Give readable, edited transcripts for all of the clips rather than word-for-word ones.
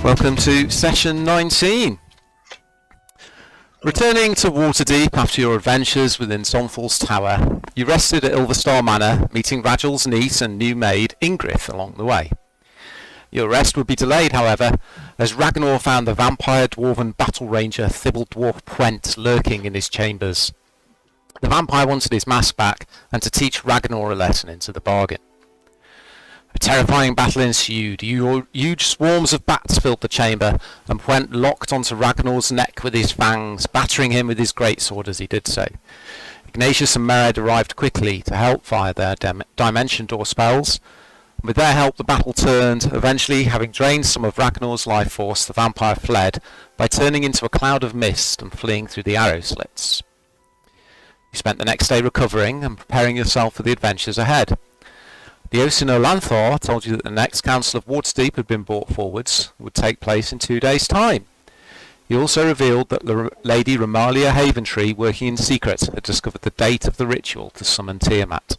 Welcome to session 19. Returning to Waterdeep after your adventures within Sonfall's Tower, you rested at Ilverstar Manor, meeting Ragel's niece and new maid, Ingrid, along the way. Your rest would be delayed, however, as Ragnar found the vampire dwarven battle ranger Thibault Dwarf Pwent lurking in his chambers. The vampire wanted his mask back, and to teach Ragnar a lesson into the bargain. A terrifying battle ensued. Huge swarms of bats filled the chamber, and Pwent locked onto Ragnar's neck with his fangs, battering him with his greatsword as he did so. Ignatius and Mered arrived quickly to help fire their dimension door spells. With their help, the battle turned. Eventually, having drained some of Ragnar's life force, the vampire fled by turning into a cloud of mist and fleeing through the arrow slits. You spent the next day recovering and preparing yourself for the adventures ahead. The Osin Olanthor told you that the next Council of Waterdeep had been brought forwards and would take place in 2 days' time. He also revealed that Lady Ramalia Haventree, working in secret, had discovered the date of the ritual to summon Tiamat.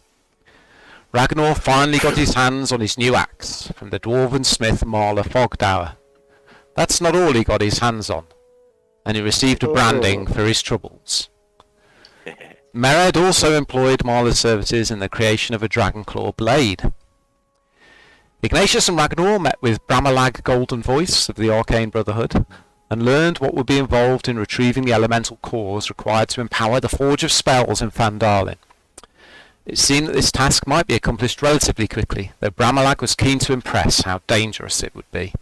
Ragnar finally got his hands on his new axe from the dwarven smith Marla Fogdower. That's not all he got his hands on, and he received a branding for his troubles. Mered also employed Marla's services in the creation of a Dragonclaw blade. Ignatius and Ragnar met with Bramalag Golden Voice of the Arcane Brotherhood and learned what would be involved in retrieving the elemental cores required to empower the Forge of Spells in Fandalin. It seemed that this task might be accomplished relatively quickly, though Bramalag was keen to impress how dangerous it would be.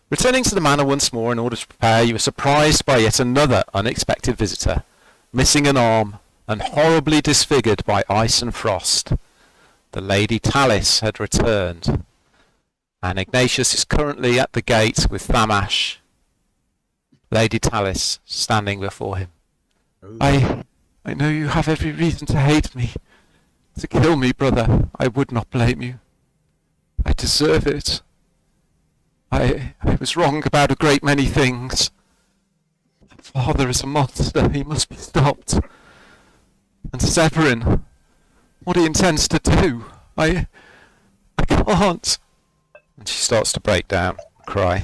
Returning to the manor once more in order to prepare, you were surprised by yet another unexpected visitor, missing an arm and horribly disfigured by ice and frost. The Lady Talis had returned, and Ignatius is currently at the gate with Thamash. Lady Talis standing before him. I know you have every reason to hate me, to kill me, brother. I would not blame you. I deserve it. I was wrong about a great many things. Father is a monster. He must be stopped. And Severin, what he intends to do, I can't. And she starts to break down, cry.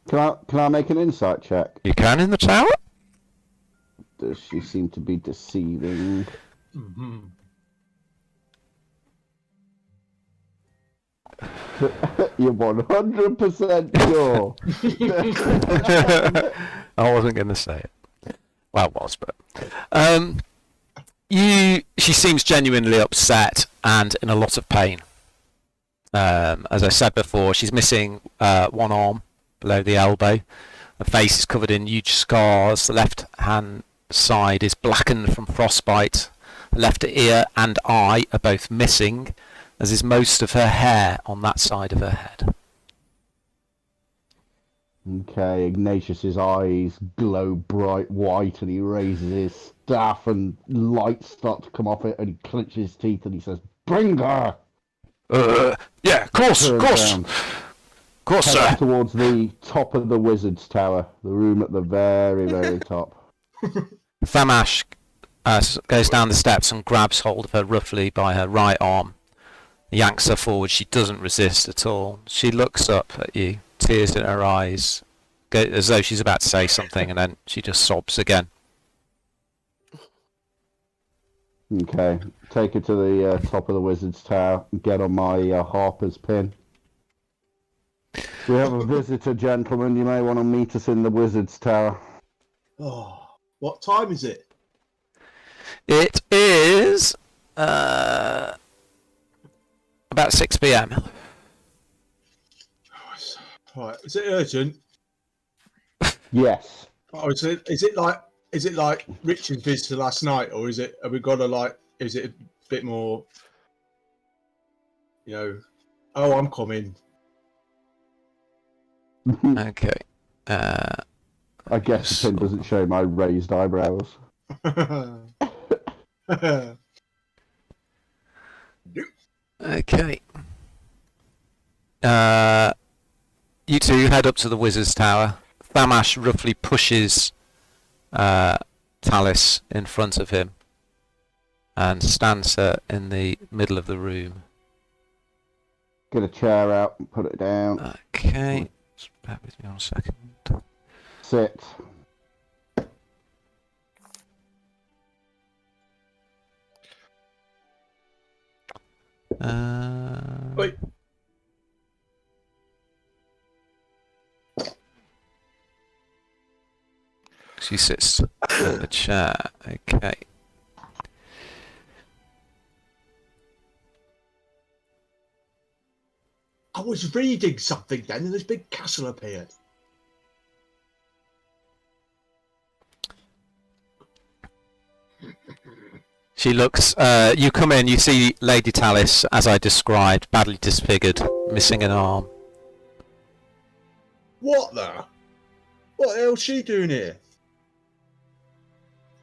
Can I make an insight check? You can in the tower? Does she seem to be deceiving? Mm-hmm. You're 100% sure. I wasn't going to say it. Well, it was, but she seems genuinely upset and in a lot of pain. As I said before, she's missing one arm below the elbow. Her face is covered in huge scars. The left hand side is blackened from frostbite. The left ear and eye are both missing, as is most of her hair on that side of her head. Okay, Ignatius's eyes glow bright white and he raises his staff and lights start to come off it and he clenches his teeth and he says, "Bring her!" Yeah, of course, sir. Towards the top of the wizard's tower, the room at the very, very top. Thamash goes down the steps and grabs hold of her roughly by her right arm. Yanks her forward. She doesn't resist at all. She looks up at you, tears in her eyes, as though she's about to say something, and then she just sobs again. Okay, take her to the top of the wizard's tower and get on my harper's pin. We have a visitor, gentlemen. You may want to meet us in the wizard's tower. Oh, what time is it? It is about 6 p.m. Right, is it urgent? Yes. Oh, is it like Richard's visitor last night, or is it? Have we got to is it a bit more? Oh, I'm coming. Okay. I guess the pin doesn't show my raised eyebrows. Okay. You two head up to the wizard's tower. Thamash roughly pushes Talis in front of him and stands her in the middle of the room. Get a chair out and put it down. Okay. Just bear with me on a second. Sit. Wait. She sits in the chair. Okay. I was reading something then, and this big castle appeared. She looks. You come in. You see Lady Talis, as I described, badly disfigured, missing an arm. What the? What the hell's she doing here?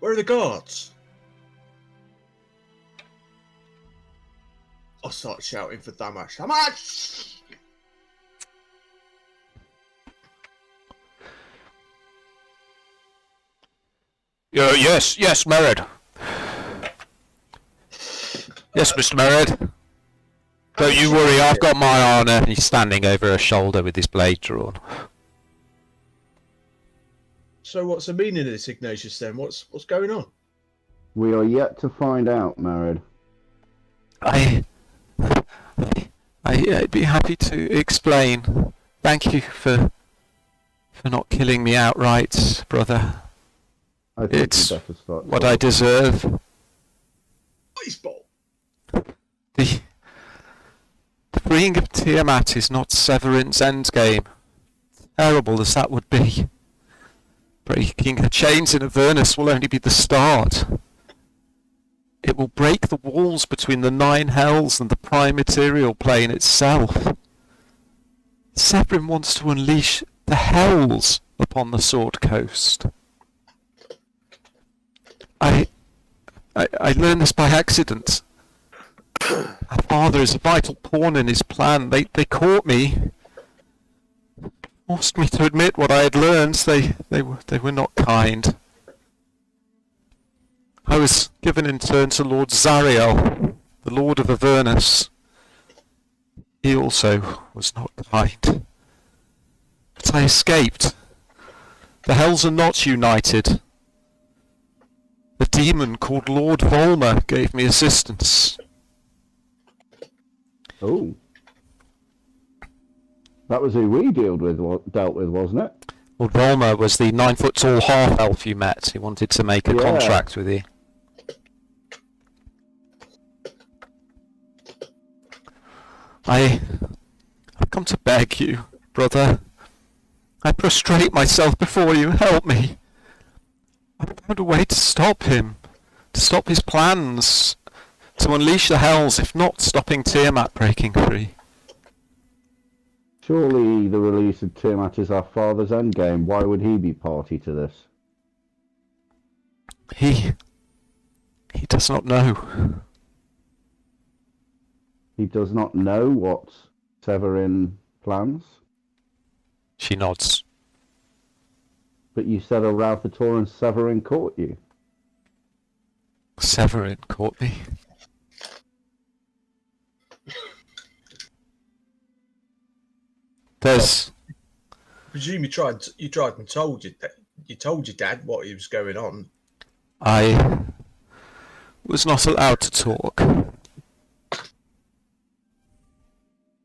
Where are the guards? I start shouting for Tiamat. Tiamat! Yes, Merid. Yes, Mr. Merid. Don't you worry, I've got my eye on her. He's standing over her shoulder with his blade drawn. So what's the meaning of this, Ignatius, then? What's going on? We are yet to find out, Marid. I'd be happy to explain. Thank you for not killing me outright, brother. I think It's you better start what I deserve. Baseball. The freeing of Tiamat is not Severin's endgame. Terrible as that would be. Breaking her chains in Avernus will only be the start. It will break the walls between the 9 hells and the primordial plane itself. Severin wants to unleash the hells upon the Sword Coast. I learned this by accident. My father is a vital pawn in his plan. They caught me, forced me to admit what I had learned. They were not kind. I was given in turn to Lord Zariel, the Lord of Avernus. He also was not kind. But I escaped. The hells are not united. A demon called Lord Volmer gave me assistance. Oh. That was who we dealt with, wasn't it? Lord Volmer was the 9-foot-tall half-elf you met. He wanted to make a contract with you. I've come to beg you, brother. I prostrate myself before you. Help me. I found a way to stop him, to stop his plans, to unleash the hells, if not stopping Tiamat breaking free. Surely the release of Tiamat is our father's endgame. Why would he be party to this? He does not know. He does not know what Severin plans? She nods. But you said a Ralphator and Severin caught you. Severin caught me. There's... I presume you tried and told your dad what he was going on. I was not allowed to talk.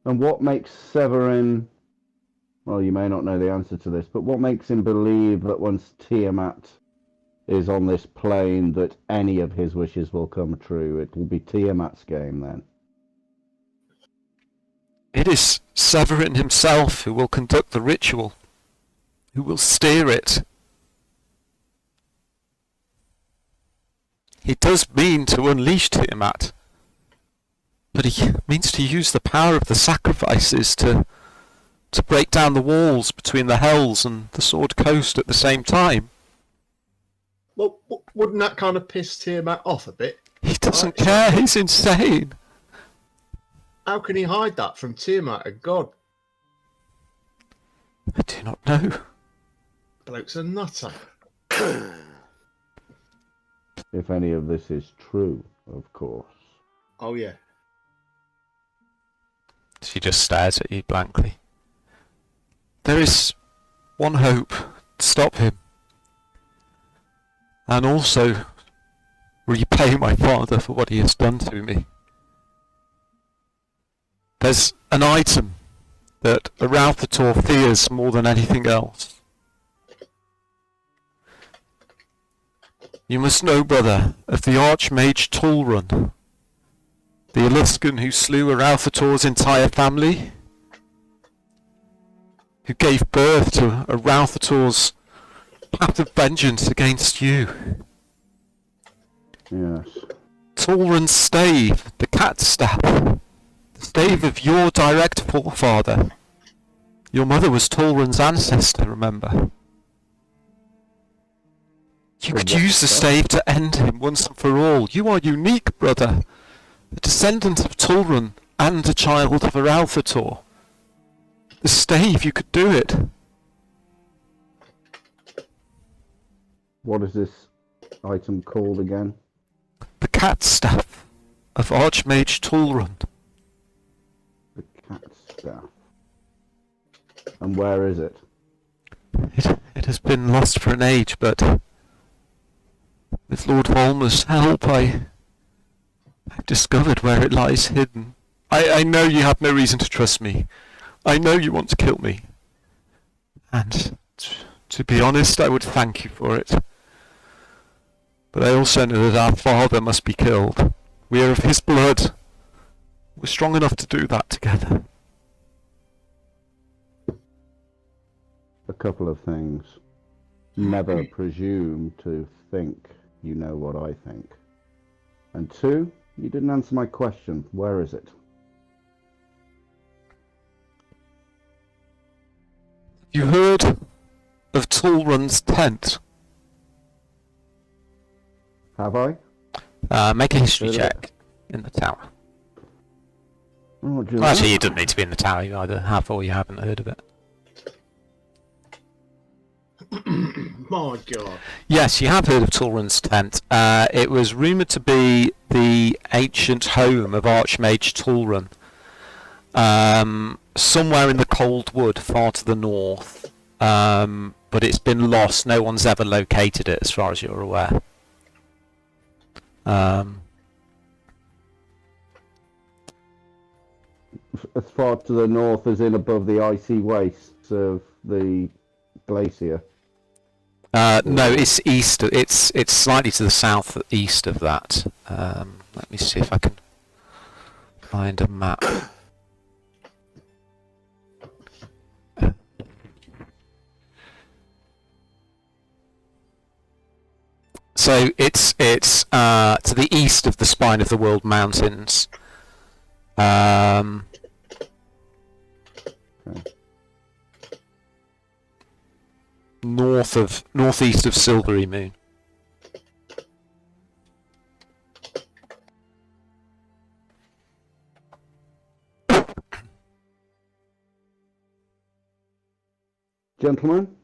And what makes Severin... Well, you may not know the answer to this, but what makes him believe that once Tiamat is on this plane that any of his wishes will come true? It will be Tiamat's game then. It is Severin himself who will conduct the ritual, who will steer it. He does mean to unleash Tiamat, but he means to use the power of the sacrifices to break down the walls between the hells and the Sword Coast at the same time. Well, wouldn't that kind of piss Tiamat off a bit? He doesn't care, he's insane. How can he hide that from Tiamat and God? I do not know. Bloke's a nutter. If any of this is true, of course. Oh, yeah. She just stares at you blankly. There is one hope to stop him. And also repay my father for what he has done to me. There's an item that a Ralphator fears more than anything else. You must know, brother, of the Archmage Tulrun, the Eluskan who slew a Ralphator's entire family, who gave birth to a Ralphator's path of vengeance against you. Yes. Tulrun's stave, the cat staff, the stave of your direct forefather. Your mother was Tulrun's ancestor, remember? You could use the stave to end him once and for all. You are unique, brother. A descendant of Tulrun and a child of a Ralphator. The stave, you could do it. What is this item called again? The cat staff of Archmage Tulrun. The cat staff. And where is it? It has been lost for an age, but with Lord Volmer's help, I've discovered where it lies hidden. I know you have no reason to trust me. I know you want to kill me. And to be honest, I would thank you for it. But I also know that our father must be killed. We are of his blood. We're strong enough to do that together. A couple of things. Never presume to think you know what I think. And two, you didn't answer my question. Where is it? You heard of Tulrun's tent? Have I? Make a history Heard of check in the tower. Oh, do you Well, know? actually, you don't need to be in the tower. You either have or you haven't heard of it. My God. Yes, you have heard of Tulrun's tent. It was rumoured to be the ancient home of Archmage Tulrun. Somewhere in the Cold Wood, far to the north. But it's been lost. No one's ever located it, as far as you're aware. As far to the north as in above the icy wastes of the glacier. No, it's east. It's slightly to the south east of that. Let me see if I can find a map. So it's to the east of the Spine of the World Mountains. Northeast of Silvery Moon. Gentlemen,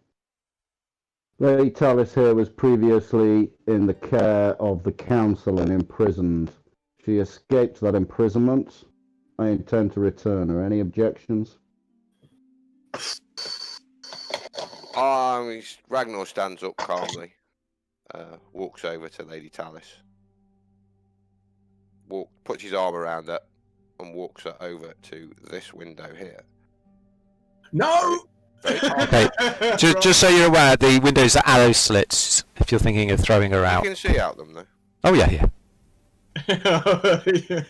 Lady Talis here was previously in the care of the Council and imprisoned. She escaped that imprisonment. I intend to return her. Any objections? Ragnar stands up calmly, walks over to Lady Talis, puts his arm around her, and walks her over to this window here. No! Very calm. Okay, just so you're aware, the windows are arrow slits. If you're thinking of throwing her You out. can see out them though. Oh yeah.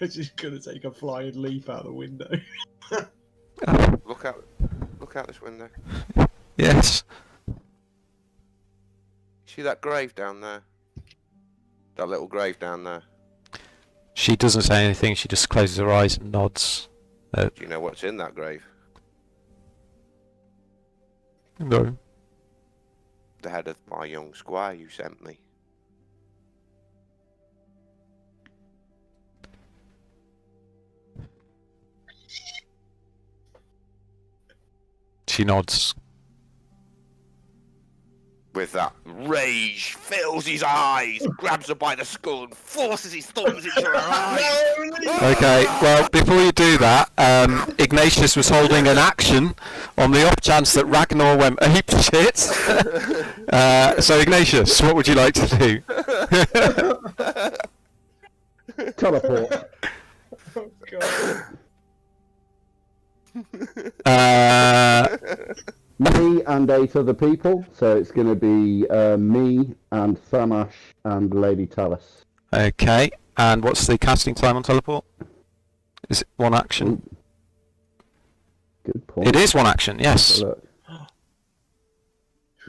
She's gonna take a flying leap out the window. Look out this window. Yes. See that grave down there? That little grave down there. She doesn't say anything. She just closes her eyes and nods. Do you know what's in that grave? No. The head of my young squire you sent me. She nods. with that, rage fills his eyes, grabs her by the skull and forces his thumbs into her eyes. Okay, well, before you do that, Ignatius was holding an action on the off chance that Ragnar went ape shit. So, Ignatius, what would you like to do? Teleport. Oh, God. Me and 8 other people, so it's going to be me and Samash and Lady Talis. Okay, and what's the casting time on teleport? Is it one action? Good point. It is one action, yes. Look.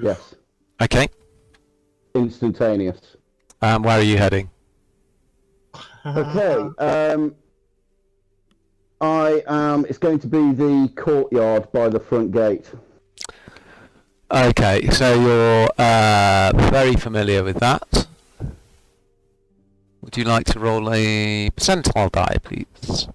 Yes. Okay, Instantaneous. where are you heading? Okay, it's going to be the courtyard by the front gate. Okay, so you're very familiar with that. Would you like to roll a percentile die, please?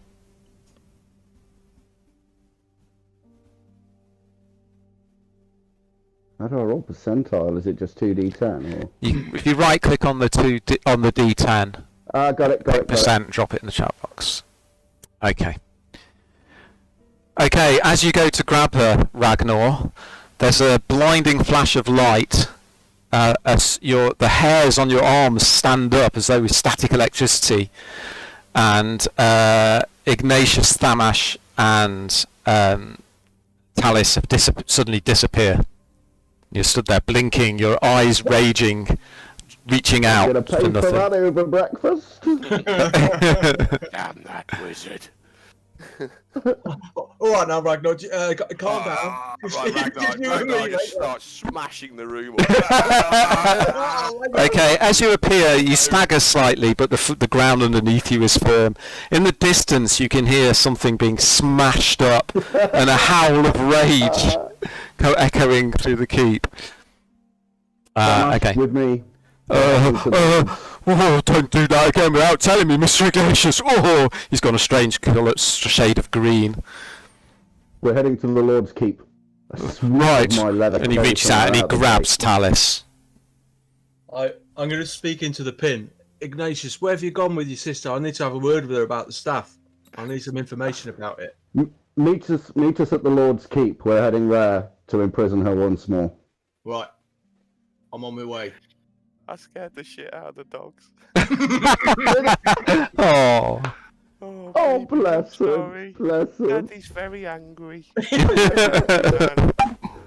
How do I roll percentile? Is it just 2d10? Or? If you right-click on the D10, Got it. percent, drop it in the chat box. Okay. Okay, as you go to grab her, Ragnar, there's a blinding flash of light as the hairs on your arms stand up as though with static electricity, and Ignatius, Thamash, and Talis have suddenly disappear. You're stood there blinking, your eyes raging, reaching out Gonna for pay for nothing. that over breakfast. Damn that wizard. All right now, Ragnar, calm down. Right, Ragnar just starts smashing the room up. Okay, as you appear, you stagger slightly, but the ground underneath you is firm. In the distance, you can hear something being smashed up and a howl of rage echoing through the keep. Okay. With me. Oh, don't do that again without telling me, Mr. Ignatius. Oh, he's got a strange shade of green. We're heading to the Lord's Keep. Right, My leather and he coat reaches out and he the grabs gate. Talis. I'm going to speak into the pin. Ignatius, where have you gone with your sister? I need to have a word with her about the staff. I need some information about it. Meet us at the Lord's Keep. We're heading there to imprison her once more. Right. I'm on my way. I scared the shit out of the dogs. Oh. Oh, baby, bless I'm him. sorry. Bless him. Daddy's very angry.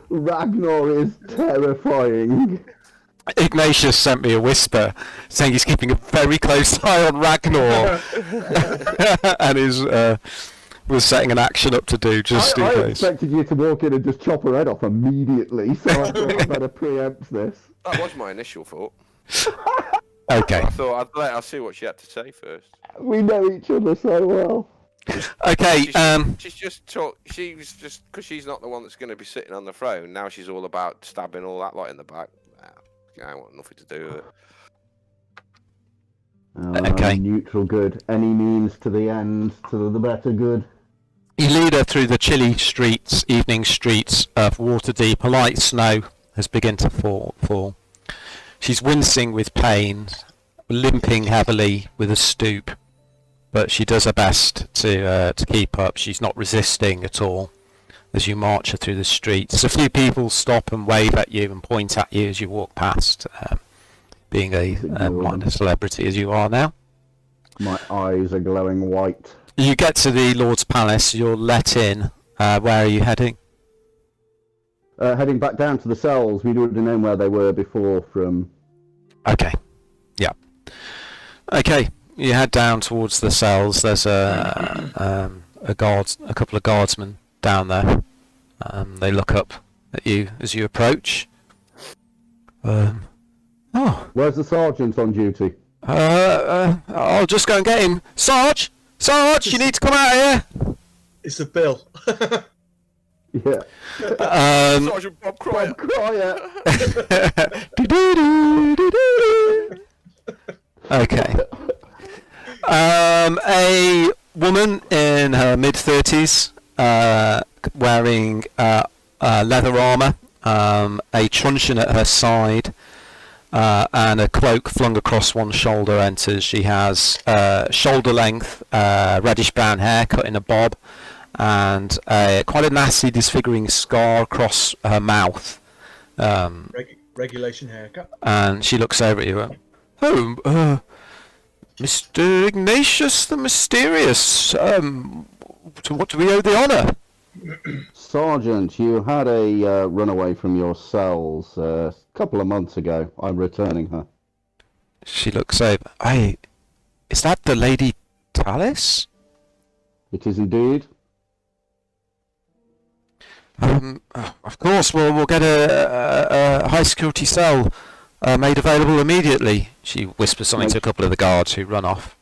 Ragnar is terrifying. Ignatius sent me a whisper saying he's keeping a very close eye on Ragnar and was setting an action up to do just in I case. expected you to walk in and just chop her head off immediately, so I thought I better preempt this. That was my initial thought. Okay. I thought I'll see what she had to say first. We know each other so well. Okay. She's just because she's not the one that's going to be sitting on the throne. Now she's all about stabbing all that lot in the back. I want nothing to do with it. Okay. Neutral good. Any means to the end, to the better good. You lead her through the chilly evening streets of Waterdeep. A light snow has begun to fall. She's wincing with pain, limping heavily with a stoop, but she does her best to keep up. She's not resisting at all as you march her through the streets. A few people stop and wave at you and point at you as you walk past, being a minor celebrity as you are now. My eyes are glowing white. You get to the Lord's Palace, you're let in. Where are you heading? Heading back down to the cells. We would have known where they were before from... Okay. Yeah. Okay. You head down towards the cells. There's a couple of guardsmen down there. They look up at you as you approach. Where's the sergeant on duty? I'll just go and get him. Sarge, you need to come out here. It's the bill. Yeah. Sergeant Bob Cryer. Okay. A woman in her mid-30s, wearing leather armour a truncheon at her side, and a cloak flung across one shoulder enters. She has shoulder length reddish brown hair cut in a bob, and quite a nasty disfiguring scar across her mouth. Regulation haircut. And she looks over at you. Oh, Mr. Ignatius the Mysterious. To what do we owe the honour? Sergeant, you had a runaway from your cells a couple of months ago. I'm returning her. She looks over. Is that the Lady Talis? It is indeed. Of course, we'll get a high security cell made available immediately. She whispers something to a couple of the guards who run off.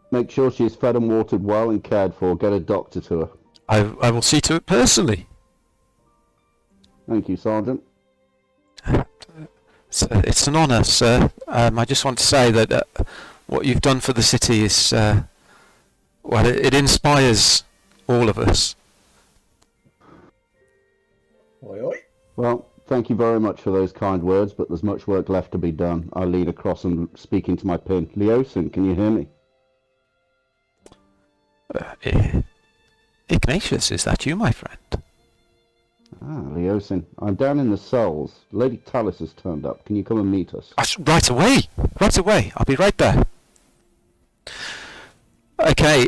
Make sure she is fed and watered well and cared for. Get a doctor to her. I will see to it personally. Thank you, Sergeant. It's an honour, sir. I just want to say that what you've done for the city is, it inspires all of us. Oi, oi. Well, thank you very much for those kind words, but there's much work left to be done. I lean across and speak into my pin. Leosin, can you hear me? Ignatius, is that you, my friend? Ah, Leosin. I'm down in the cells. Lady Talis has turned up. Can you come and meet us? Right away! Right away! I'll be right there. Okay,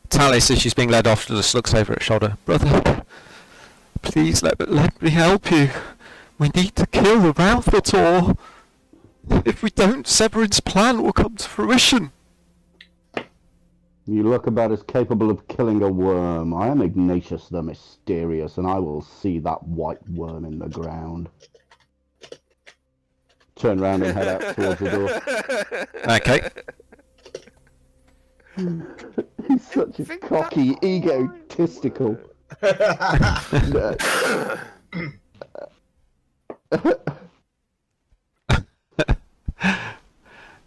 Talis, as she's being led off, just looks over her shoulder. Brother, please let me help you. We need to kill the Ralphator. If we don't, Severin's plan will come to fruition. You look about as capable of killing a worm. I am Ignatius the Mysterious, and I will see that white worm in the ground. Turn round and head out towards the door. Okay. He's such a cocky, egotistical.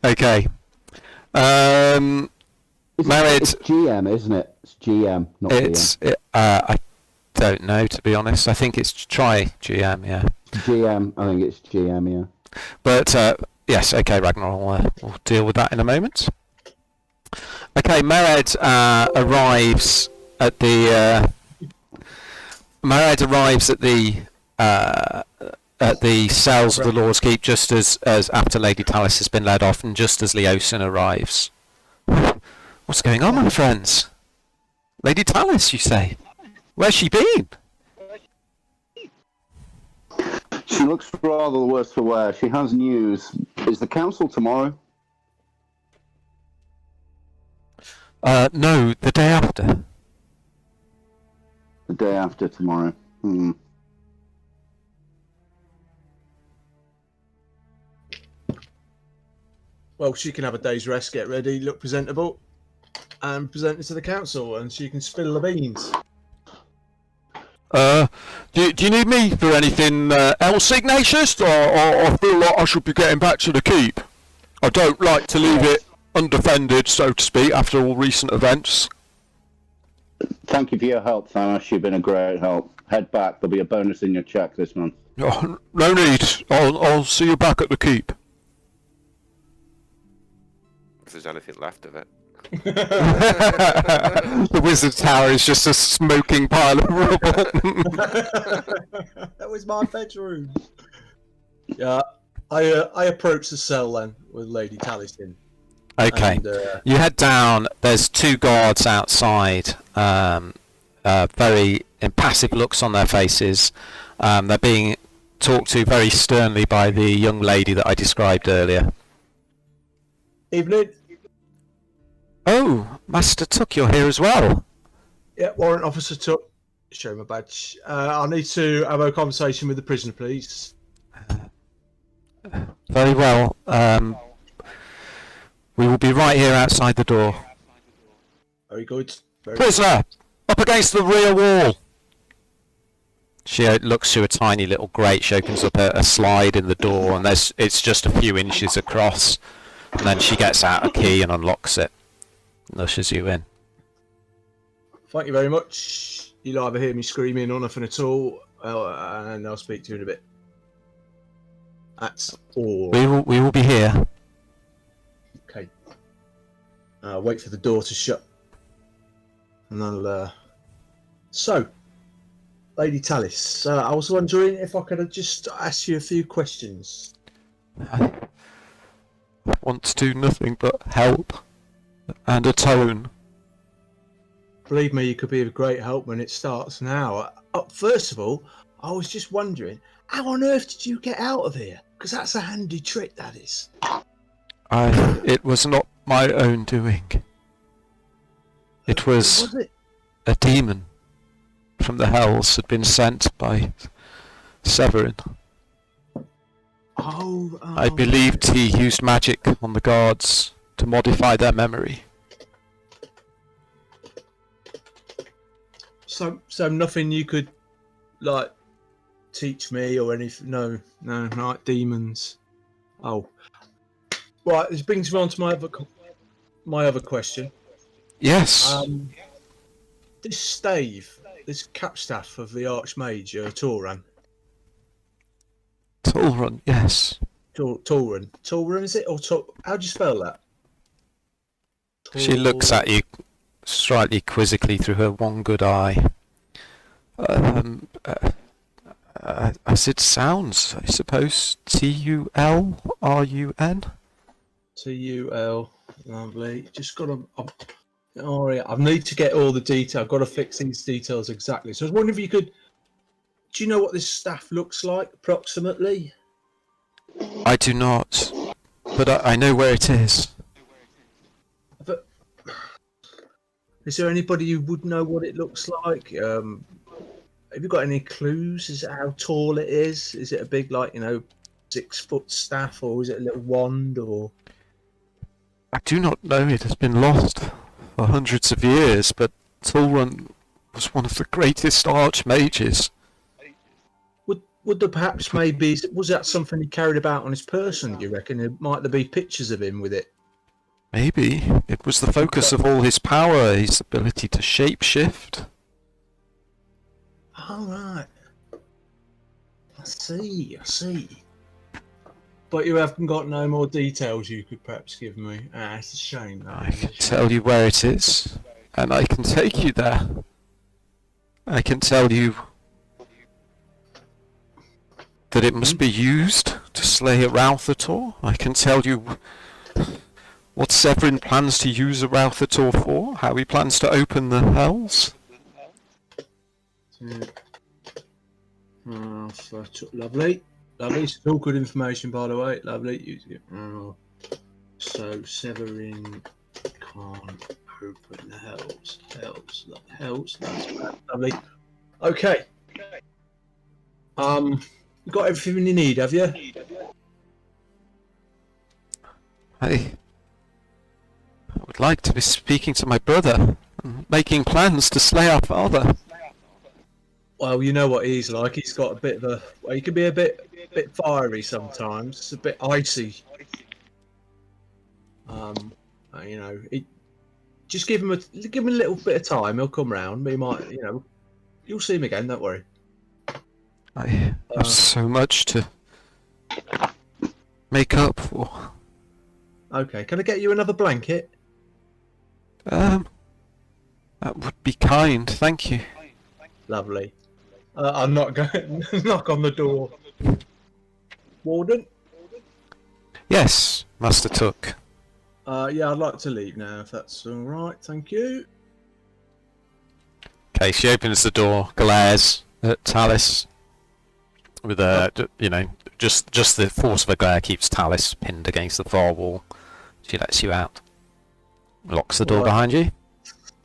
Okay. Married. It's GM, isn't it? It's GM, not DM. I don't know, to be honest. I think it's GM, yeah. GM, I think it's GM, yeah. But yes, okay, Ragnar, we'll deal with that in a moment. Okay, Mered arrives at the cells of the Lord's Keep just as after Lady Talis has been led off, and just as Leosin arrives. What's going on, my friends? Lady Talis, you say? Where's she been? She looks rather the worse for wear. She has news. Is the council tomorrow? No, the day after. The day after tomorrow. Well, she can have a day's rest, get ready, look presentable, and present it to the council, and she can spill the beans. Do you need me for anything else, Ignatius? Or I feel like I should be getting back to the keep. I don't like to leave it undefended, so to speak, after all recent events. Thank you for your help, Thanos. You've been a great help. Head back. There'll be a bonus in your check this month. Oh, no need. I'll see you back at the keep. If there's anything left of it. The Wizard's Tower is just a smoking pile of rubble. That was my bedroom. Yeah, I approached the cell then with Lady Talis in. Okay, And, you head down. There's two guards outside. Very impassive looks on their faces. They're being talked to very sternly by the young lady that I described earlier. Evening. Oh, Master Tuck, you're here as well. Yeah, Warrant Officer Tuck. Show my badge. I need to have a conversation with the prisoner, please. Very well. We will be right here outside the door. Very good. Prisoner, up against the rear wall. She looks through a tiny little grate. She opens up a slide in the door, and it's just a few inches across. And then she gets out a key and unlocks it. And ushers you in. Thank you very much. You'll either hear me screaming or nothing at all. and I'll speak to you in a bit. That's all. We will be here. Okay. Wait for the door to shut. And I'll... So, Lady Talis, I was wondering if I could just ask you a few questions. I want to do nothing but help and atone. Believe me, you could be of great help when it starts now. First of all, I was just wondering, how on earth did you get out of here? Because that's a handy trick, that is. It was not my own doing. It was it? a demon from the hells had been sent by Severin. I believed he used magic on the guards to modify their memory. So nothing you could, like, teach me or anything? No, like demons. Oh. Right, this brings me on to my other question. Yes. This stave, this capstaff of the Archmage, Tauran. Tauran, yes. Tauran. Tauran, is it? Or how do you spell that? She looks at you slightly quizzically through her one good eye. As it sounds, I suppose. Tulrun? Tul. Lovely. Just got to... Oh, yeah. I need to get all the detail. I've got to fix these details exactly. So I was wondering if you could... Do you know what this staff looks like, approximately? I do not, but I know where it is. But is there anybody who would know what it looks like? Have you got any clues as to how tall it is? Is it a big, 6-foot staff, or is it a little wand, or... I do not know. It has been lost for hundreds of years, but Tulrun was one of the greatest archmages. Would there perhaps maybe... Was that something he carried about on his person, do you reckon? Might there be pictures of him with it? Maybe. It was the focus of all his power, his ability to shapeshift. All right. I see. But you haven't got no more details you could perhaps give me. It's a shame. I can tell you where it is, and I can take you there. I can tell you that it must be used to slay a Routhator. I can tell you what Severin plans to use a Routhator for, how he plans to open the hells. Lovely. It's all good information, by the way. Lovely. So Severin can't open the hells. That's lovely. Okay. You got everything you need, have you? I would like to be speaking to my brother and making plans to slay our father. Well, you know what he's like. He's got a bit of a... Well, he can be a bit fiery sometimes. It's a bit icy. Just give him a little bit of time. He'll come round. He might, you'll see him again. Don't worry. I have so much to make up for. Okay, can I get you another blanket? That would be kind, thank you. Lovely. I'm not going to knock on the door. Warden? Yes, Master Took. Yeah, I'd like to leave now, if that's all right. Thank you. Okay, she opens the door, glares at Talis. With just the force of a glare keeps Talis pinned against the far wall. She lets you out. Locks the door behind you.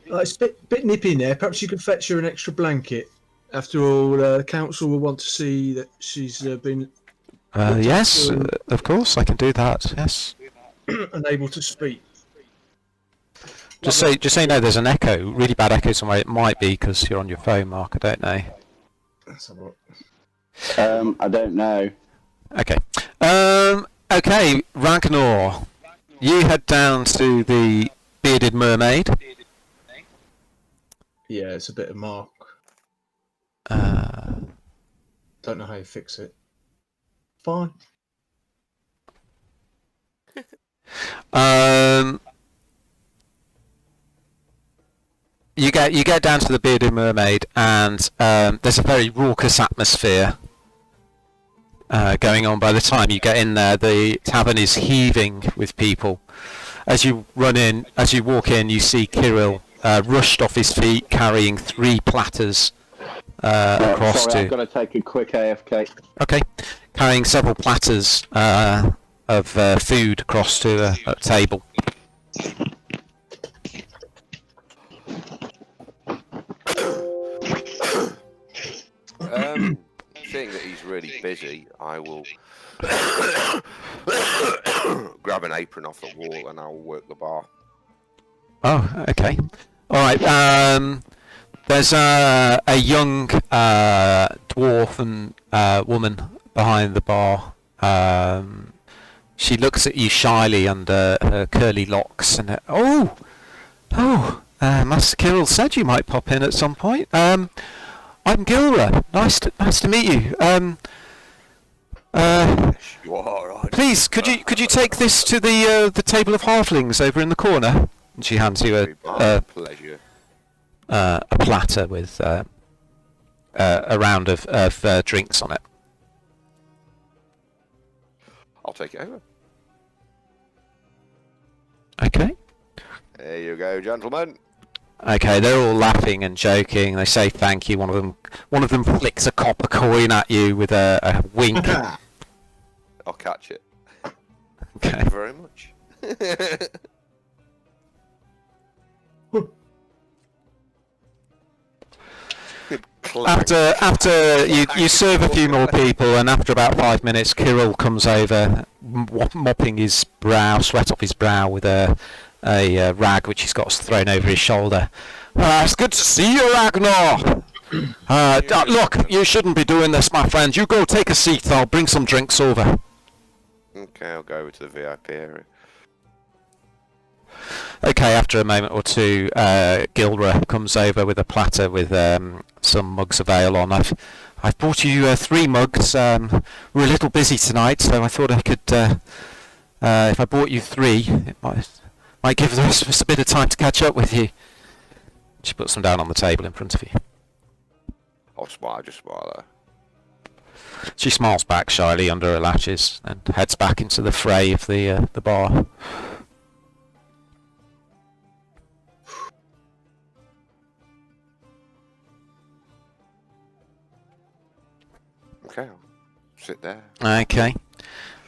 It's a bit nippy in there. Perhaps you could fetch her an extra blanket. After all, the council will want to see that she's been... yes, of course, I can do that, yes. Unable to speak. Just say no, there's an echo, really bad echo somewhere. It might be because you're on your phone, Mark, I don't know. Let's have a look. I don't know. Okay. Okay, Ragnar. You head down to the Bearded Mermaid. Yeah, it's a bit of Mark. don't know how you fix it. Fine. You get down to the Bearded Mermaid, and there's a very raucous atmosphere going on. By the time you get in there, the tavern is heaving with people. As you walk in, you see Kirill rushed off his feet, carrying 3 platters across sorry, to. I've got to take a quick AFK. Okay, carrying several platters of food across to a table. Seeing that he's really busy, I will grab an apron off the wall and I'll work the bar. Oh, okay. All right. There's a young dwarf and woman behind the bar. She looks at you shyly under her curly locks, and Master Kirill said you might pop in at some point. I'm Gilra. Nice to meet you. You are right. Please, could you take this to the table of halflings over in the corner? And she hands you Pleasure. a platter with a round of drinks on it. I'll take it over. Okay. There you go, gentlemen. Okay, they're all laughing and joking. They say thank you. One of them flicks a copper coin at you with a wink. I'll catch it. Okay. Thank you very much. After you serve a few more people, and after about 5 minutes, Kirill comes over, mopping his brow, sweat off his brow with a rag which he's got thrown over his shoulder. It's good to see you, Ragnar. Look, you shouldn't be doing this, my friend. You go take a seat. I'll bring some drinks over. Okay, I'll go over to the VIP area. Okay, after a moment or two, Gilra comes over with a platter with some mugs of ale on. I've brought you 3 mugs. We're a little busy tonight, so I thought I could, if I brought you 3, it might give the rest of us a bit of time to catch up with you. She puts them down on the table in front of you. I'll smile, just smile there. She smiles back shyly under her lashes and heads back into the fray of the bar. Okay, I'll sit there. Okay.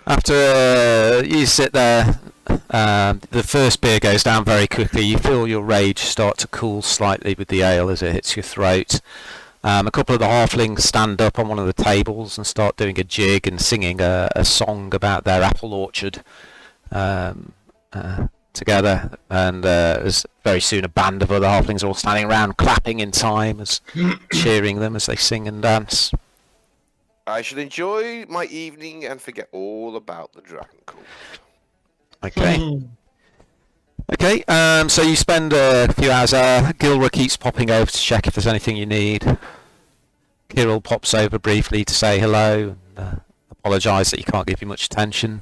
After you sit there, the first beer goes down very quickly. You feel your rage start to cool slightly with the ale as it hits your throat. A couple of the halflings stand up on one of the tables and start doing a jig and singing a song about their apple orchard together. And there's very soon a band of other halflings are all standing around clapping in time, as cheering them as they sing and dance. I should enjoy my evening and forget all about the dragon call. Okay. Okay, so you spend a few hours there. Gilra keeps popping over to check if there's anything you need. Kirill pops over briefly to say hello and apologise that he can't give you much attention.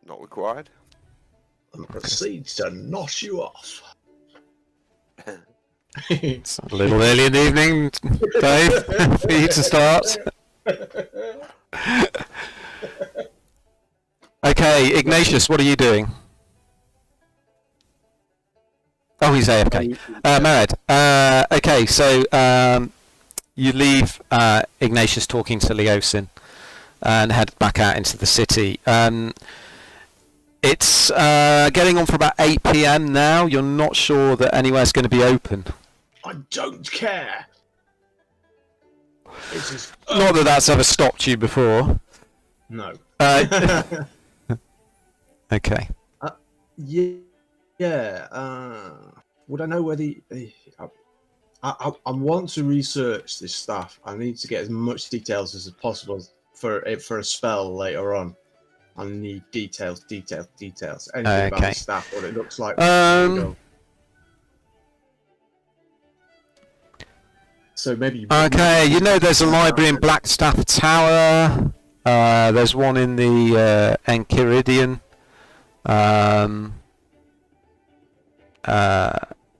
Not required. And proceeds to nosh you off. It's a little early in the evening, Dave, for you to start. Okay, Ignatius, what are you doing? Oh, he's AFK. Mered. Okay, so you leave Ignatius talking to Leosin and head back out into the city. It's getting on for about 8 PM now. You're not sure that anywhere's going to be open. I don't care. It's just, Not that that's ever stopped you before. no. Okay. Yeah. Would I know where I want to research this stuff. I need to get as much details as possible for a spell later on. I need details. Anything about the staff, what it looks like. So So maybe. Okay, you know there's a library in Blackstaff Tower. There's one in the Enchiridion. A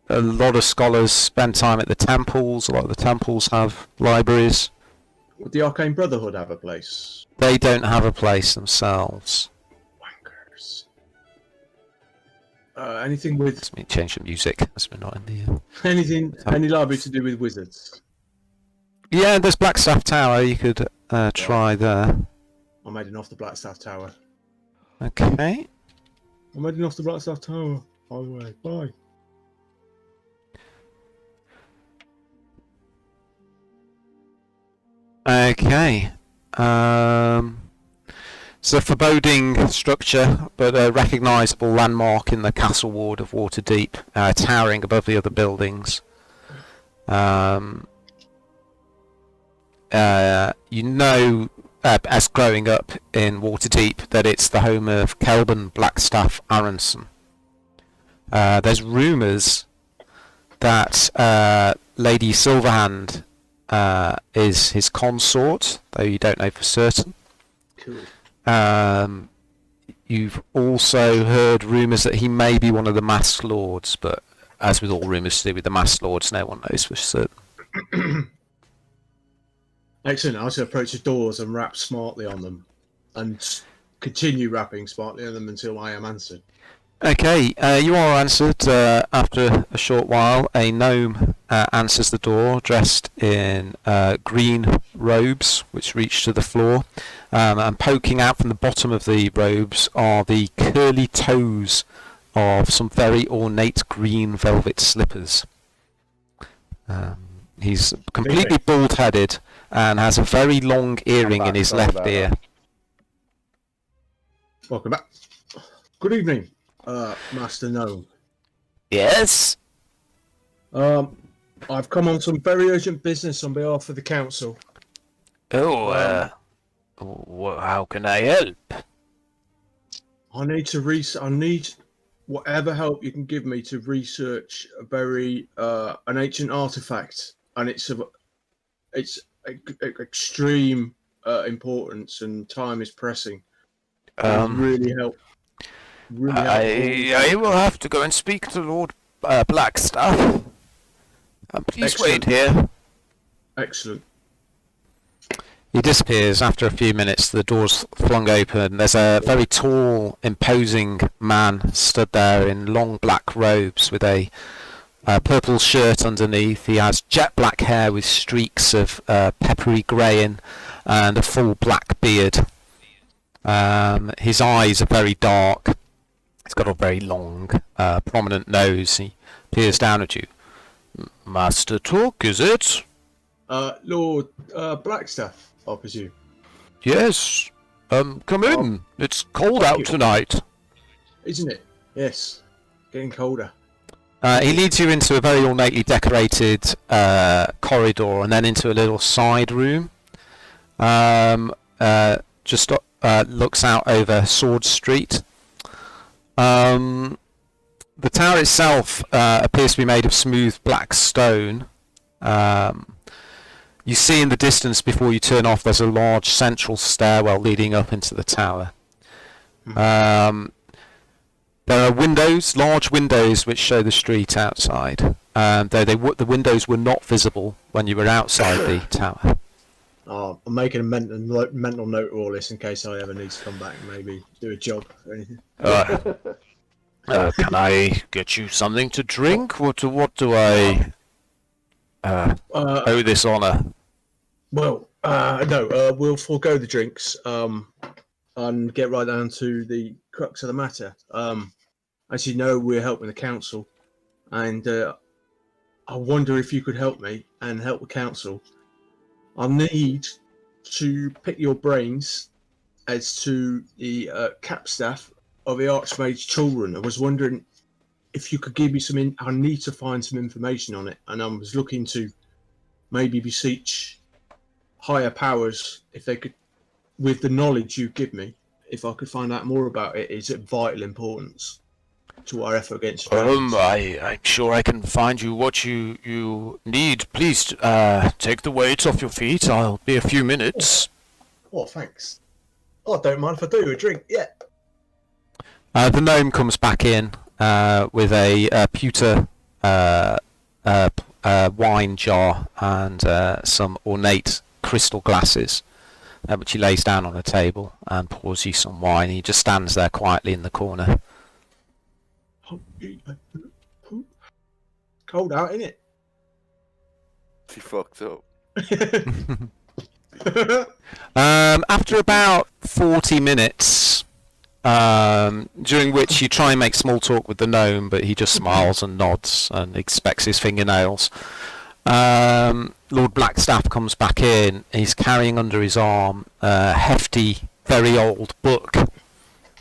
lot of scholars spend time at the temples. A lot of the temples have libraries. Would the Arcane Brotherhood have a place? They don't have a place themselves. Wankers. Anything with Let me change the music as we're not in the... any library to do with wizards? Yeah, there's Blackstaff Tower. You could try there. I'm heading off the Blackstaff Tower. Okay. I'm heading off the Blackstaff Tower. By the way, bye. Okay. It's a foreboding structure, but a recognisable landmark in the castle ward of Waterdeep, towering above the other buildings. You know, as growing up in Waterdeep, that it's the home of Kelban Blackstaff Aronson. There's rumours that Lady Silverhand is his consort, though you don't know for certain. Cool. You've also heard rumours that he may be one of the Masked Lords, but as with all rumours to do with the Masked Lords, no one knows for certain. Excellent. I shall approach the doors and rap smartly on them, and continue rapping smartly on them until I am answered. Okay, you are answered after a short while. A gnome answers the door, dressed in green robes, which reach to the floor, and poking out from the bottom of the robes are the curly toes of some very ornate green velvet slippers. He's completely bald-headed and has a very long earring in his left ear. Welcome back. Good evening, Master Gnome. Yes? I've come on some very urgent business on behalf of the council. Oh, how can I help? I need whatever help you can give me to research an ancient artifact, and it's extreme importance, and time is pressing. Really help. I will have to go and speak to Lord Blackstaff. Please wait here. Excellent. He disappears after a few minutes. The door's flung open. There's a very tall, imposing man stood there in long black robes with a purple shirt underneath. He has jet black hair with streaks of peppery greying and a full black beard. His eyes are very dark. He's got a very long, prominent nose. He peers down at you. Master Talk, is it? Lord Blackstaff, I presume. Yes. Come in. It's cold out tonight. Isn't it? Yes. Getting colder. He leads you into a very ornately decorated corridor and then into a little side room. Just looks out over Sword Street. The tower itself appears to be made of smooth black stone. You see in the distance before you turn off there's a large central stairwell leading up into the tower. There are windows, large windows, which show the street outside, though the windows were not visible when you were outside the tower. I'm making a mental note of all this in case I ever need to come back and maybe do a job or anything. Can I get you something to drink? What do I owe this honour? Well, no, we'll forego the drinks and get right down to the crux of the matter. As you know, we're helping the council, and I wonder if you could help me and help the council. I need to pick your brains as to the capstaff of the Archmage's children. I was wondering if you could give me some. I need to find some information on it, and I was looking to maybe beseech higher powers if they could, with the knowledge you give me, if I could find out more about it. Is it vital importance? to our effort against dragons. I'm sure I can find you what you need. Please, take the weights off your feet. I'll be a few minutes. Oh, thanks. Oh, I don't mind if I do a drink. Yeah. The gnome comes back in with a pewter wine jar and some ornate crystal glasses, which he lays down on a table and pours you some wine. He just stands there quietly in the corner. Cold out, isn't it? She fucked up. After about 40 minutes, during which you try and make small talk with the gnome, but he just smiles and nods and expects his fingernails, Lord Blackstaff comes back in. He's carrying under his arm a hefty, very old book,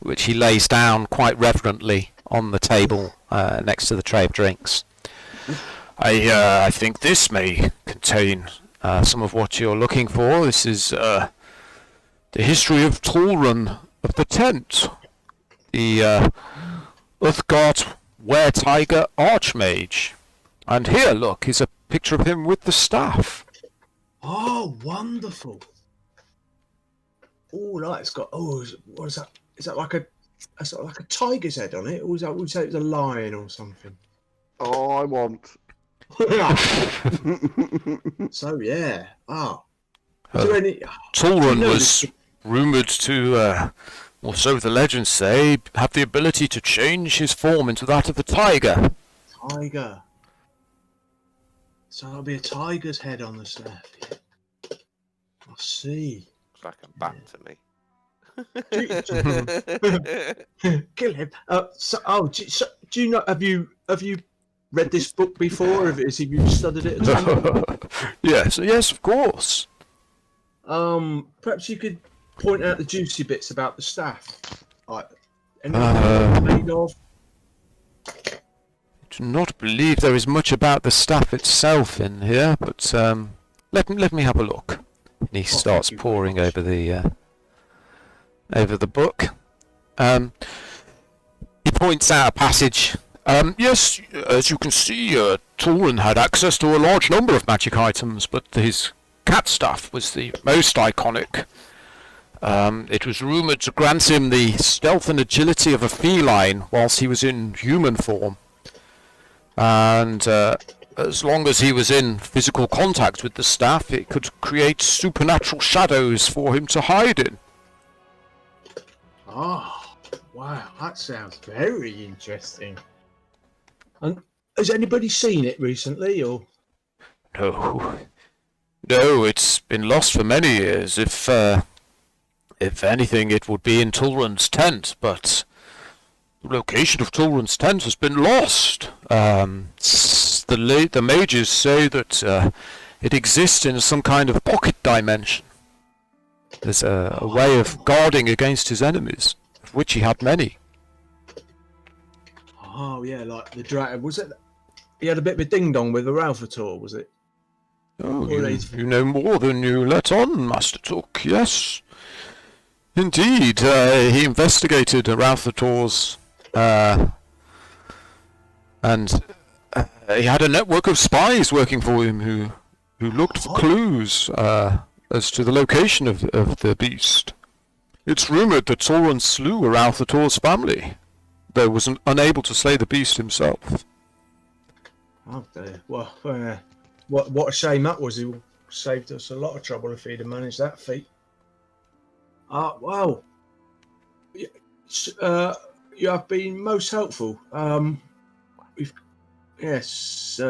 which he lays down quite reverently on the table next to the tray of drinks. I think this may contain some of what you're looking for. This is the history of Tolrun of the Tent, the Uthgard Were-Tiger Archmage. And here, look, is a picture of him with the staff. Oh, wonderful. Oh, right, it's got, what is that? Is that like a tiger's head on it? Or is that, would you say it's a lion or something? Oh, I want. So, yeah. Is there any... Tolrun was rumoured to, or so the legends say, have the ability to change his form into that of a tiger. Tiger. So there'll be a tiger's head on the staff. Yeah. I see. Looks like a bat to me. Kill him. Do you know? Have you read this book before? Has you studied it at all? Yes, of course. Perhaps you could point out the juicy bits about the staff. Like anything made of. I do not believe there is much about the staff itself in here, but let me have a look. And he starts poring over the book. He points out a passage. Yes, as you can see, Tolrun had access to a large number of magic items, but his cat staff was the most iconic. It was rumoured to grant him the stealth and agility of a feline whilst he was in human form. And as long as he was in physical contact with the staff, it could create supernatural shadows for him to hide in. Oh, wow, that sounds very interesting. And has anybody seen it recently, or? No, it's been lost for many years. If anything, it would be in Tolrun's tent, but the location of Tolrun's tent has been lost. The mages say that it exists in some kind of pocket dimension. There's a way of guarding against his enemies, of which he had many. Oh yeah, like the dragon. Was it? He had a bit of a ding dong with the Ralphator, was it? Oh, you know more than you let on, Master Took. Yes, indeed. He investigated Ralphator's, and he had a network of spies working for him who looked for clues as to the location of the beast. It's rumoured that Tolrun slew Ralphator's family, though was unable to slay the beast himself. Oh dear. Well, what a shame that was. He saved us a lot of trouble if he'd have managed that feat. Wow. You have been most helpful. Yes.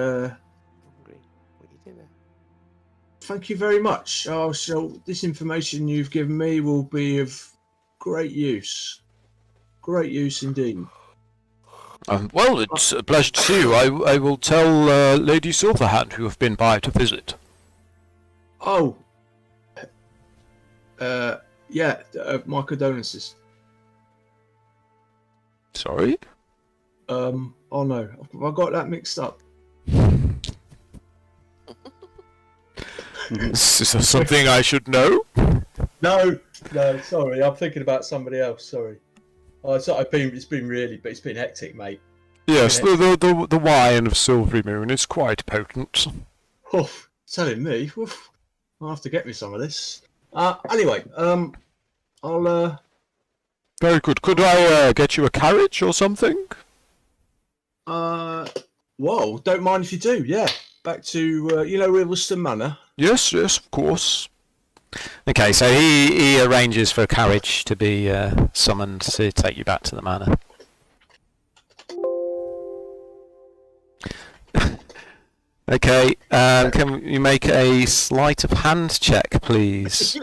Thank you very much. So this information you've given me will be of great use. Great use indeed. Well, it's a pleasure to see you. I will tell Lady Silverhand, who have been by to visit. Oh. Yeah, my condolences. Sorry? Oh no, I got that mixed up. Is this something I should know? No, sorry, I'm thinking about somebody else, sorry. Oh, it's been really, but it's been hectic, mate. Yes, the wine of Silvery Moon is quite potent. Oh, telling me. Oof. I'll have to get me some of this. Anyway, I'll. Very good. Could I get you a carriage or something? Well, don't mind if you do. Yeah, back to Ilverston Manor. Yes, of course. Okay, so he arranges for a carriage to be summoned to take you back to the manor. Okay, can you make a sleight of hand check, please?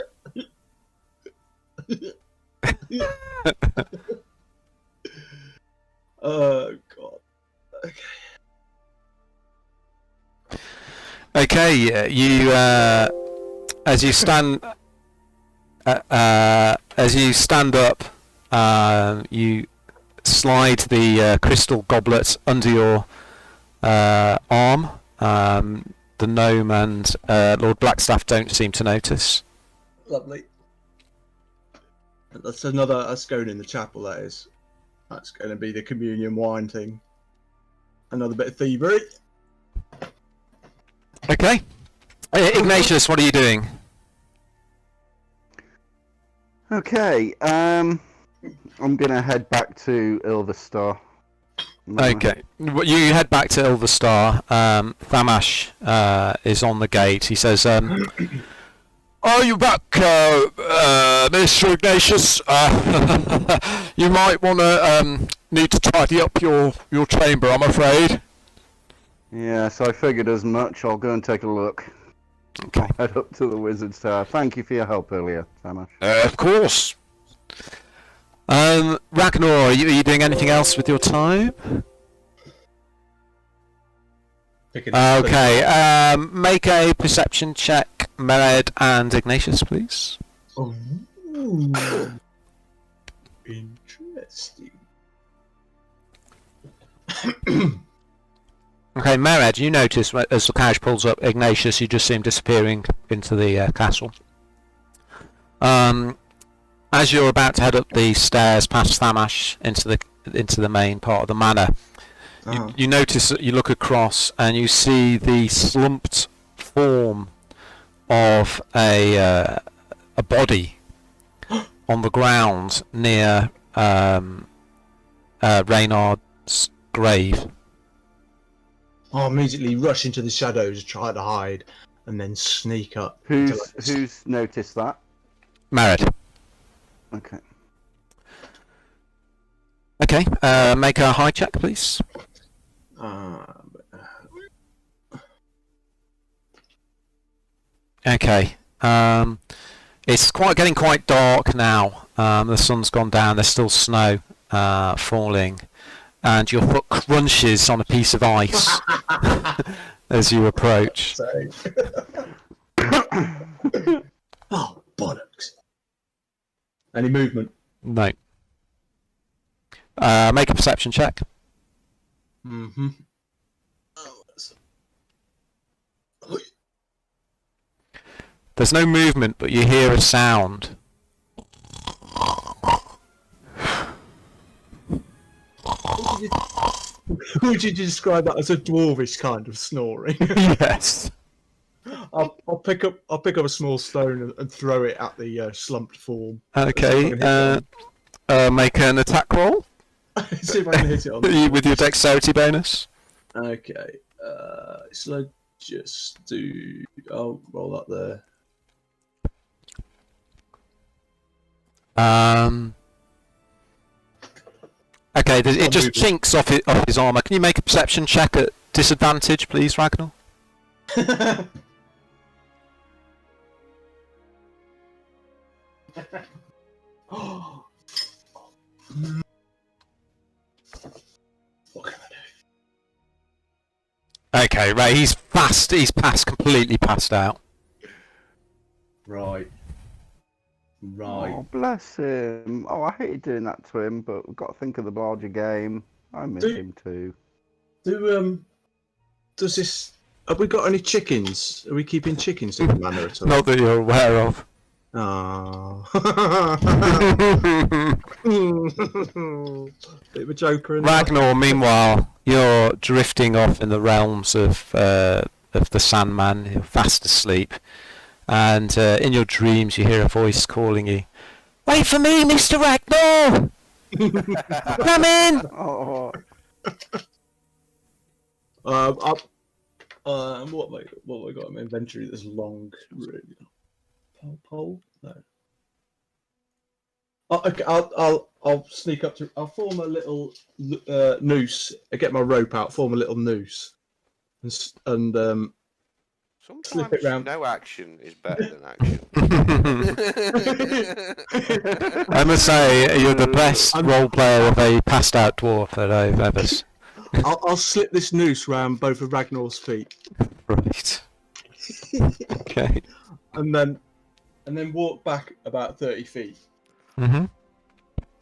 Oh God. Okay, you as you stand up, you slide the crystal goblet under your arm. The gnome and Lord Blackstaff don't seem to notice. Lovely. That's going in the chapel. That is. That's going to be the communion wine thing. Another bit of thievery. Okay. Ignatius, what are you doing? Okay, I'm gonna head back to Ilverstar. Okay. You head back to Ilverstar. Thamash is on the gate. He says, "Are you back, Mr. Ignatius? You might want to need to tidy up your chamber, I'm afraid." Yeah, so I figured as much. I'll go and take a look. Okay. Head up to the Wizard's Tower. Thank you for your help earlier, Tamash. Of course. Ragnar, are you doing anything else with your time? Okay. Make a perception check, Mered and Ignatius, please. Oh, interesting. Okay, Mered, you notice as the carriage pulls up, Ignatius, you just see him disappearing into the castle. As you're about to head up the stairs past Thamash into the main part of the manor, you notice that you look across and you see the slumped form of a body on the ground near Reynard's grave. I'll immediately rush into the shadows, try to hide, and then sneak up. Who's noticed that? Mered. Okay. Okay, make a high check, please. Okay. It's getting quite dark now. The sun's gone down. There's still snow falling, and your foot crunches on a piece of ice as you approach. Oh, bollocks! Any movement? No. Make a perception check. Mm-hmm. There's no movement, but you hear a sound. Would you describe that as a dwarvish kind of snoring? Yes. I'll pick up a small stone and throw it at the slumped form. Okay. Make an attack roll. See if I can hit it on with your dexterity bonus. Okay. So just do. I'll roll that there. Okay, it just chinks off his armor. Can you make a perception check at disadvantage, please, Ragnar? What can I do? Okay, right. He's completely passed out. Right. Oh, bless him. Oh, I hated doing that to him, but we've got to think of the larger game. I miss him too. Does this? Have we got any chickens? Are we keeping chickens in the manor at all? Not that you're aware of. Oh. Bit of a joker. Ragnar, meanwhile, you're drifting off in the realms of the Sandman. You're fast asleep, and in your dreams you hear a voice calling you. Wait for me, Mr. Ragnar! Come in! Oh, What have I got in my inventory that's long? Really? Pole? No. Okay, I'll sneak up to. I'll form a little noose. I get my rope out, form a little noose, and Sometimes slip it round. no action is better than action. I must say, you're the best role player of a passed out dwarf that I've ever seen. I'll slip this noose round both of Ragnar's feet. Right. Okay. And then walk back about 30 feet. Mm-hmm.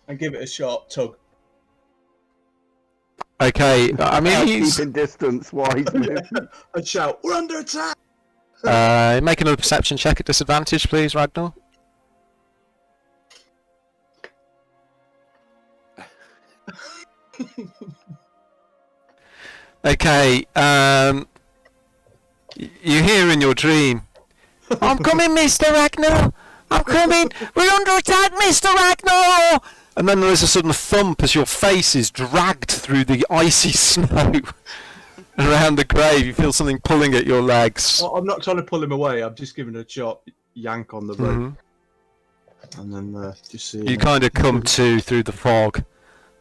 And give it a sharp tug. Okay, I mean, he's keeping distance wisely. And shout, "We're under attack!" make another perception check at disadvantage, please, Ragnar. Okay, you hear in your dream, I'm coming, Mr. Ragnar! I'm coming! We're under attack, Mr. Ragnar! And then there is a sudden thump as your face is dragged through the icy snow around the grave. You feel something pulling at your legs. Well, I'm not trying to pull him away. I'm just giving a sharp yank on the rope. Mm-hmm. And then just see. You kind of come to through the fog.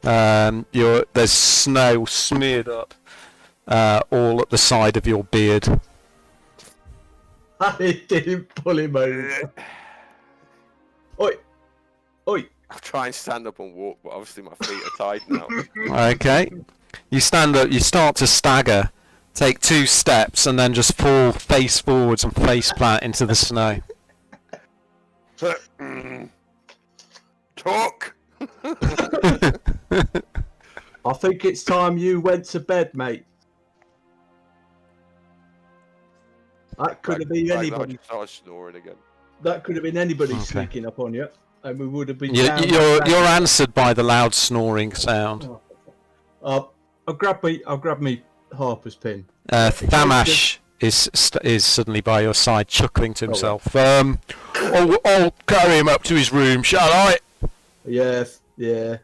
There's snow smeared up all at the side of your beard. I didn't pull him over. Oi! Oi! I'll try and stand up and walk, but obviously my feet are tied now. Okay. You stand up, you start to stagger, take 2 steps, and then just fall face forwards and face plant into the snow. Talk! I think it's time you went to bed, mate. That could have been anybody. I started snoring again. That could have been anybody Okay. sneaking up on you, and we would have been. You're down answered by the loud snoring sound. I'll grab me Harper's pin. Thamash is suddenly by your side, chuckling to himself. I'll carry him up to his room, shall I? Yes, yeah.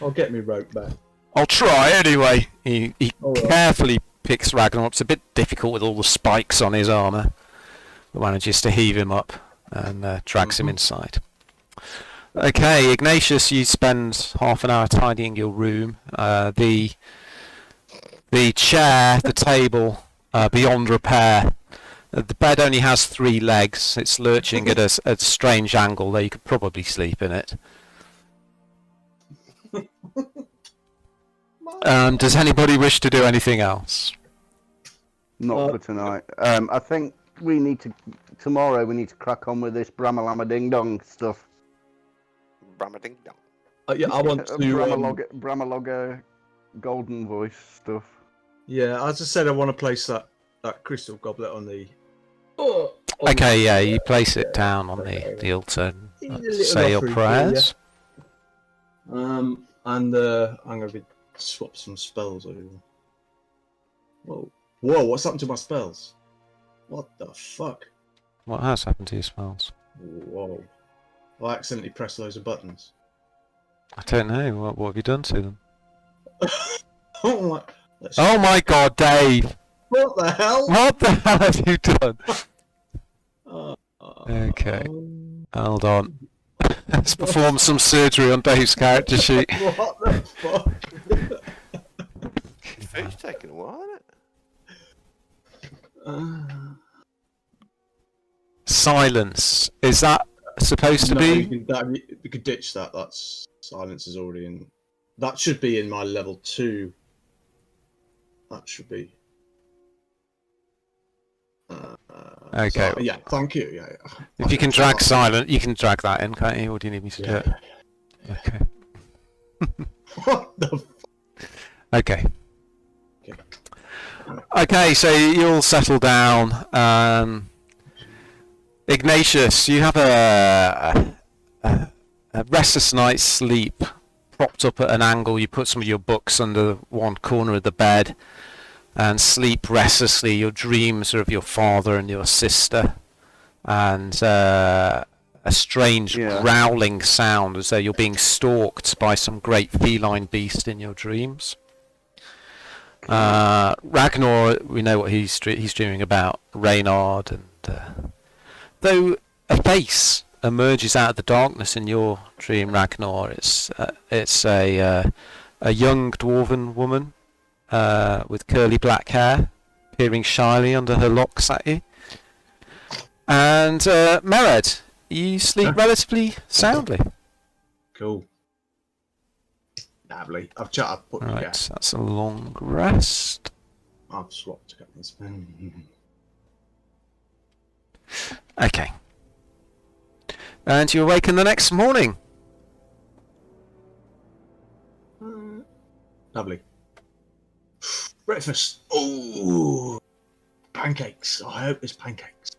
I'll get me rope back. I'll try anyway. He All right. carefully picks Ragnar up. It's a bit difficult with all the spikes on his armour. But manages to heave him up and drags him inside. Okay, Ignatius, you spend half an hour tidying your room. The chair, the table, beyond repair. The bed only has 3 legs. It's lurching at a strange angle, though you could probably sleep in it. Does anybody wish to do anything else? Not for tonight. I think tomorrow we need to crack on with this Bramalama Ding Dong stuff. Bramading dong. Yeah, I want to. Bramaloga golden voice stuff. Yeah, as I said, I want to place that crystal goblet on the. Okay, yeah, you place it down on the altar and say your prayers. And I'm going to swap some spells over. Whoa, what's happened to my spells? What the fuck? What has happened to your spells? Whoa. I accidentally pressed loads of buttons. I don't know. What have you done to them? Oh my god, Dave! What the hell? What the hell have you done? Okay, hold on. Let's perform some surgery on Dave's character sheet. What the fuck? Food's taking a while, isn't it? Silence. Is that supposed to be? You could ditch that. That's silence is already in. That should be in my level 2. That should be. Okay. So, yeah, thank you. Yeah. If you can drag silent, you can drag that in, can't you? Or do you need me to do it? Okay. What the? Okay. Okay, so you'll settle down. Ignatius, you have a restless night's sleep, propped up at an angle. You put some of your books under one corner of the bed and sleep restlessly. Your dreams are of your father and your sister, and a strange growling sound as though you're being stalked by some great feline beast in your dreams. Ragnar, we know what he's dreaming about. Reynard, and though a face emerges out of the darkness in your dream, Ragnar, it's a young dwarven woman with curly black hair, peering shyly under her locks at you. And Mered, you sleep relatively soundly. Cool. Lovely. I've put Right, that's a long rest. I've swapped this. Okay. And you awaken the next morning. Lovely. Breakfast. Oh, pancakes. I hope there's pancakes.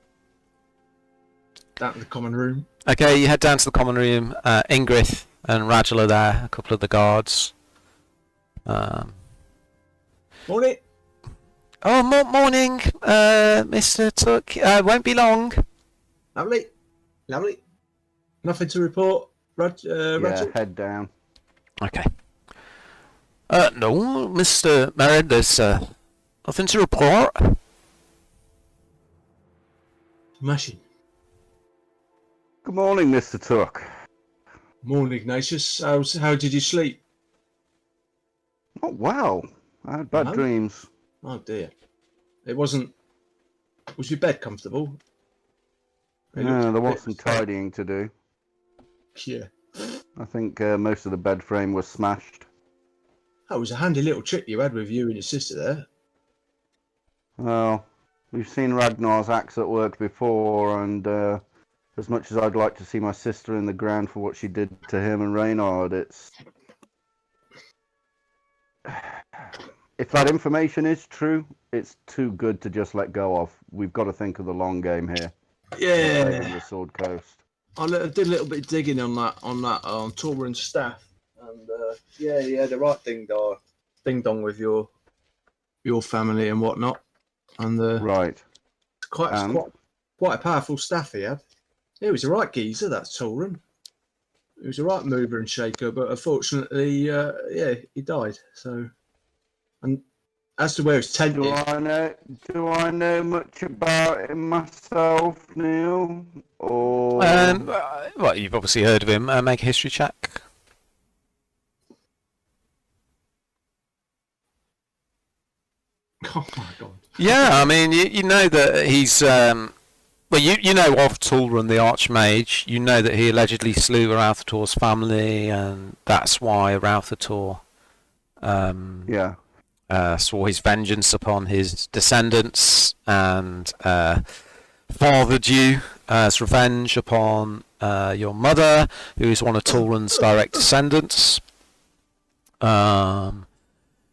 Down to the common room. Okay, you head down to the common room. Ingrid and Ragel are there, a couple of the guards. Morning. Oh, morning, Mr. Tuck. Won't be long. Lovely. Lovely. Nothing to report, Ragel? Head down. Okay. No, Mr. Mered, there's nothing to report. Smashing. Good morning, Mr. Tuck. Morning, Ignatius. How did you sleep? Oh, wow. I had bad dreams. Oh, dear. It wasn't... Was your bed comfortable? No, there was some tidying to do. Yeah. I think most of the bed frame was smashed. That was a handy little trick you had with you and your sister there. Well, we've seen Ragnar's axe at work before, and as much as I'd like to see my sister in the ground for what she did to him and Reynard, it's... If that information is true, it's too good to just let go of. We've got to think of the long game here. Yeah. The Sword Coast. I did a little bit of digging on Torrent's staff, and yeah, the right ding dong with your family and whatnot, and right, quite a powerful staff he had. Yeah, he was a right geezer, that's Torrent. He was a right mover and shaker, but unfortunately, he died. So, and as to where his tent is, do I know much about him myself, Neil? Or well, you've obviously heard of him. Make a history check. oh my god. Yeah, I mean, you know that he's well, you know of Tulrun the Archmage. You know that he allegedly slew Arauthator's family, and that's why Arauthator swore his vengeance upon his descendants and fathered you as revenge upon your mother, who is one of Tulrun's direct descendants. You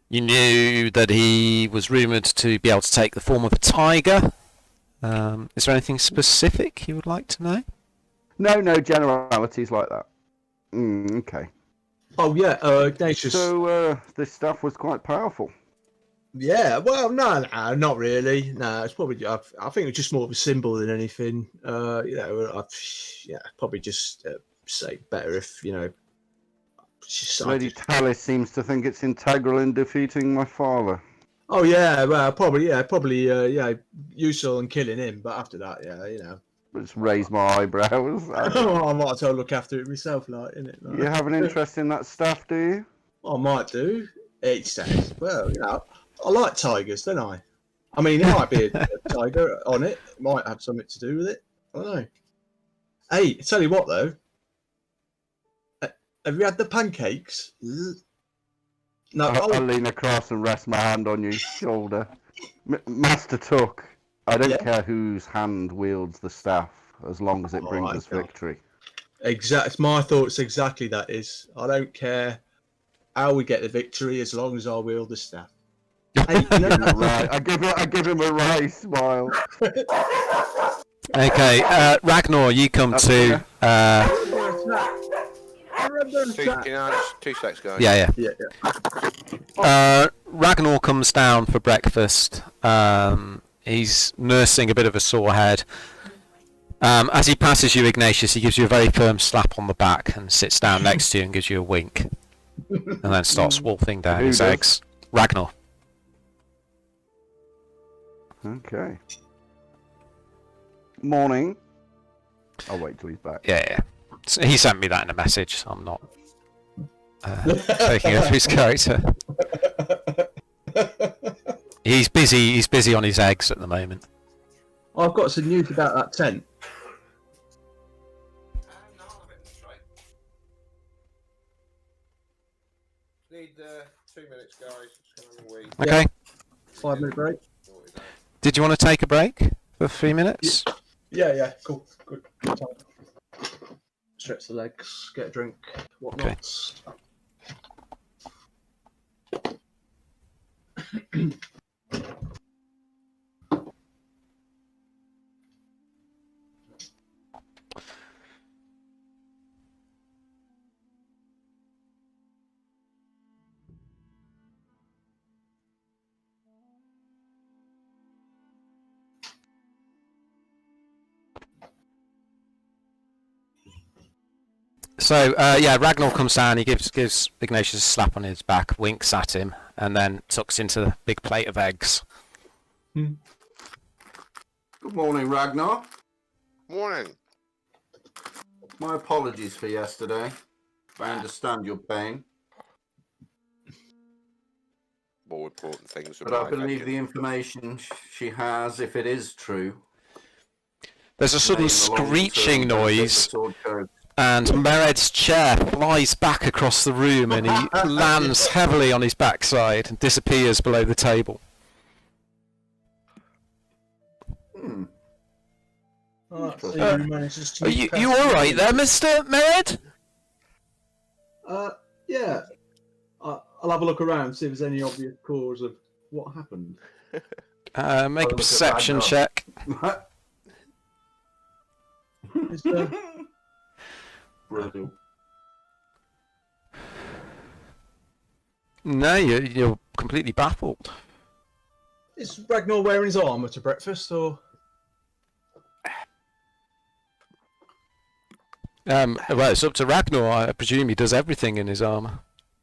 knew that he was rumoured to be able to take the form of a tiger. Is there anything specific you would like to know? No generalities like that. Okay. Oh yeah, Ignatius. So this stuff was quite powerful. Yeah, well, no, not really. No, it's probably. I think it's just more of a symbol than anything. Probably just say better if Lady Talis seems to think it's integral in defeating my father. Oh yeah, well, probably, useful in killing him, but after that, Just raise my eyebrows. I might as well look after it myself, innit? You have an interest in that stuff, do you? I might do. It says, well, I like tigers, don't I? I mean, there might be a tiger on it. It might have something to do with it. I don't know. Hey, tell you what though. Have you had the pancakes? No. I'll lean across and rest my hand on your shoulder. Master Tuck, I don't care whose hand wields the staff, as long as it brings us victory. My thoughts exactly that is. I don't care how we get the victory, as long as I wield the staff. Hey, I give him a wry smile. Okay, Ragnar, you come to. Two secs, guys. Yeah. Yeah. Ragnar comes down for breakfast. He's nursing a bit of a sore head. As he passes you, Ignatius, he gives you a very firm slap on the back and sits down next to you and gives you a wink. And then starts wolfing down his eggs. Ragnar. Okay. Morning. I'll wait till he's back. Yeah. So he sent me that in a message, so I'm not taking over his character. He's busy on his eggs at the moment. I've got some news about that tent. Need 2 minutes, guys. Okay. 5-minute break. Did you want to take a break for 3 minutes? Yeah, cool. Good time. Stretch the legs, get a drink, whatnot. Okay. So Ragnar comes down. He gives Ignatius a slap on his back, winks at him, and then tucks into the big plate of eggs. Good morning, Ragnar. Morning. My apologies for yesterday. I understand your pain. More important things. But I believe the information she has, if it is true. There's a sudden screeching noise, and Mered's chair flies back across the room, and he lands heavily on his backside and disappears below the table. Are you all right there, Mr. Mered? Yeah. I'll have a look around, see if there's any obvious cause of what happened. Make a perception check. Is there... Brilliant. No, you're completely baffled. Is Ragnar wearing his armour to breakfast, or...? Well, it's up to Ragnar. I presume he does everything in his armour.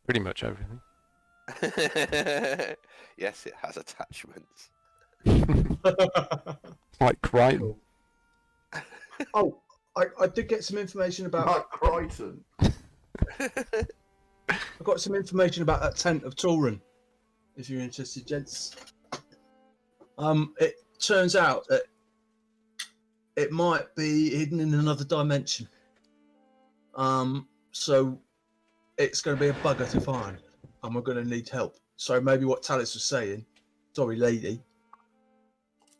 Pretty much everything. Yes, it has attachments. Like Crichton. Oh, I did get some information about... Like Crichton. I got some information about that tent of Tauren, if you're interested, gents. It turns out that it might be hidden in another dimension. So it's going to be a bugger to find, and we're going to need help. So maybe what Talis was saying, sorry, lady,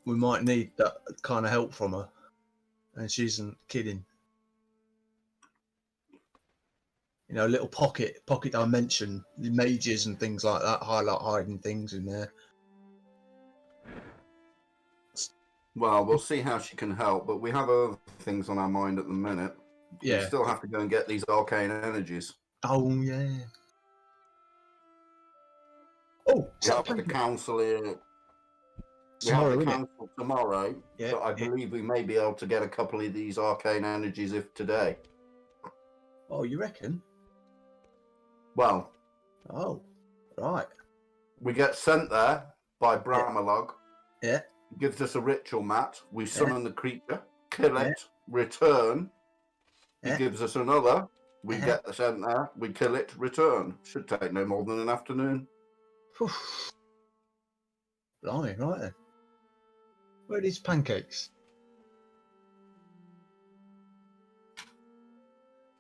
we might need that kind of help from her, and she isn't kidding. You know, a little pocket dimension, the mages and things like that, hiding things in there. Well, we'll see how she can help, but we have other things on our mind at the minute. Yeah. We still have to go and get these arcane energies. Oh, yeah. Oh, We have the council here. We have the council tomorrow, Yeah. but I believe we may be able to get a couple of these arcane energies if today. Oh, you reckon? Well, Oh, right. we get sent there by Bramalog. Yeah. He gives us a ritual mat. We summon the creature, kill it, return. He Yeah. gives us another. We get sent there. We kill it, return. Should take no more than an afternoon. Blimey, right then. Where are these pancakes?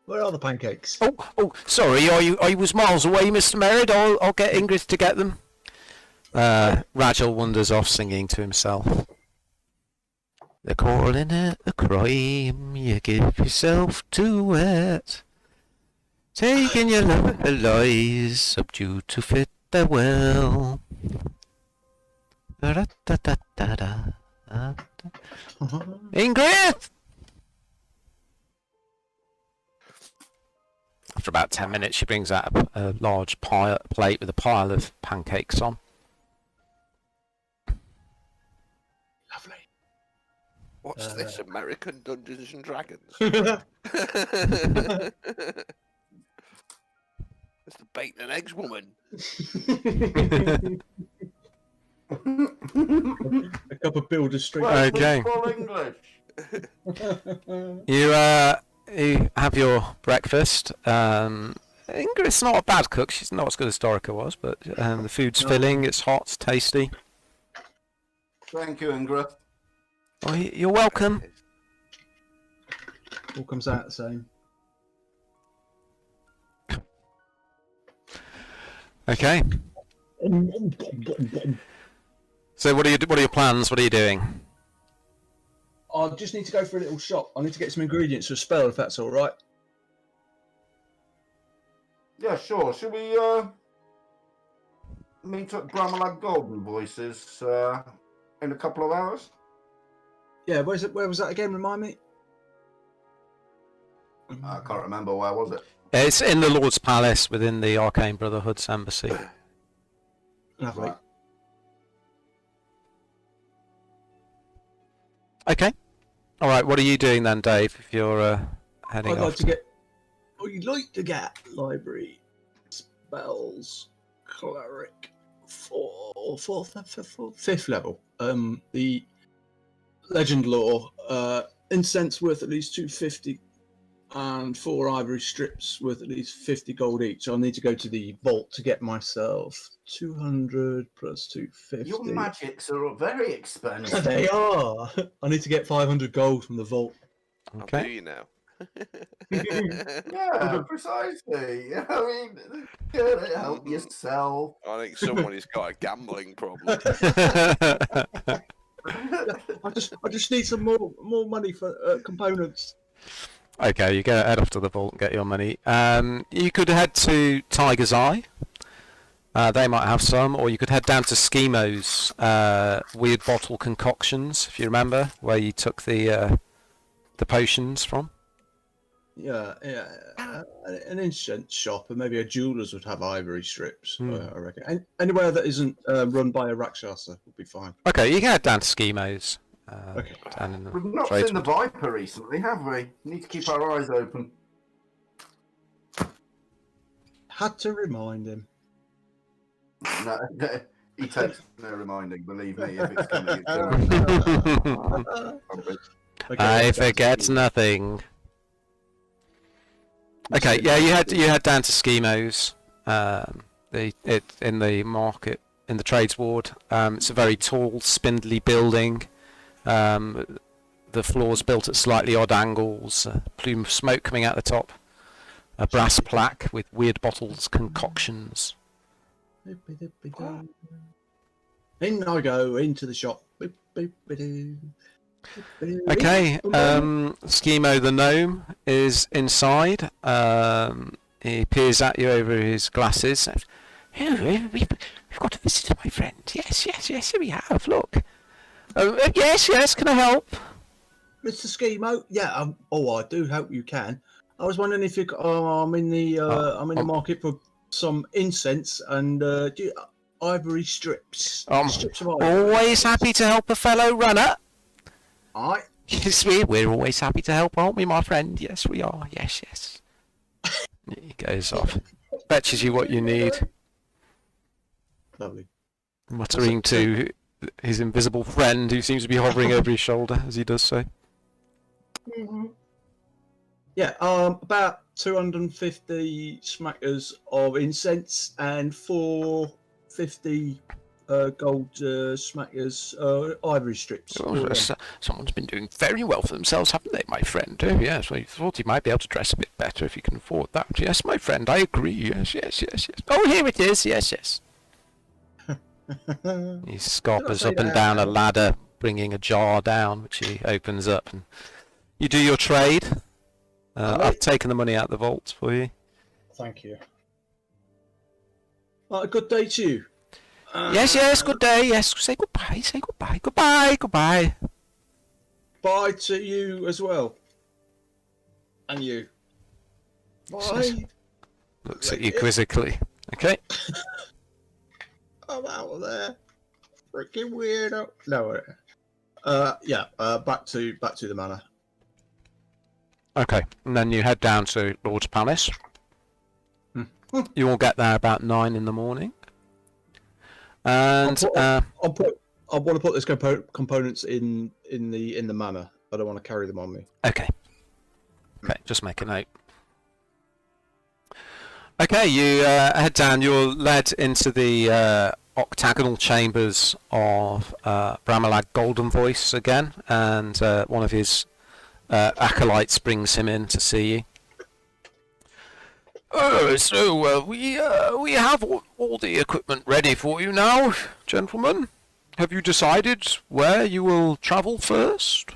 Where are the pancakes? Oh, sorry. I was miles away, Mr. Mered. I'll get Ingrid to get them. Rachel wanders off singing to himself. They're calling it a crime. You give yourself to it. Taking your love lies, subdued to fit their will. Ingrid! After about 10 minutes, she brings out a large plate with a pile of pancakes on. Lovely. What's this, American Dungeons and Dragons? It's the bacon and eggs woman. A cup of Builder Street. Okay. Full English. You have your breakfast. Ingrid's not a bad cook. She's not as good as Dorica was, but the food's filling. It's hot, it's tasty. Thank you, Ingrid. Oh, you're welcome. All comes out the same. Okay. So what are your plans? What are you doing? I just need to go for a little shop. I need to get some ingredients for a spell, if that's all right. Yeah, sure. Should we meet at Bramalad Golden Voices in a couple of hours? Yeah, where was that again? Remind me. I can't remember. Where was it? It's in the Lord's Palace within the Arcane Brotherhood's embassy. Lovely. Right. Okay. All right. What are you doing then, Dave? If you're heading I'd off. like to get. I'd like to get library spells cleric for fifth level. The legend lore. Incense worth at least 250, and 4 ivory strips worth at least 50 gold each. I'll need to go to the vault to get myself 200 plus 250. Your magics are very expensive. They are. I need to get 500 gold from the vault. I'll do Okay. you now. Yeah, precisely. I mean, help yourself. I think somebody's got a gambling problem. I just need some more money for components. Okay, you go head off to the vault and get your money. You could head to Tiger's Eye. They might have some, or you could head down to Schimo's weird bottle concoctions, if you remember, where you took the potions from. Yeah. An incense shop, and maybe a jeweler's would have ivory strips. I reckon. Anywhere that isn't run by a Rakshasa would be fine. Okay, you can head down to Schimo's. Okay. Down in the We've not trades seen the ward. Viper recently, have we? Need to keep our eyes open. Had to remind him. No, he takes no reminding, believe me, if it's coming. It's coming. I forget nothing. Okay, yeah, you head down to Schimo's. In the market, in the trades ward. It's a very tall, spindly building. The floor's built at slightly odd angles. A plume of smoke coming out the top. A brass plaque with weird bottles concoctions. In I go into the shop. Okay, Schemo the gnome is inside. He peers at you over his glasses. Oh, we've got a visitor, my friend. Yes, we have. Look. Yes, can I help? Mr. Schemo, yeah. I do hope you can. I was wondering if you. I'm in the market for some incense and ivory strips. Strips of ivory. Always happy to help a fellow runner. Aye. Yes, we're always happy to help, aren't we, my friend? Yes, we are. Yes. He goes off. Fetches you what you need. Lovely. Muttering to his invisible friend who seems to be hovering over his shoulder as he does so. Yeah, about 250 smackers of incense and 450 gold smackers ivory strips. Someone's been doing very well for themselves, haven't they, my friend? Oh, yes, well, you thought you might be able to dress a bit better if you can afford that. Yes, my friend, I agree. Yes. Oh, here it is. Yes. He scarpers up and down a ladder, bringing a jar down, which he opens up. And you do your trade. I've taken the money out of the vault for you. Thank you. Well, a good day to you. Yes, good day. Yes, say goodbye. Goodbye. Bye to you as well. And you. Bye. Looks at you quizzically. Okay. I'm out of there. Freaking weirdo. No. Back to the manor. Okay. And then you head down to Lord's Palace. You will get there about 9 in the morning. And I want to put those components in the manor. I don't want to carry them on me. Okay. Okay, just make a note. Okay, you head down. You're led into the octagonal chambers of Bramalad Golden Voice again, and one of his acolytes brings him in to see you. So we have all the equipment ready for you now, gentlemen. Have you decided where you will travel first?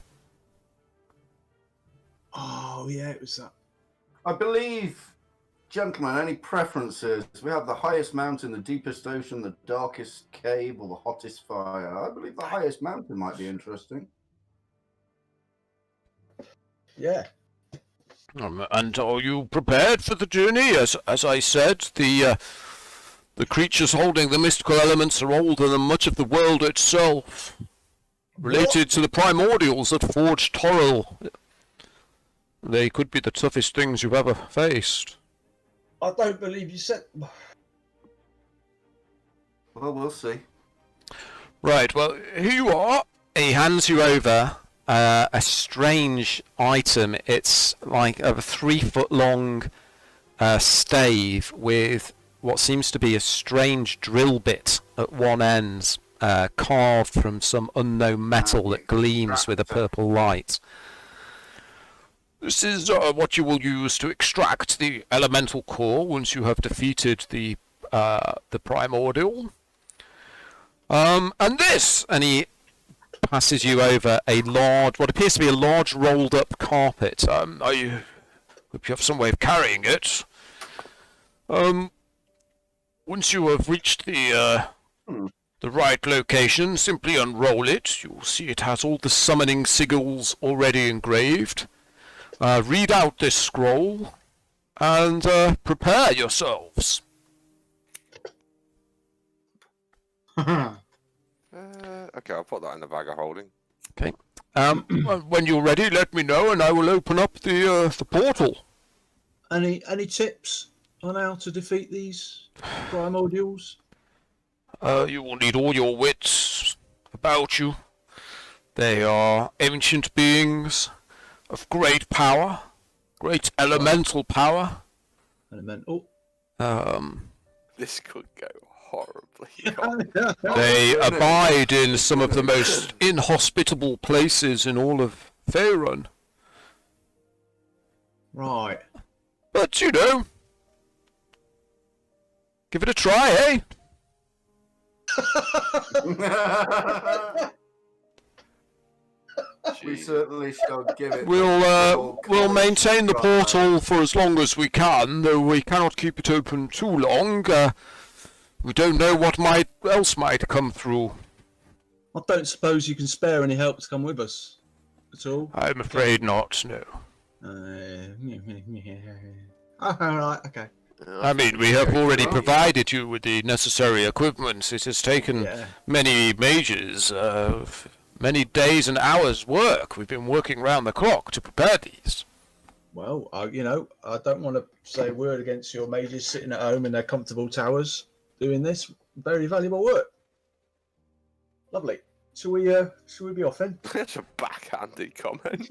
Oh yeah, it was that. I believe, gentlemen, any preferences? We have the highest mountain, the deepest ocean, the darkest cave, or the hottest fire. I believe the highest mountain might be interesting. Yeah. And are you prepared for the journey? As I said, the creatures holding the mystical elements are older than much of the world itself. Related to the primordials that forged Toril. They could be the toughest things you've ever faced. I don't believe you said. Well, we'll see. Right, well, here you are. He hands you over a strange item. It's like a 3-foot long stave with what seems to be a strange drill bit at one end, carved from some unknown metal that gleams with a purple light. This is what you will use to extract the elemental core once you have defeated the primordial. And this, and he passes you over a large, what appears to be a large rolled-up carpet. I hope you have some way of carrying it. Once you have reached the right location, simply unroll it. You'll see it has all the summoning sigils already engraved. Read out this scroll and prepare yourselves. Okay, I'll put that in the bag of holding. Okay. When you're ready, let me know, and I will open up the portal. Any tips on how to defeat these primordials? You will need all your wits about you. They are ancient beings of great power, great elemental power. Elemental. This could go horribly wrong. They abide in some of the most inhospitable places in all of Faerun. Right. But, you know, give it a try, eh? We certainly shall give it. We'll maintain the portal for as long as we can, though we cannot keep it open too long. We don't know what else might come through. I don't suppose you can spare any help to come with us at all? I'm afraid not, no. Right, okay. I mean, we have already provided you with the necessary equipment. It has taken many mages, many days and hours' work. We've been working round the clock to prepare these. Well, I don't want to say a word against your mages sitting at home in their comfortable towers doing this very valuable work. Lovely. Shall we be off then? That's a backhanded comment.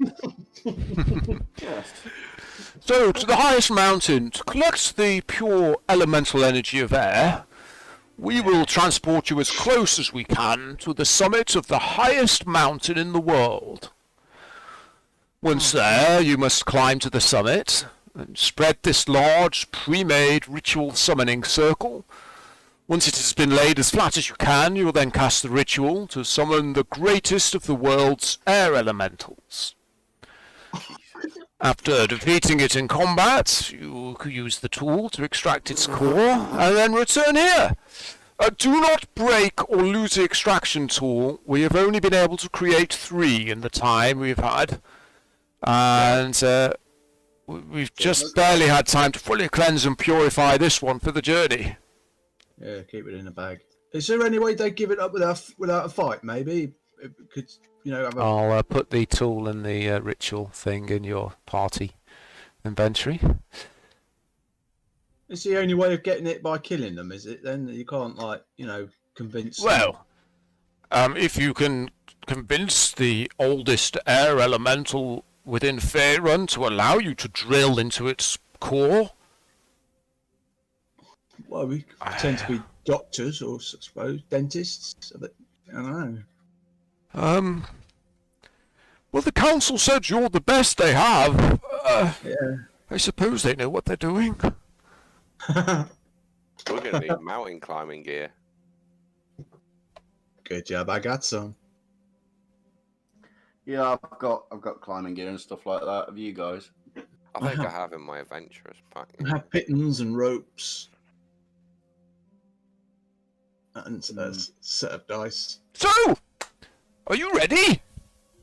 Yes. So, to the highest mountain, to collect the pure elemental energy of air, we will transport you as close as we can to the summit of the highest mountain in the world. Once there, you must climb to the summit and spread this large, pre-made ritual summoning circle. Once it has been laid as flat as you can, you will then cast the ritual to summon the greatest of the world's air elementals. After defeating it in combat, you use the tool to extract its core, and then return here. Do not break or lose the extraction tool. We have only been able to create 3 in the time we've had. And we've just barely had time to fully cleanse and purify this one for the journey. Yeah, keep it in a bag. Is there any way they give it up without a fight? Maybe it could, have a... I'll put the tool and the ritual thing in your party inventory. It's the only way of getting it by killing them, is it? Then you can't, convince. Well, if you can convince the oldest air elemental within Faerun to allow you to drill into its core. Well, we tend to be doctors, or I suppose dentists. I don't know. Well, the council said you're the best they have. Yeah. I suppose they know what they're doing. We're going to need mountain climbing gear. Good job, I got some. Yeah, I've got climbing gear and stuff like that. Have you guys? I think I have in my adventurous pack. I have pittons and ropes. And a set of dice. So, are you ready?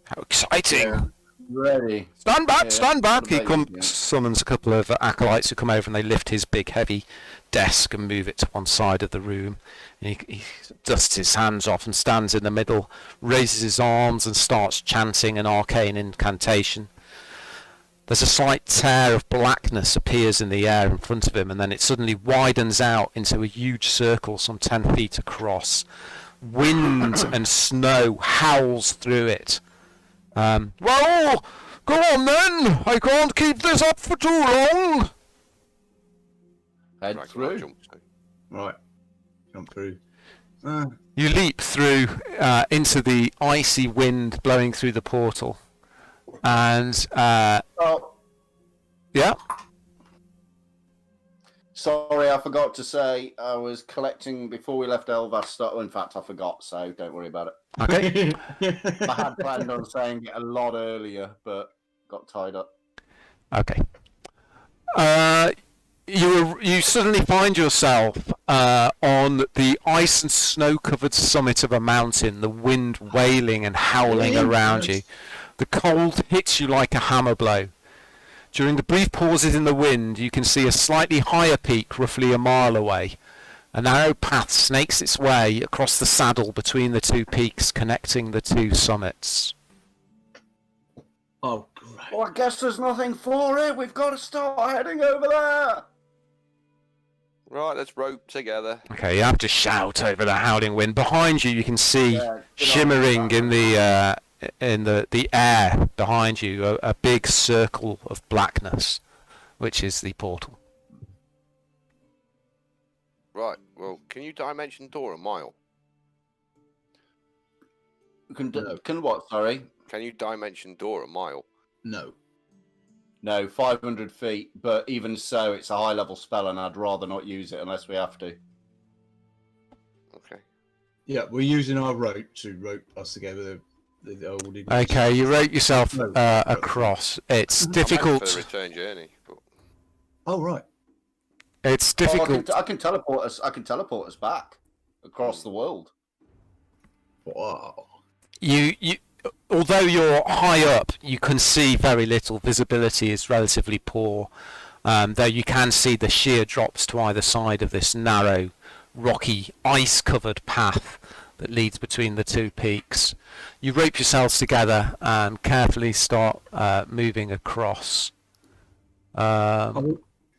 How exciting! Yeah. Ready. Stand back, Yeah, stand back! He yeah. summons a couple of acolytes who come over and they lift his big heavy desk and move it to one side of the room. And he dusts his hands off and stands in the middle, raises his arms and starts chanting an arcane incantation. There's a slight tear of blackness appears in the air in front of him, and then it suddenly widens out into a huge circle some 10 feet across. Wind and snow howls through it. Well, go on then! I can't keep this up for too long! Head Right, through. Right. Jump through. You leap through into the icy wind blowing through the portal. And, Oh, yeah? sorry, I forgot to say I was collecting before we left Elvastar. In fact, I forgot, so don't worry about it. Okay. I had planned on saying it a lot earlier, but got tied up. Okay. You suddenly find yourself on the ice and snow-covered summit of a mountain, the wind wailing and howling around you. The cold hits you like a hammer blow. During the brief pauses in the wind, you can see a slightly higher peak roughly a mile away. A narrow path snakes its way across the saddle between the 2 peaks, connecting the 2 summits. Oh, great. Well, I guess there's nothing for it. We've got to start heading over there. Right, let's rope together. Okay, you have to shout over the howling wind. Behind you, you can see Yeah, shimmering in the air behind you a big circle of blackness, which is the portal. Right, well, can you dimension door a mile? Can what? Sorry. Can you dimension door a mile? No. No, 500 feet. But even so, it's a high-level spell, and I'd rather not use it unless we have to. Okay. Yeah, we're using our rope to rope us together. The old Okay, you rope yourself across. It's I meant for the difficult. return journey. But... Oh, right. It's Oh, difficult. I can teleport us. I can teleport us back across the world. Wow. You although you're high up, you can see very little. Visibility is relatively poor, though you can see the sheer drops to either side of this narrow, rocky, ice-covered path that leads between the 2 peaks. You rope yourselves together and carefully start moving across. I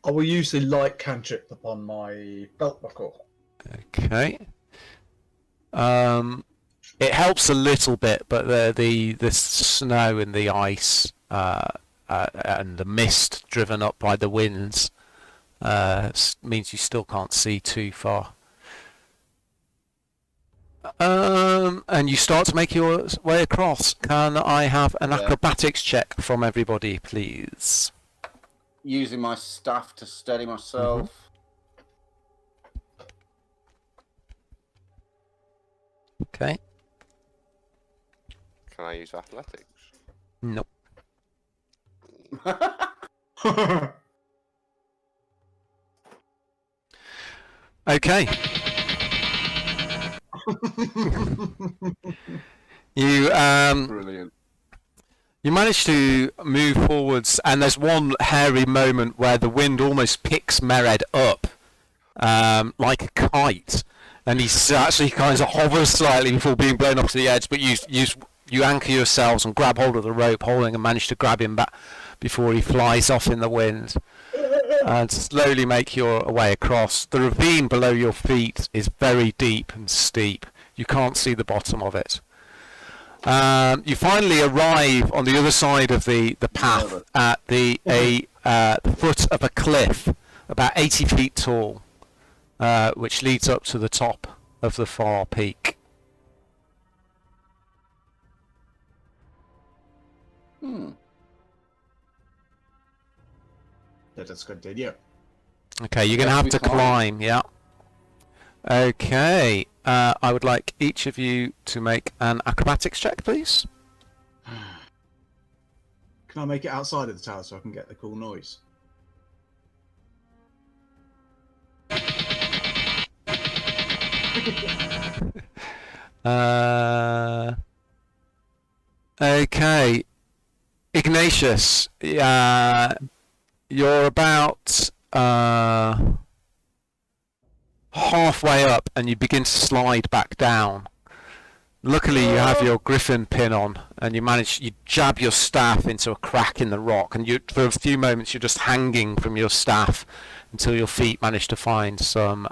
will use the light cantrip upon my belt buckle. Okay. It helps a little bit, but the snow and the ice and the mist driven up by the winds means you still can't see too far. And you start to make your way across. Can I have an acrobatics check from everybody, please? Using my staff to steady myself. Okay. Can I use athletics? Nope. Okay. You Brilliant. You manage to move forwards, and there's one hairy moment where the wind almost picks Mered up like a kite, and he actually kind of hovers slightly before being blown off to the edge. But you anchor yourselves and grab hold of the rope holding, and manage to grab him back before he flies off in the wind, and slowly make your way across. The ravine below your feet is very deep and steep. You can't see the bottom of it. You finally arrive on the other side of the path at the foot of a cliff about 80 feet tall, which leads up to the top of the far peak. Let us continue. Okay, you're going to have to climb, yeah. Okay, I would like each of you to make an acrobatics check, please. Can I make it outside of the tower so I can get the cool noise? Okay, Ignatius, you're about halfway up and you begin to slide back down. Luckily you have your griffin pin on, and you jab your staff into a crack in the rock, and for a few moments you're just hanging from your staff until your feet manage to find some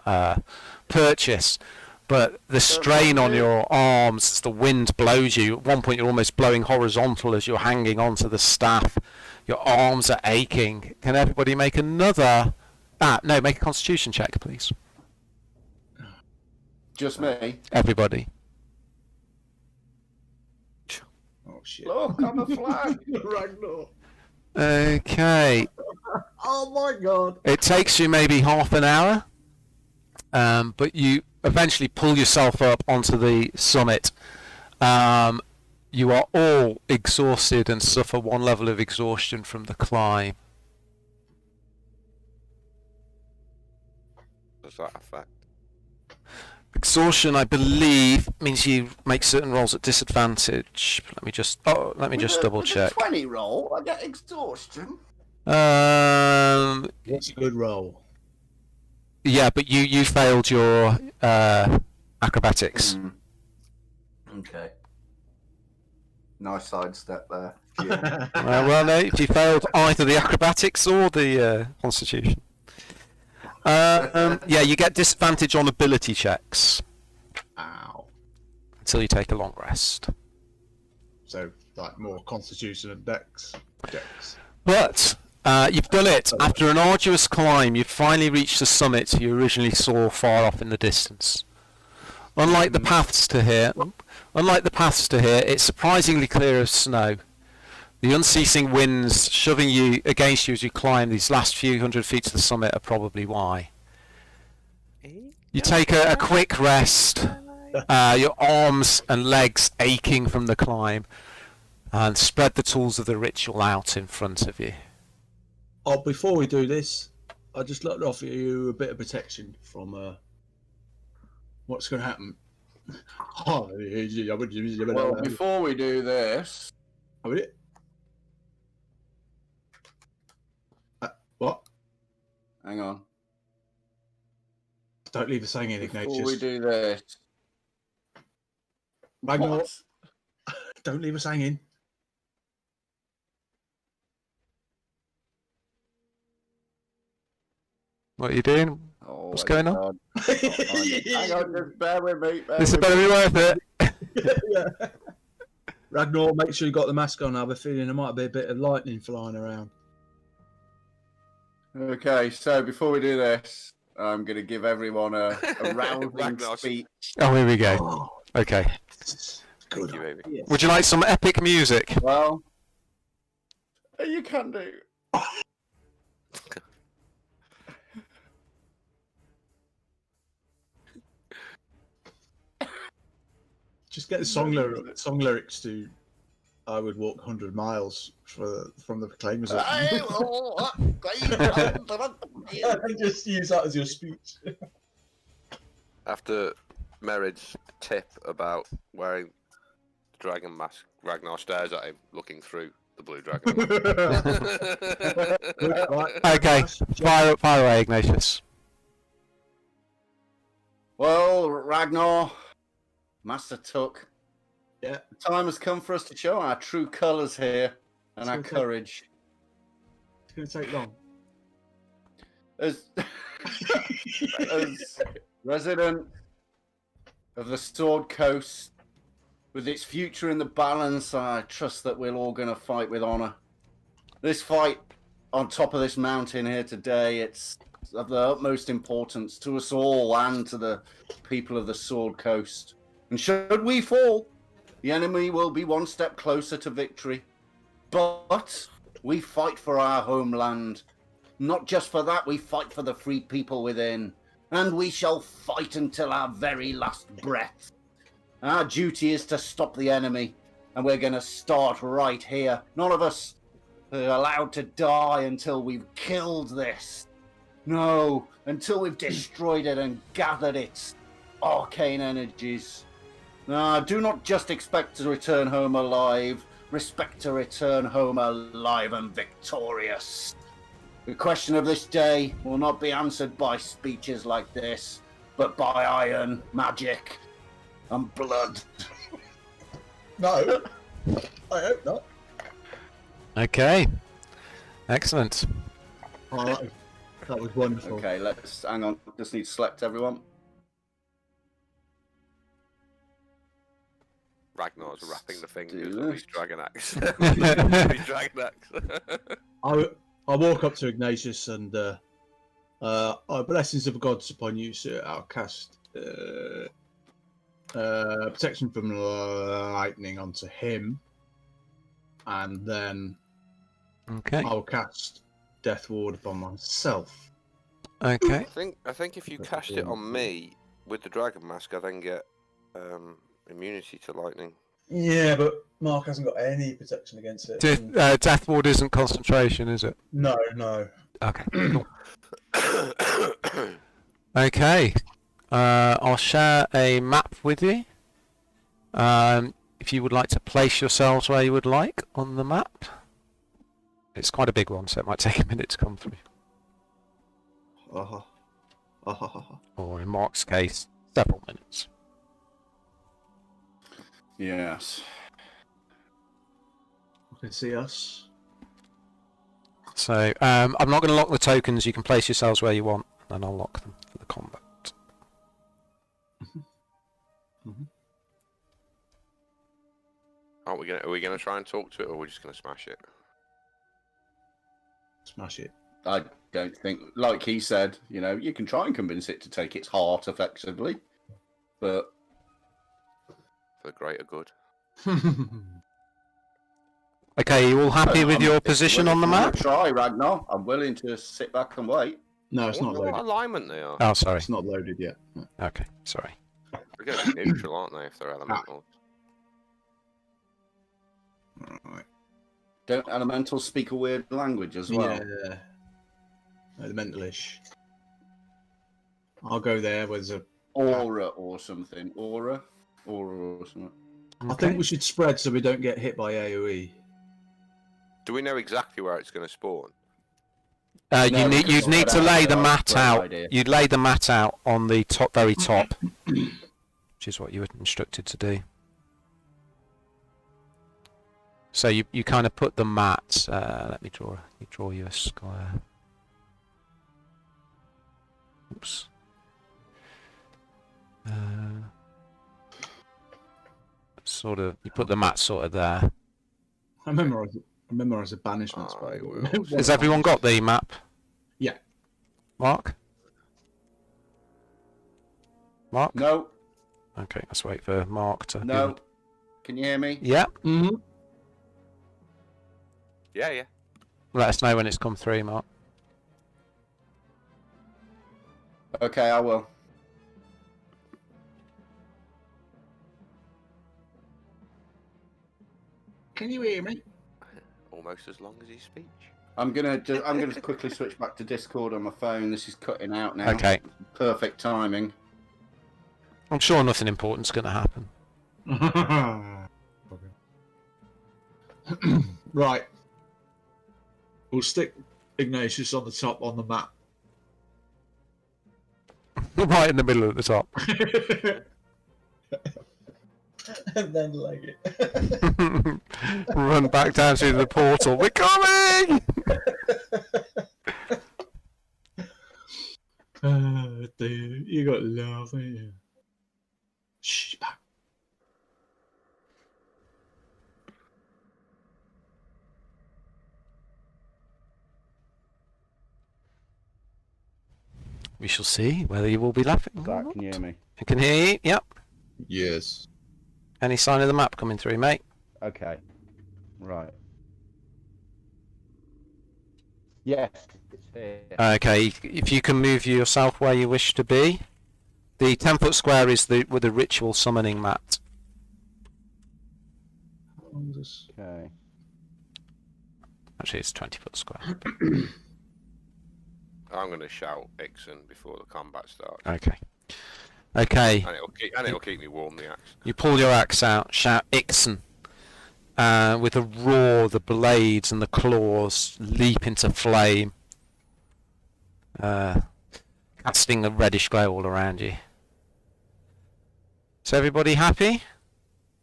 purchase. But the strain on your arms as the wind blows you, at one point you're almost blowing horizontal as you're hanging onto the staff. Your arms are aching. Can everybody make make a constitution check, please. Just me? Everybody. Oh shit. Look, I'm a flag. Ragnar. Okay. Oh my god. It takes you maybe half an hour, but you eventually pull yourself up onto the summit. You are all exhausted and suffer one level of exhaustion from the climb. Does that affect? Exhaustion, I believe, means you make certain rolls at disadvantage. Let me just double check. With a 20 roll, I get exhaustion. It's a good roll. Yeah, but you failed your acrobatics. Okay. Nice sidestep there. Well, no, you failed either the acrobatics or the constitution. Yeah, you get disadvantage on ability checks. Ow. Until you take a long rest. So, like, more constitution and dex. But you've done it. After an arduous climb, you've finally reached the summit you originally saw far off in the distance. Unlike the paths to here, it's surprisingly clear of snow. The unceasing winds shoving you against you as you climb these last few hundred feet to the summit are probably why. You take a quick rest, your arms and legs aching from the climb, and spread the tools of the ritual out in front of you. Oh, before we do this, I'd just like to offer you a bit of protection from what's going to happen. Well, before we do this... What? Hang on. Don't leave us hanging, Ignatius. Before we do this... Ragnar, don't leave us hanging. What are you doing? Oh, What's going on? Hang on, just bear with me. This is better be worth it. Yeah. Ragnar, make sure you got the mask on. I have a feeling there might be a bit of lightning flying around. Okay, so before we do this, I'm going to give everyone a rousing speech. Oh, here we go. Okay. Good. Thank you, baby. Yes. Would you like some epic music? Well, you can do. Just get the song lyrics to "I would walk 100 miles" from the Proclaimers. Just use that as your speech. After Merid's tip about wearing the dragon mask. Ragnar stares at him, looking through the blue dragon mask. Right. Okay, fire away, Ignatius. Well, Ragnar, Master Tuck, Yeah. the time has come for us to show our true colours here and It's our gonna take- courage. It's going to take long. As resident of the Sword Coast, with its future in the balance, I trust that we're all going to fight with honour. This fight on top of this mountain here today, it's of the utmost importance to us all and to the people of the Sword Coast. And should we fall, the enemy will be one step closer to victory. But we fight for our homeland. Not just for that, we fight for the free people within. And we shall fight until our very last breath. Our duty is to stop the enemy. And we're going to start right here. None of us are allowed to die until we've killed this. No, until we've destroyed it and gathered its arcane energies. Do not just expect to return home alive. Respect to return home alive and victorious. The question of this day will not be answered by speeches like this, but by iron, magic, and blood. No. I hope not. Okay, excellent. Oh, that was wonderful. Okay, let's hang on. Just need to select everyone. Ragnar's wrapping the fingers do of this. his dragon axe. His dragon axe. I walk up to Ignatius and blessings of the gods upon you, sir. I'll cast protection from lightning onto him, and then Okay, I'll cast Death Ward upon myself. okay. I think if you cast it on me with the dragon mask, I then get immunity to lightning. Yeah, but Mark hasn't got any protection against it. Death Ward isn't concentration, is it? No. Okay, cool. Okay, I'll share a map with you. If you would like to place yourselves where you would like on the map. It's quite a big one, so it might take a minute to come through. Or in Mark's case, several minutes. Yes. You can see us. So I'm not going to lock the tokens. You can place yourselves where you want, and then I'll lock them for the combat. Are we gonna try and talk to it, or are we just gonna smash it? Smash it. I don't think, like he said, you can try and convince it to take its heart effectively, but For the greater good. Okay, you all happy with your position on the map? Try, Ragnar. I'm willing to sit back and wait. No, it's not What loaded. alignment they are? Oh, sorry. It's not loaded yet. No. Okay, sorry. They're going to be neutral, aren't they, if they're elementals? Right. Don't elementals speak a weird language as well? Yeah. Elementalish. I'll go there with a. Aura or something. Aura or something. I think we should spread so we don't get hit by AoE. Do we know exactly where it's going to spawn? No, You'd need to lay the mat great out. idea. You'd lay the mat out on the very top, which is what you were instructed to do. So you kind of put the mat. Let me draw you a square. Oops. Sort of. You put the mat sort of there. I memorize a banishment I spell. will. Has everyone got the map? Yeah. Mark? Mark? No, Okay, let's wait for Mark to. no. Can you hear me? Yeah. Mm-hmm. Yeah. Let us know when it's come through, Mark. Okay, I will. Can you hear me? Almost as long as his speech. I'm gonna quickly switch back to Discord on my phone. This is cutting out now. Okay. Perfect timing. I'm sure nothing important's going to happen. Right. We'll stick Ignatius on the top on the map. Right in the middle at the top. And then leg it. Run back down through the portal. We're coming! Dude, you got love, ain't you? Shh, back. We shall see whether you will be laughing. or Zach, not. can you hear me? I can hear you. Yep. Yes. Any sign of the map coming through, mate? Okay. Right. Yes, it's here. Okay, if you can move yourself where you wish to be. The 10-foot square is with the ritual summoning mat. Okay. Actually, it's 20-foot square. I'm going to shout Ixon before the combat starts. Okay. Okay. And it'll keep me warm, the axe. You pull your axe out, shout Ixon. With a roar, the blades and the claws leap into flame, casting a reddish glow all around you. Is everybody happy?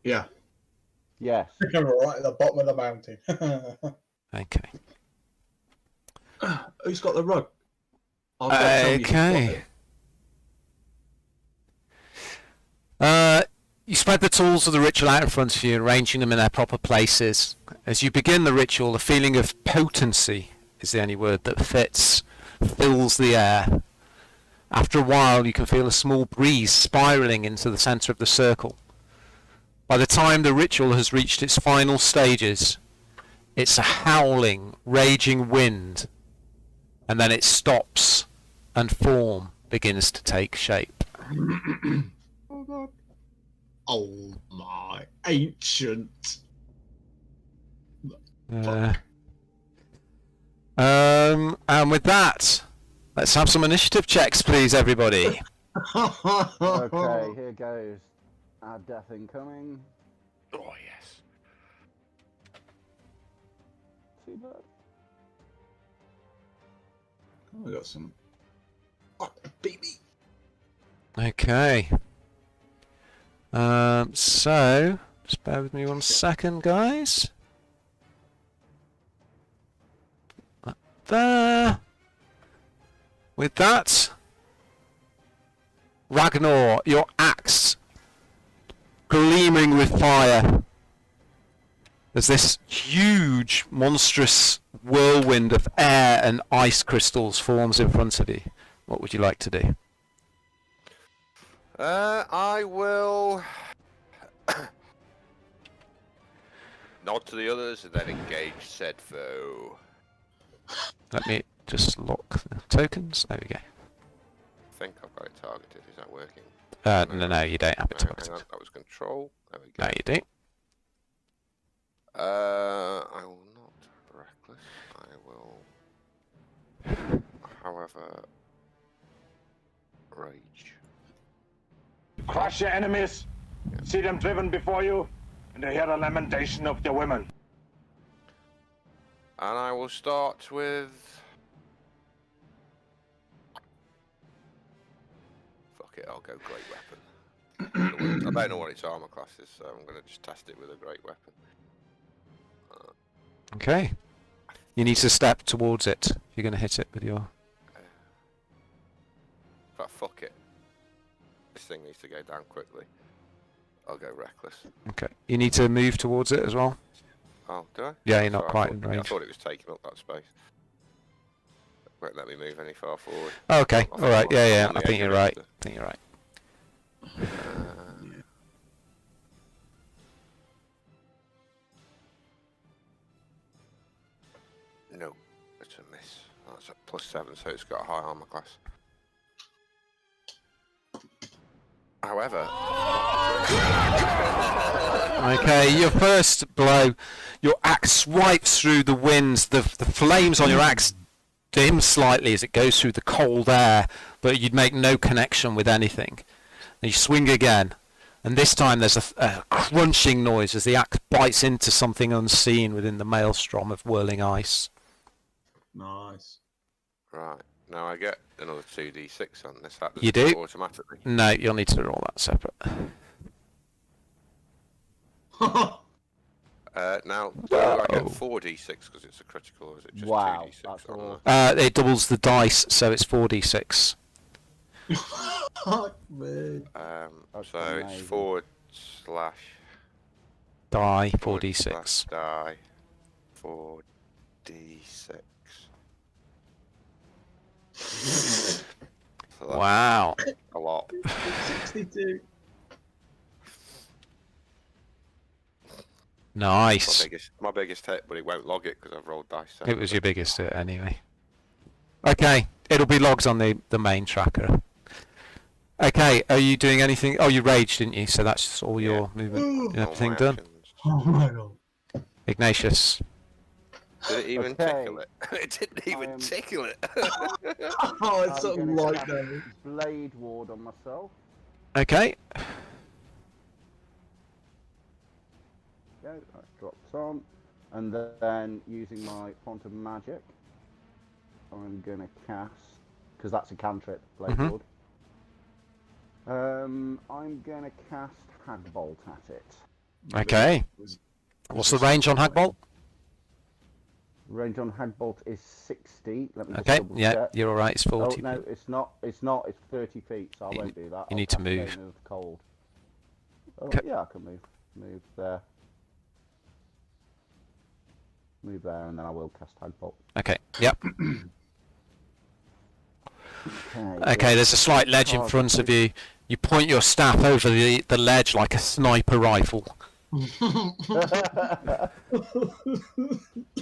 Yeah. Yes. Right at the bottom of the mountain. Okay. Who's got the rug? I'll go tell you who's got Okay. it. You spread the tools of the ritual out in front of you, arranging them in their proper places. As you begin the ritual, a feeling of potency is the only word that fits, fills the air. After a while, you can feel a small breeze spiraling into the centre of the circle. By the time the ritual has reached its final stages, it's a howling, raging wind, and then it stops and form begins to take shape. Oh my ancient. And with that, let's have some initiative checks, please, everybody. Okay, here goes. Our death incoming. Oh, yes. Too bad. I got some. Oh, baby. Okay. So, just bear with me 1 second, guys. There. With that, Ragnar, your axe gleaming with fire. There's this huge, monstrous whirlwind of air and ice crystals forms in front of you. What would you like to do? I will nod to the others and then engage said foe. Let me just lock the tokens. There we go. I think I've got it targeted. Is that working? No, you don't have it No, targeted. hang on. That was control. There we go. No, you do. I will not reckless. I will, however, rage. Crush your enemies, see them driven before you, and hear the lamentation of their women. And I will start with... Fuck it, I'll go great weapon. I don't know what its armor class is, so I'm going to just test it with a great weapon. Okay. You need to step towards it if you're going to hit it with your... But fuck it. This thing needs to go down quickly. I'll go reckless. Okay. You need to move towards it as well. Oh, do I? Yeah, you're not Sorry, quite in I range. thought it was taking up that space. Won't let me move any far forward. Okay. I think Alright. I'm Yeah. on I the think edge you're of it, right. so- I think you're right. No, it's a miss. That's a +7, so it's got a high armor class. However, Okay, your first blow, your axe swipes through the winds. The flames on your axe dim slightly as it goes through the cold air, but you'd make no connection with anything. And you swing again. And this time there's a crunching noise as the axe bites into something unseen within the maelstrom of whirling ice. Nice. Right. Now I get another 2d6 on this. That You doesn't do? go automatically. No, you'll need to roll that separate. Now, do I get 4d6 because it's a critical, or is it just Wow, 2d6 that's on all. It doubles the dice, so it's 4d6. Fuck me. That's So it's amazing. forward slash Die, forward 4d6. slash die 4d6. So that's Wow. a lot. 62. Nice. My biggest hit, but it won't log it because I've rolled dice. It was your biggest hit anyway. Okay, it'll be logs on the main tracker. Okay, are you doing anything? Oh, you raged, didn't you? So that's just all your movement and All my everything done. actions. Oh my god. Ignatius. Did it even Okay. tickle it? It didn't even tickle it. Oh, it's I'm sort of gonna like cast that. Blade Ward on myself. Okay. Go, that drops on. And then using my font of magic, I'm gonna cast, because that's a cantrip, Blade Mhm. Ward. I'm gonna cast Hagbolt at it. Okay. What's the range on Hagbolt? Range on Hagbolt is 60. Let me just Okay, double yeah, check. you're alright, it's 40. Oh, no, it's not. It's not. It's 30 feet, so I You- won't do that. you I'll need to cast move. Bane of Cold. Oh, Okay. yeah, I can move. Move there. Move there, and then I will cast Hagbolt. Okay, yep. Okay. Okay, there's a slight ledge in front of you. You point your staff over the ledge like a sniper rifle.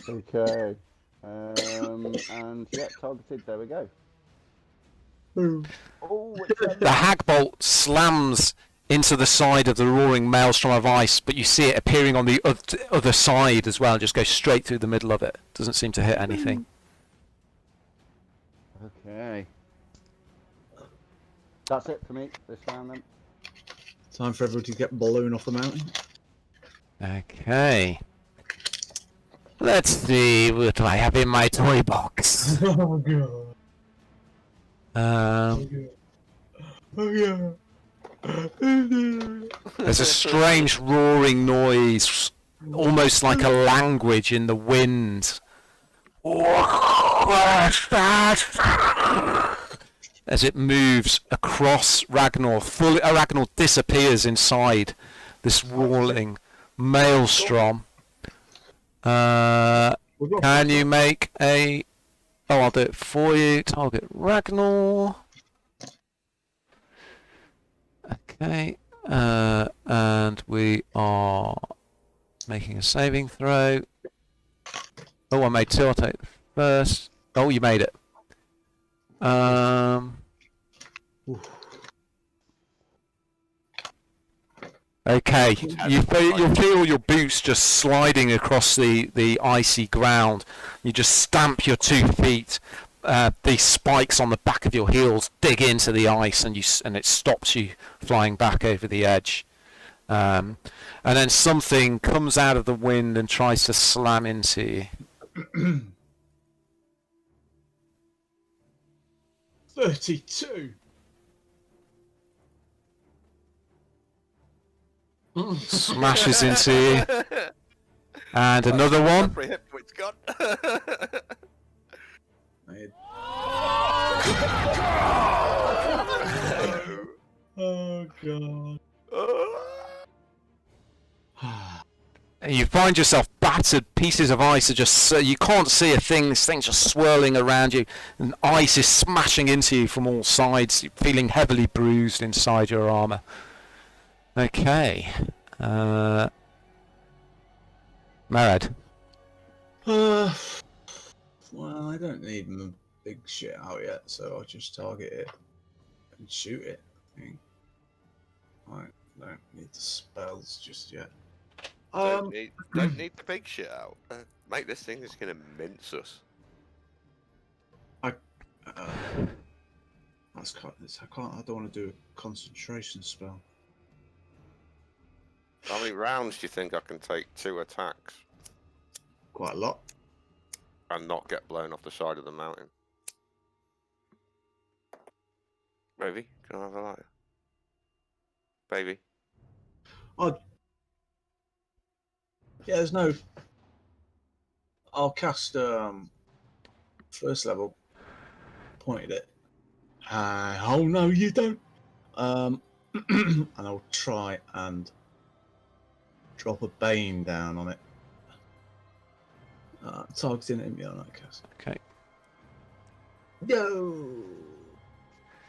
Okay. And yeah, targeted. There we go. Oh, The Hagbolt slams into the side of the roaring maelstrom of ice, but you see it appearing on the other side as well. Just goes straight through the middle of it. Doesn't seem to hit anything. Okay. That's it for me this round then. Time for everyone to get balloon off the mountain. Okay. Let's see what do I have in my toy box. Oh god. Oh yeah. There's a strange roaring noise, almost like a language in the wind. As it moves across Ragnar, Ragnar disappears inside this roaring maelstrom. Can you make a... Oh, I'll do it for you. Target Ragnar. Okay. And we are making a saving throw. Oh, I made two. I'll take the first. Oh, you made it. Okay, you feel your boots just sliding across the icy ground. You just stamp your 2 feet. These spikes on the back of your heels dig into the ice, and it stops you flying back over the edge. And then something comes out of the wind and tries to slam into you. 32. Smashes into you. And another one. Every hit point's gone. Oh god. And you find yourself battered. Pieces of ice are just... you can't see a thing. This thing's just swirling around you. And ice is smashing into you from all sides. You're feeling heavily bruised inside your armour. Okay. Marad. Well, I don't need my big shit out yet, so I'll just target it and shoot it. I think. I don't need the spells just yet. Don't need the big shit out. Mate, this thing is gonna mince us. I I don't want to do a concentration spell. How many rounds do you think I can take 2 attacks Quite a lot. and not get blown off the side of the mountain? Baby, can I have a lighter? Baby. Yeah, there's no. I'll cast first level. Pointed it. Oh no, you don't. And I'll try and drop a bane down on it. Targeting it on that cast. Okay.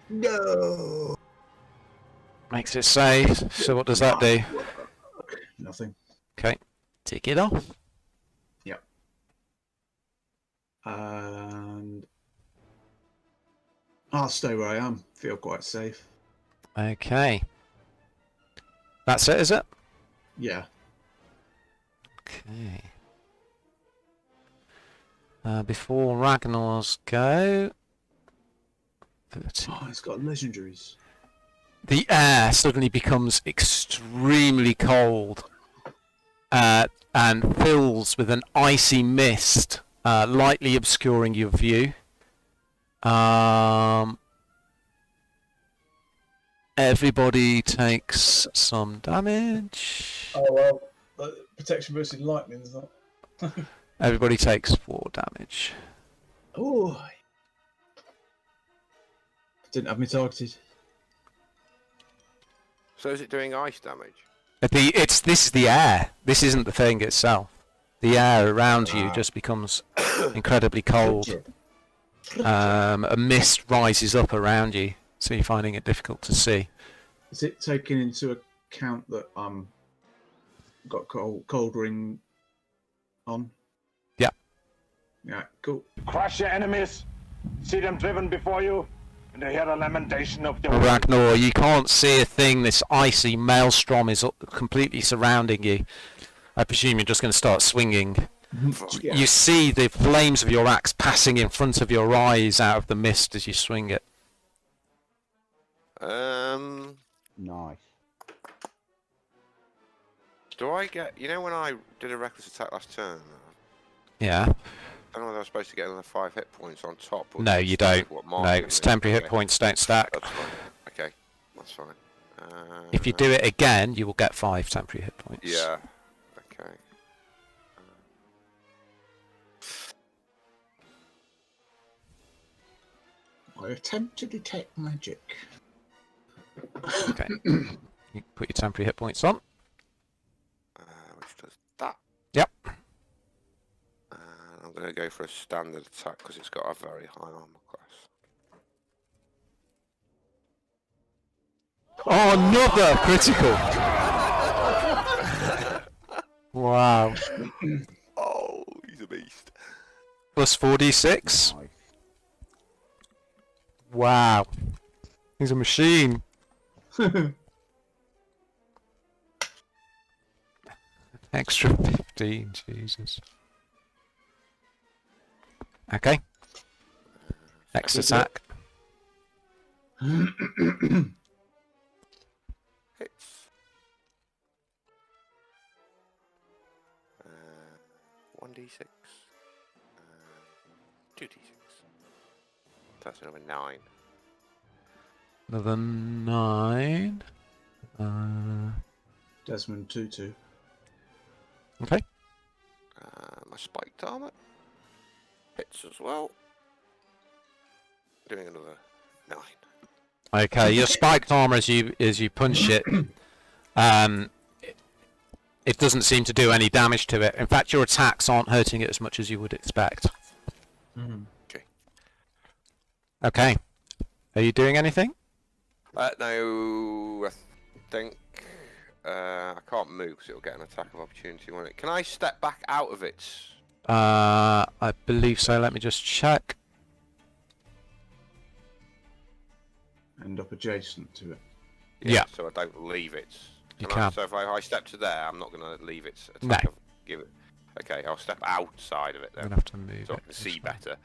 No. Makes it safe. So what does that do? Nothing. Okay. Tick it off. Yep. And I'll stay where I am. Feel quite safe. Okay. That's it, is it? Yeah. Okay. Before Ragnar's go... 30. Oh, it's got legendaries. The air suddenly becomes extremely cold and fills with an icy mist, lightly obscuring your view. Everybody takes some damage. Oh well, protection versus lightning is not. Everybody takes 4 damage. Oh. Didn't have me targeted. So is it doing ice damage? This is the air. This isn't the thing itself. The air around you just becomes incredibly cold. A mist rises up around you, so you're finding it difficult to see. Is it taking into account that got cold ring on? Yeah. Yeah, cool. Crush your enemies. See them driven before you, and they hear the lamentation of their Ragnar, you can't see a thing. This icy maelstrom is completely surrounding you. I presume you're just going to start swinging. Yeah. You see the flames of your axe passing in front of your eyes out of the mist as you swing it. Nice. Do I get... You know when I did a reckless attack last turn? Yeah. I don't know whether I was supposed to get another 5 hit points on top. Or No, just you stick don't. with what Mark No, gave it's me. temporary hit Okay, points don't stack. That's fine. Okay, that's fine. If you do it again, you will get 5 temporary hit points. Yeah. Okay. I attempt to detect magic. Okay. You put your temporary hit points on. Which does that. Yep. I'm going to go for a standard attack because it's got a very high armor class. Oh, another critical! Wow. Oh, he's a beast. Plus 4d6. Nice. Wow. He's a machine. Extra 15, Jesus. Okay. Next attack. Hits. 1d6. 2d6. That's another 9. Another 9. Desmond 2-2. Okay. My spiked armor hits as well. Doing another 9. Okay, your spiked armor as you punch it, it doesn't seem to do any damage to it. In fact, your attacks aren't hurting it as much as you would expect. Okay. Okay. Are you doing anything? No, I think I can't move because it'll get an attack of opportunity on it. Can I step back out of it? I believe so. Let me just check. End up adjacent to it. Yeah. So I don't leave it. You I- can. So if I step to there, I'm not going to leave its No. attack. Give it. Okay, I'll step outside of it I'm then, gonna have to move so I it can see this way. better.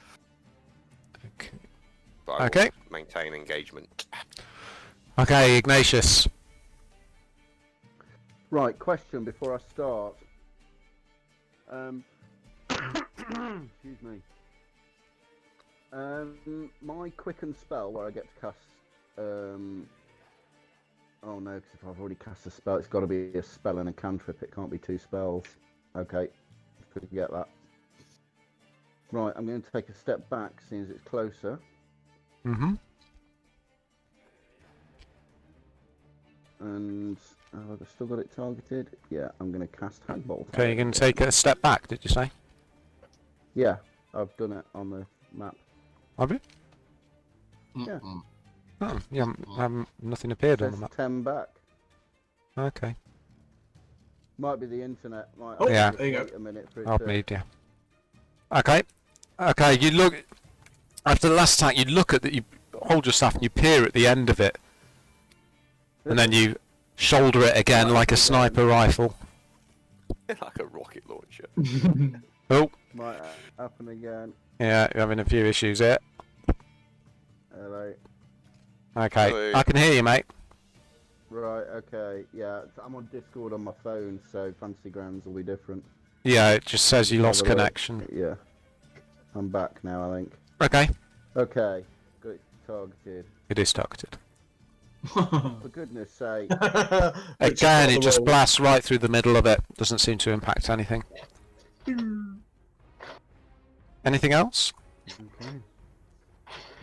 Okay. But I will Okay. maintain engagement. Okay, Ignatius. Right, question before I start. Excuse me. My quicken spell where I get to cast. Oh no, because if I've already cast a spell, it's got to be a spell and a cantrip. It can't be 2 spells. Okay, forget that. Right, I'm going to take a step back, seeing as it's closer. Mm-hmm. And I've still got it targeted. Yeah, I'm going to cast Hagbolt. Okay, you're going to take a step back, did you say? Yeah, I've done it on the map. Have you? Yeah. Oh, yeah, nothing appeared on Says the map. 10 back. Okay. Might be the internet. Might Oh, yeah. there you wait go. a minute for it I've to... moved, yeah. Okay. Okay, you look... After the last attack, you look at the... You hold your staff and you peer at the end of it. And then you shoulder it again like a sniper rifle. Like a rocket launcher. Oh, Might happen again. yeah, you're having a few issues here. Hello. Okay, Hello. I can hear you, mate. Right, okay. Yeah, I'm on Discord on my phone, so Fantasy Grounds will be different. Yeah, it just says you lost Have a look. connection. Yeah. I'm back now, I think. Okay, Okay. Got it targeted. it is targeted. For goodness sake. Again, it just blasts right through the middle of it. Doesn't seem to impact anything. Anything else? Okay.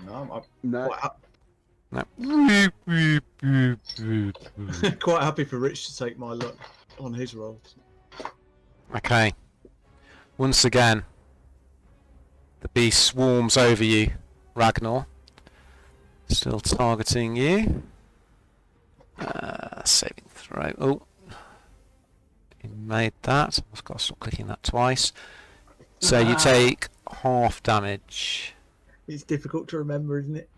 No, No. No. I'm quite happy for Rich to take my luck on his rolls. Okay. Once again, the beast swarms over you, Ragnar. Still targeting you. Saving throw. Oh. He made that. I've got to stop clicking that twice. So you take half damage. It's difficult to remember, isn't it?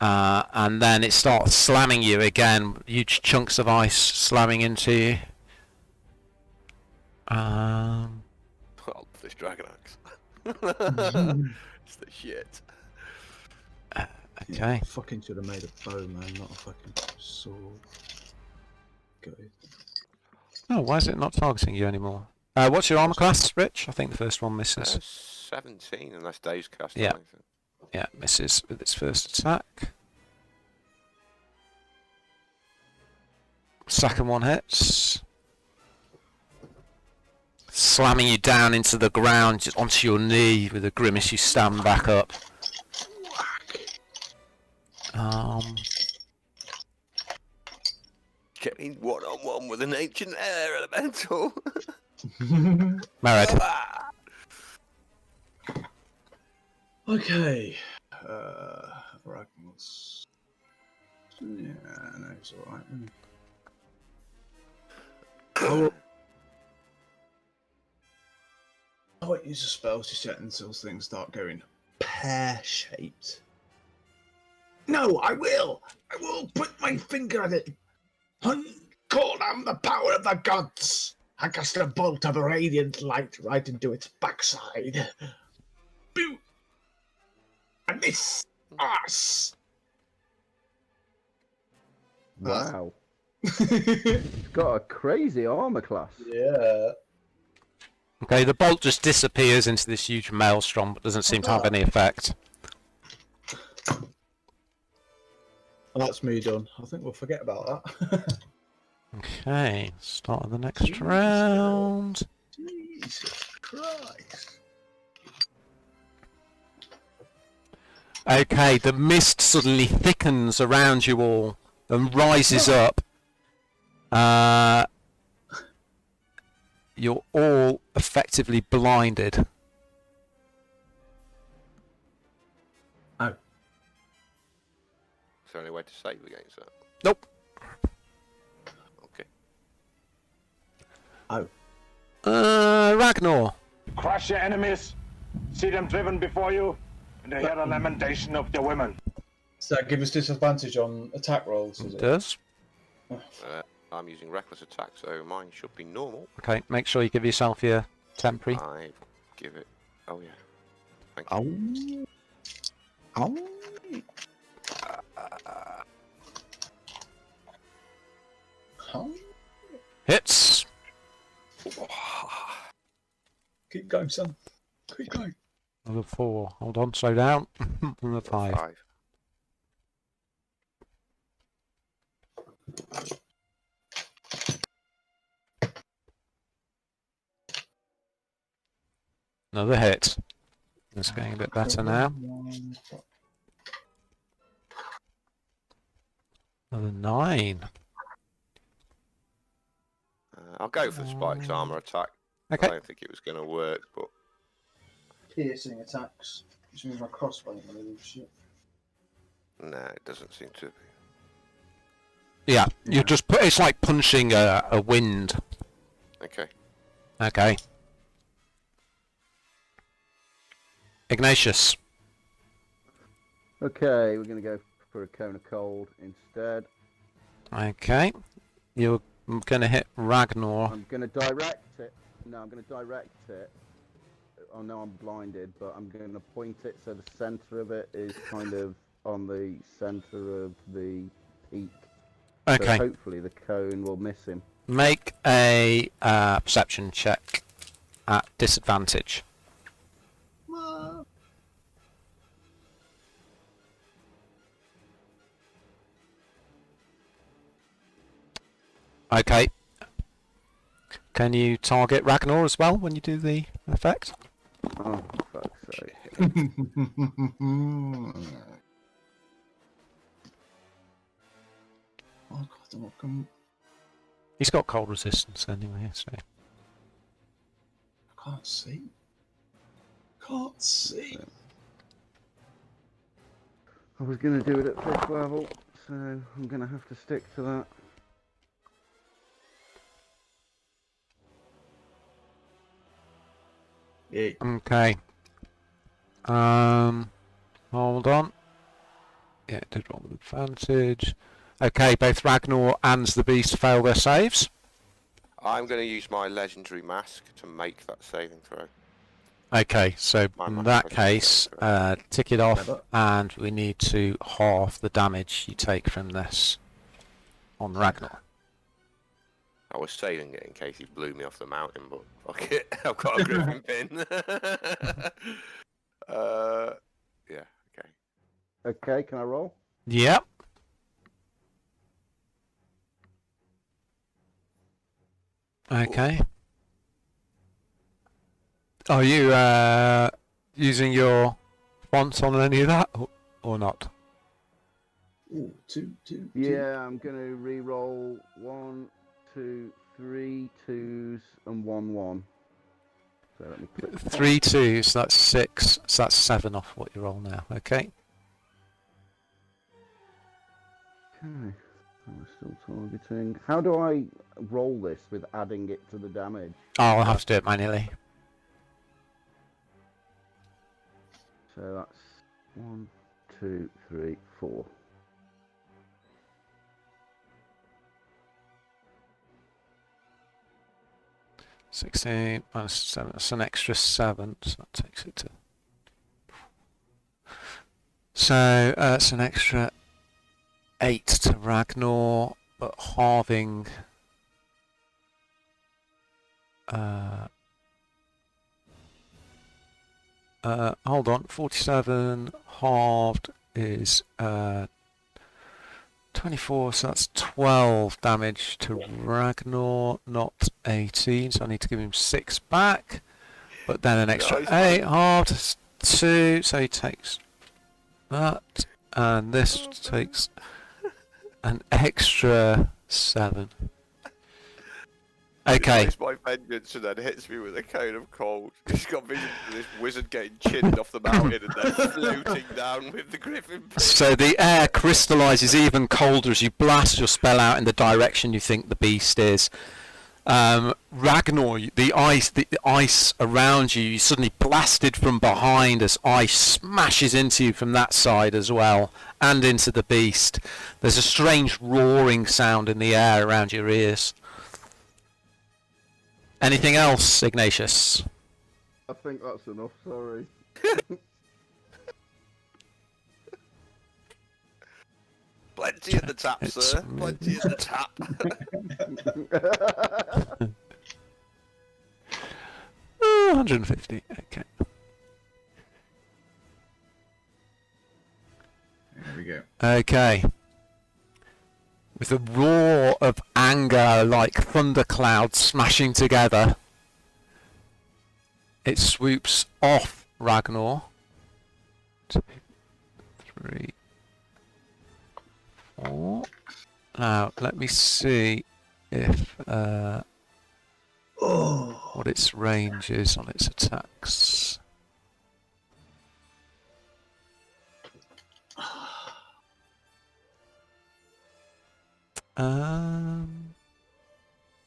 And then it starts slamming you again. Huge chunks of ice slamming into you. Oh, this dragon axe. It's the shit. Okay. I fucking should have made a bow, man, not a fucking sword. Got it. Oh, why is it not targeting you anymore? What's your armor class, Rich? I think the first one misses. 17, unless Dave's cast Yeah. something. Yeah, misses with its first attack. Second one hits. Slamming you down into the ground, just onto your knee. With a grimace, you stand back up. Getting one-on-one with an ancient air elemental. Mered. okay. Ragnar's. Yeah, no, it's alright. I won't use a spell to set until things start going pear-shaped. No, I will! I will put my finger on it! Call down the power of the gods! I cast a bolt of radiant light right into its backside. Boo! I miss! Us! Wow. It's got a crazy armor class. Yeah. Okay, the bolt just disappears into this huge maelstrom, but doesn't seem to have any effect. Well, that's me done. I think we'll forget about that. Okay, start of the next round. Jesus Christ. Okay, the mist suddenly thickens around you all and rises up. You're all effectively blinded. Oh. Is there any way to save against that? Nope. Okay. Oh. Ragnar. Crush your enemies, see them driven before you, and hear the lamentation of the women. Does that give us disadvantage on attack rolls? Is it? Does. I'm using reckless attack, so mine should be normal. Okay, make sure you give yourself your temporary. I give it. Oh yeah. Thank you. Oh. Oh. Hits. Keep going, son. Keep going. Another 4. Hold on, slow down. Another 5. 5. Another hit. It's getting a bit better now. Another 9. I'll go for Spike's armor attack. Okay. I don't think it was going to work, but Piercing attacks. Which means my crossbow ain't gonna do shit. no, it doesn't seem to be. Yeah, you just put. It's like punching a wind. Okay. Okay. Ignatius. Okay, we're going to go for a cone of cold instead. Okay. You're going to hit Ragnar. I'm going to direct it. No, I'm going to direct it. Oh no, I'm blinded, but I'm going to point it so the center of it is kind of on the center of the peak. Okay. So hopefully the cone will miss him. Make a perception check at disadvantage. Okay. Can you target Ragnar as well when you do the effect? Oh, fuck's sake. Oh God, what can... He's got cold resistance anyway, so. I can't see. Can't see. I was going to do it at 5th level, so I'm going to have to stick to that. Yeah. Okay. Hold on. Yeah, it did roll with advantage. Okay, both Ragnar and the Beast fail their saves. I'm going to use my legendary mask to make that saving throw. Okay, so My in mask that was case, saving tick it off, Never. and we need to halve the damage you take from this on Ragnar. I was saving it in case he blew me off the mountain, but fuck it, I've got a griffin pin. Yeah, okay. Okay, can I roll? Yep. Okay. Are you using your font on any of that, or not? Ooh, two. Yeah, I'm going to re-roll 1, 2, 3 2s and 1 1. So let me click 3 2s, that's 6, so that's 7 off what you roll now, okay? Okay, I'm still targeting. How do I roll this with adding it to the damage? I'll have to do it manually. So that's 1, 2, 3, 4. -16 7, that's an extra 7, so that takes it to... So, it's an extra 8 to Ragnar, but halving... hold on, 47 halved is 24, so that's 12 damage to Ragnar, not 18, so I need to give him 6 back, but then an extra Nice. 8 halved is 2, so he takes that, and this takes an extra 7. Okay. It's my vengeance and then hits me with a cone of cold. He's got vision of this wizard getting chinned off the mountain and then floating down with the griffin. So the air crystallizes even colder as you blast your spell out in the direction you think the beast is. Ragnar, the ice around you, you suddenly blasted from behind as ice smashes into you from that side as well, and into the beast. There's a strange roaring sound in the air around your ears. Anything else, Ignatius? I think that's enough, sorry. Plenty at the tap, It's sir. Plenty at the tap. 150. Okay. There we go. Okay. With a roar of anger like thunderclouds smashing together, it swoops off Ragnar. 2, 3, 4. Now, let me see if what its range is on its attacks.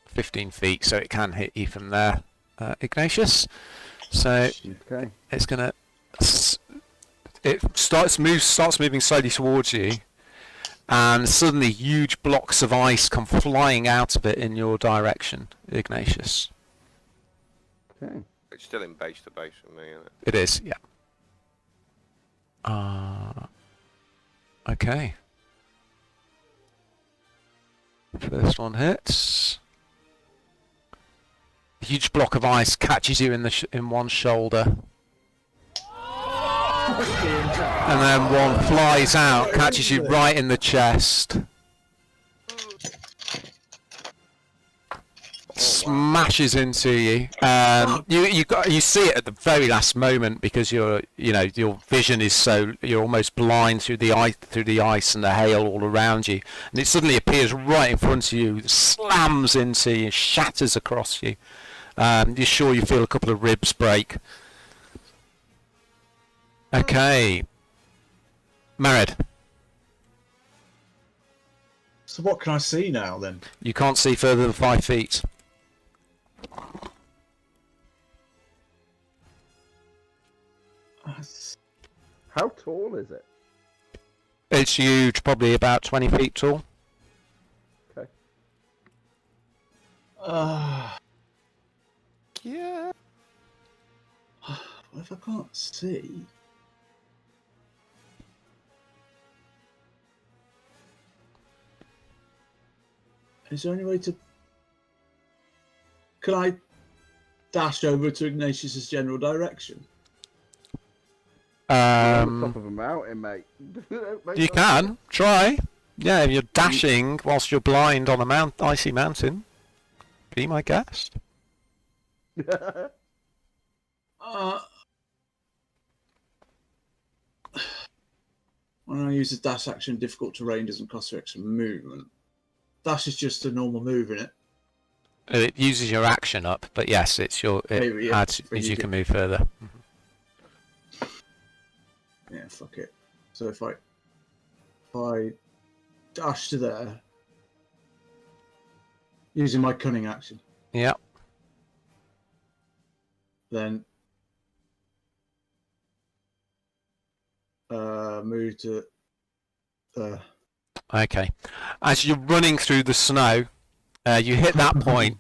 15 feet, so it can hit you from there, Ignatius. So Okay. it's gonna. It starts moving slowly towards you, and suddenly huge blocks of ice come flying out of it in your direction, Ignatius. Okay. It's still in base to base for me, isn't it? It is, yeah. Okay. First one hits. A huge block of ice catches you in one shoulder. And then one flies out, catches you right in the chest. Smashes into you. You see it at the very last moment because your vision is you're almost blind through the ice and the hail all around you, and it suddenly appears right in front of you, slams into you, shatters across you. You're sure you feel a couple of ribs break. Okay, Marid. So what can I see now then? You can't see further than 5 feet. How tall is it? It's huge, probably about 20 feet tall. Okay. Yeah. What if I can't see? Is there any way to... Can I dash over to Ignatius's general direction? On the top of a mountain, mate. You can try. Yeah, if you're dashing whilst you're blind on a icy mountain. Be my guest. When I use the dash action, difficult terrain doesn't cost you extra movement. Dash is just a normal move, innit? It uses your action up, but yes, it Maybe, yeah, adds when means you you do- can move further. Yeah, fuck it. So if I dash to there, using my cunning action, Yeah. then move to Okay. As you're running through the snow, you hit that point,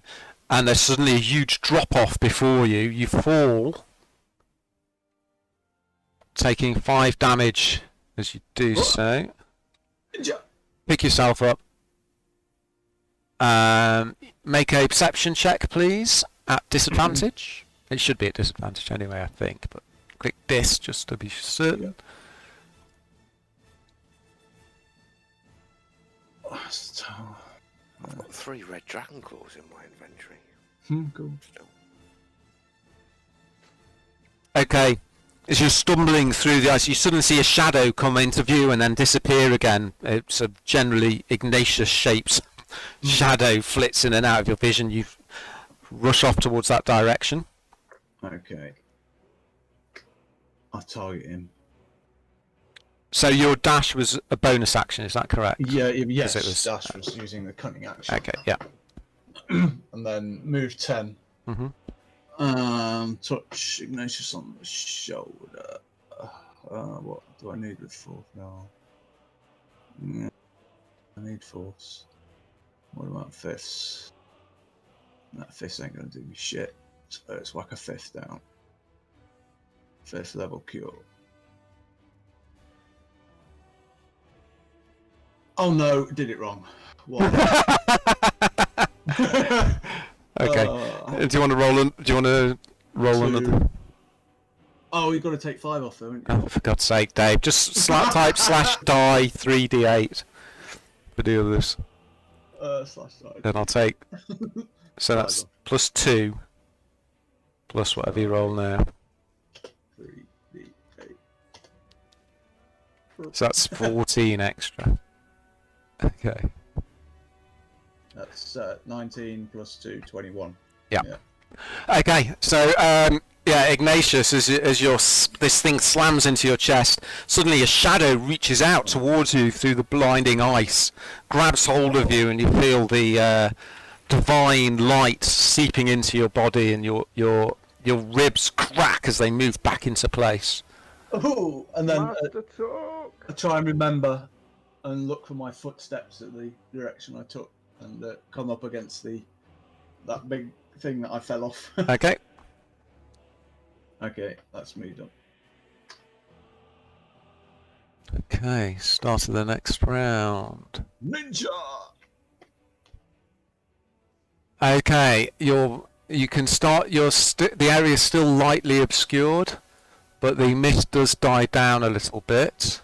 and there's suddenly a huge drop off before you. You fall, taking 5 damage as you do so. Pick yourself up. Make a perception check, please, at disadvantage. It should be at disadvantage anyway, I think, but click this just to be certain. I've got 3 red dragon claws in my inventory. Cool. Still. Okay, as you're stumbling through the ice, you suddenly see a shadow come into view and then disappear again. It's a generally Ignatius-shaped shadow flits in and out of your vision. You rush off towards that direction. Okay. I'll target him. So your dash was a bonus action, is that correct? Yeah, yes. It was- Dash was using the cunning action. Okay, yeah. And then move 10. Mm-hmm. Touch Ignatius on the shoulder. What do I need with force now? Yeah, I need force. What about fists? That fist ain't gonna do me shit. So let's whack a fifth down. First level cure. Oh no, did it wrong. What? Okay. Do you want to roll? Do you want to roll Two. another? Oh, you've got to take 5 off, haven't you? Oh, for God's sake, Dave! Just type /die 3d8 for the others. Slash die. Then I'll take. So Five that's off. +2 plus whatever you roll now. 3, 8. So that's 14 extra. Okay. That's 19 plus 2, 21. Yeah. Okay. So yeah, Ignatius, as this thing slams into your chest, suddenly a shadow reaches out towards you through the blinding ice, grabs hold of you, and you feel the divine light seeping into your body, and your ribs crack as they move back into place. Oh, and then Master talk. I try and remember and look for my footsteps at the direction I took, and come up against that big thing that I fell off. Okay. Okay, that's me done. Okay. Start of the next round. Ninja. Okay. You can start. The area is still lightly obscured, but the mist does die down a little bit.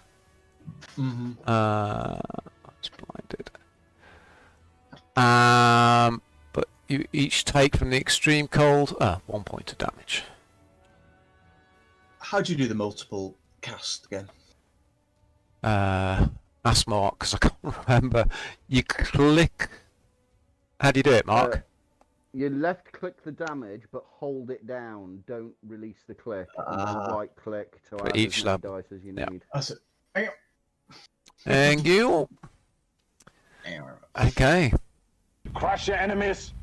Mm-hmm. It's blinded. But you each take from the extreme cold 1 point of damage. How do you do the multiple cast again? Ask Mark, because I can't remember. You click. How do you do it, Mark? You left click the damage, but hold it down. Don't release the click. And then right click to add each as many level. dice as you Yeah. need. That's it. Thank you. Okay. Crush your enemies,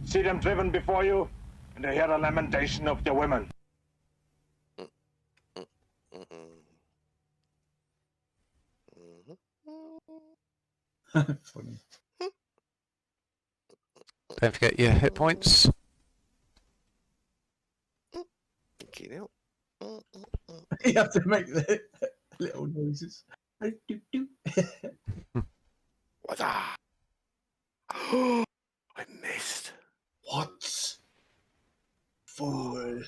see them driven before you, and hear the lamentation of their women. Funny. Don't forget your hit points. You have to make the little noises. What's that? I missed. What? Fool.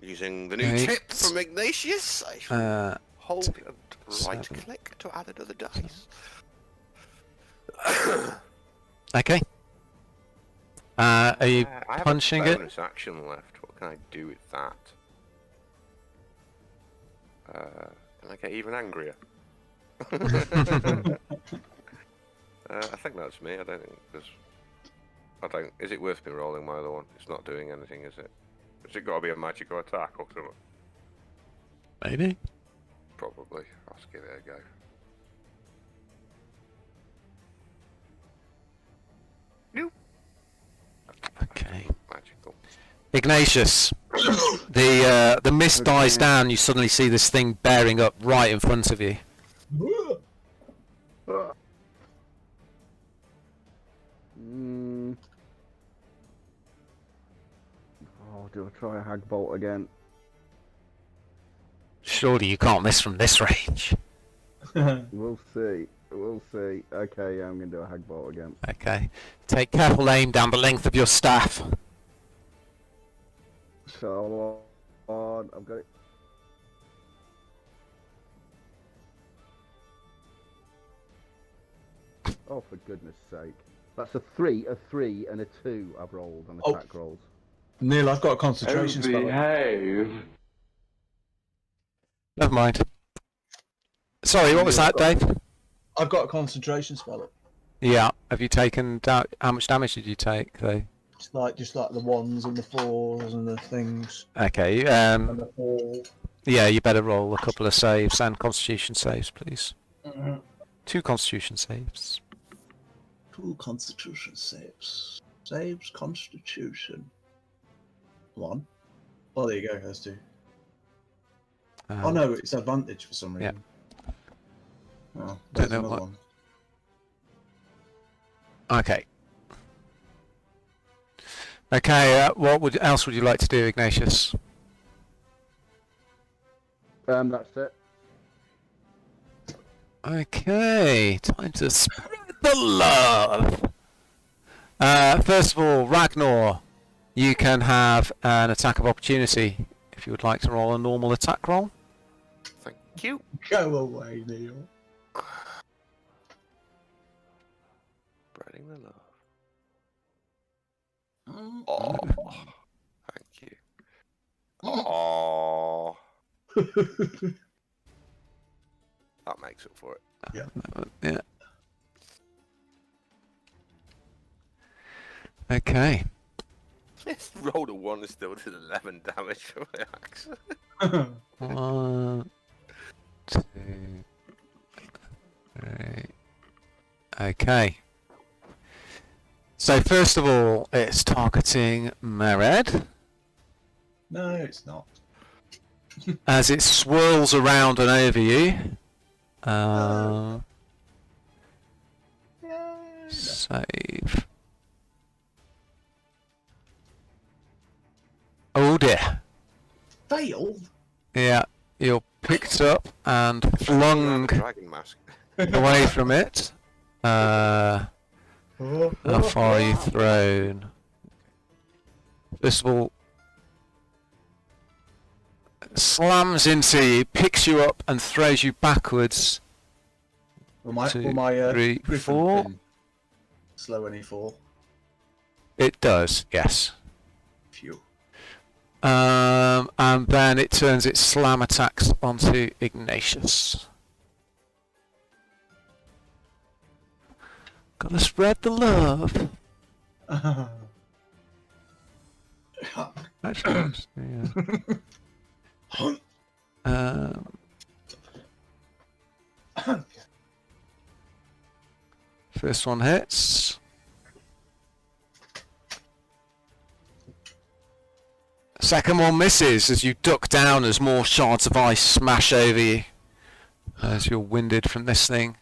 Using the new 8. tip from Ignatius, I shall hold and right 7. click to add another dice. Okay. Are you I punching have a it? bonus action left. What can I do with that? Can I get even angrier? I think that's me. I don't think there's. I don't. Is it worth me rolling my other one? It's not doing anything, is it? Has it got to be a magical attack or something? Maybe. Probably. I'll just give it a go. Nope. Okay. Magical. Ignatius, the mist dies down. You suddenly see this thing bearing up right in front of you. Oh, do I try a hag bolt again? Surely you can't miss from this range. We'll see. We'll see. Okay, yeah, I'm gonna do a hag bolt again. Okay. Take careful aim down the length of your staff. So on, I've got it. Oh, for goodness sake. That's a 3, and a 2 I've rolled on attack rolls. Neil, I've got a concentration spell. Behave. Never mind. Sorry, what was that, Dave? I've got a concentration spell. Yeah. Have you taken down? How much damage did you take, though? It's like just like the 1s and the 4s and the things. Okay. And the 4. Yeah, you better roll a couple of saves and Constitution saves, please. 2 Constitution saves. 2 Constitution saves. Saves Constitution. 1. Oh, there you go. There's 2. Oh no, it's advantage for some reason. Oh, Don't there's know another what. one. Okay. Okay, what else would you like to do, Ignatius? That's it. Okay, time to spread the love. First of all, Ragnar, you can have an attack of opportunity if you would like to roll a normal attack roll. Thank you. Go away, Neil. Spreading the love. Mm. Oh, thank you. Oh, that makes up for it. Yeah. Okay. Rolled a 1 and still did 11 damage from the axe. 1, 2, 3. Okay. So first of all, it's targeting Mered No, it's not. as it swirls around and over you. Save. Oh dear. Fail? Yeah, you're picked up and flung Dragon mask. away from it. How far are you thrown? First of all, slams into you, picks you up and throws you backwards. Will my 2, 3, Griffin 4. pin slow any fall? It does, yes. Phew. And then it turns its slam attacks onto Ignatius. Gotta spread the love. Actually, yeah. First one hits. Second one misses as you duck down as more shards of ice smash over you as you're winded from this thing.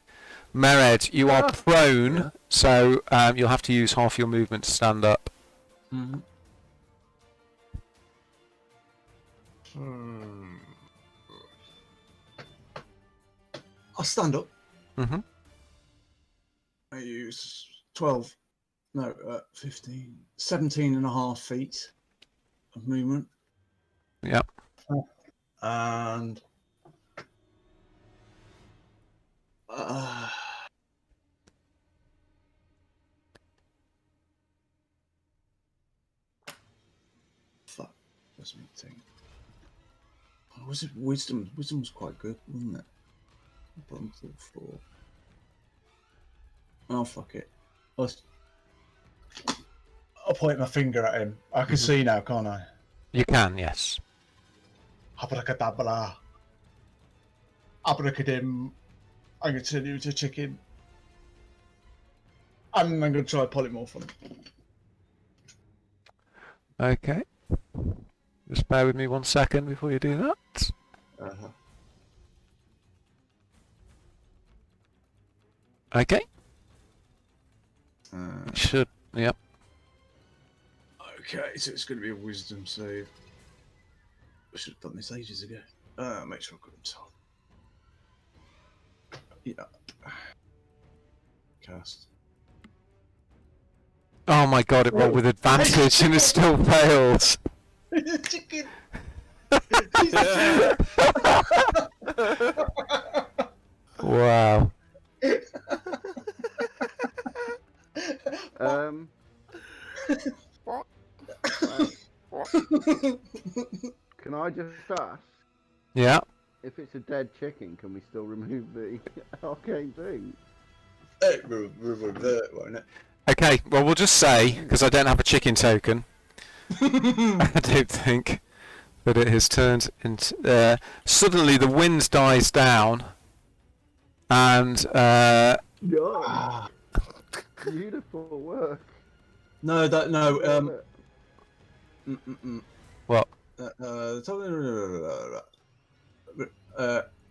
Mered, you are prone, so you'll have to use half your movement to stand up. Mm-hmm. I'll stand up. Mm-hmm. I use 12, no, 15, 17 and a half feet of movement. Yep. And fuck, what's my thing? Oh, was it wisdom? Wisdom was quite good, wasn't it? Bottom to the floor. Oh fuck it. I'll point my finger at him. I can see now, can't I? You can, yes. Abracadabra. Abracadim. I'm going to turn you into a chicken. And I'm going to try polymorph on him. Okay. Just bear with me 1 second before you do that. Uh-huh. Okay. Should, yep. Okay, so it's going to be a wisdom save. I should have done this ages ago. Make sure I've got him told. Yeah. Cast. Oh my god, it rolled with advantage and it still fails. Chicken! Wow. What? What? Can I just ask? Yeah. If it's a dead chicken, can we still remove the arcane thing? It will revert, won't it? Okay, well we'll just say, because I don't have a chicken token, I don't think that it has turned into... suddenly the wind dies down, and... God. Beautiful work. No, that, no, What?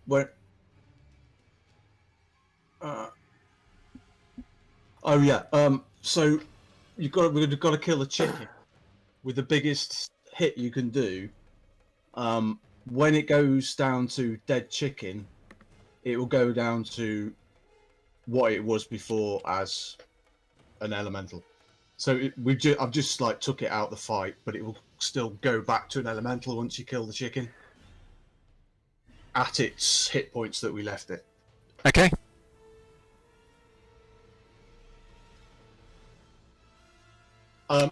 When Oh yeah. So we've got to kill the chicken with the biggest hit you can do. When it goes down to dead chicken, it will go down to what it was before as an elemental. So I've just like took it out the fight, but it will still go back to an elemental once you kill the chicken at its hit points that we left it. Okay.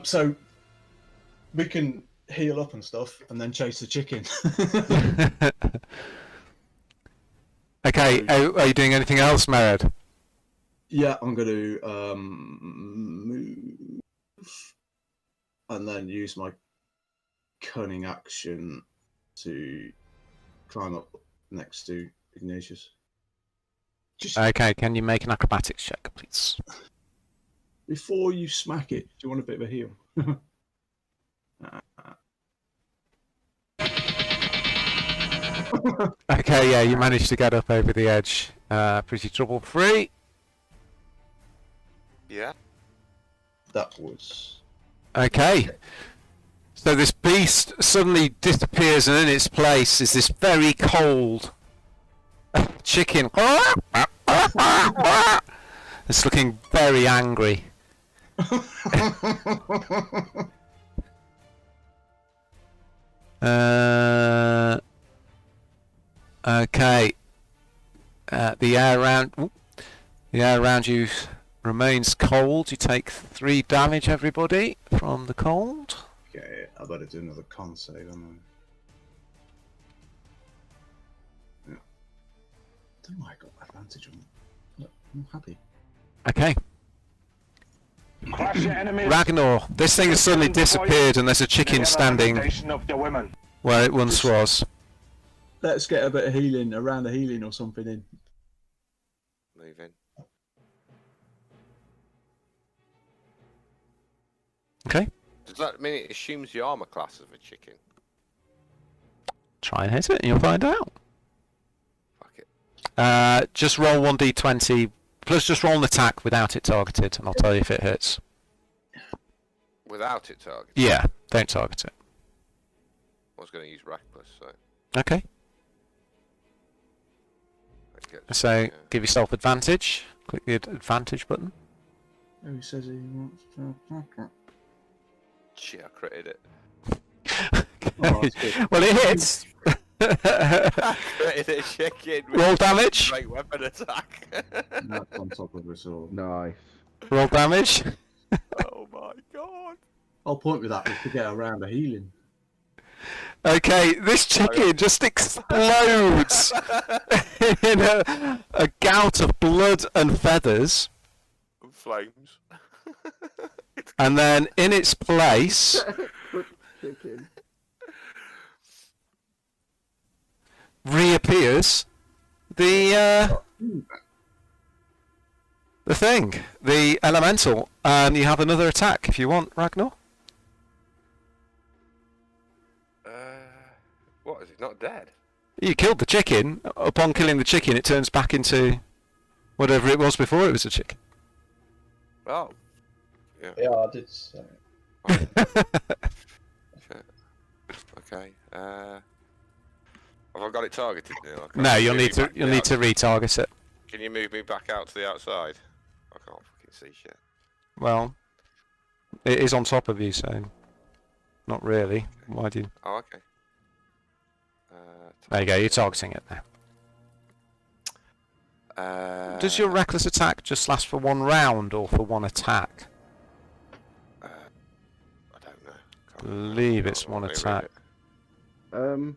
So we can heal up and stuff, and then chase the chicken. Okay. Are you doing anything else, Mered? Yeah, I'm going to move and then use my cunning action to climb up next to Ignatius. Okay. Can you make an acrobatics check, please? Before you smack it, do you want a bit of a heal? Okay. Yeah, you managed to get up over the edge. Pretty trouble-free. Yeah. That was... Okay. So this beast suddenly disappears, and in its place is this very cold chicken. It's looking very angry. Okay. The air around you remains cold. You take 3 damage, everybody, from the cold. Okay, I better do another con save, haven't I? Yeah. I don't know why I got advantage on it. Look, I'm happy. Okay. Crush your enemies. Ragnar, this thing has suddenly disappeared, and there's a chicken standing Of the women. where it once was. Let's get a bit of healing, a round of healing or something in. Move in. Okay. Does that mean it assumes the armor class of a chicken? Try and hit it, and you'll find out. Fuck it. Just roll 1d20, plus just roll an attack without it targeted, and I'll tell you if it hits. Without it targeted? Yeah, don't target it. I was going to use reckless, so... Okay. So, give yourself advantage. Click the advantage button. Oh, he says he wants to... Shit, I critted it. Oh, that's good. Well, it hits. I critted a chicken with Roll a damage. great weapon attack. That's on top of us all. Nice. Roll damage. Oh my god. I'll point with that to get a round of healing. Okay, this chicken just explodes in a gout of blood and feathers. Flames. And then in its place Chicken. reappears the thing, the elemental, and you have another attack if you want, Ragnar. What, is it not dead? You killed the chicken. Upon killing the chicken, it turns back into whatever it was before it was a chicken. Oh. Yeah, I did say. Shit. Okay. Have I got it targeted now? I can't No, you'll move need me to back you'll the need to outside. retarget it. Can you move me back out to the outside? I can't fucking see shit. Well, it is on top of you, so not really. Why do you? Oh, okay. There you go. You're targeting it now. Does your reckless attack just last for 1 round or for 1 attack? I don't know. I believe it's 1 Let me read attack. it.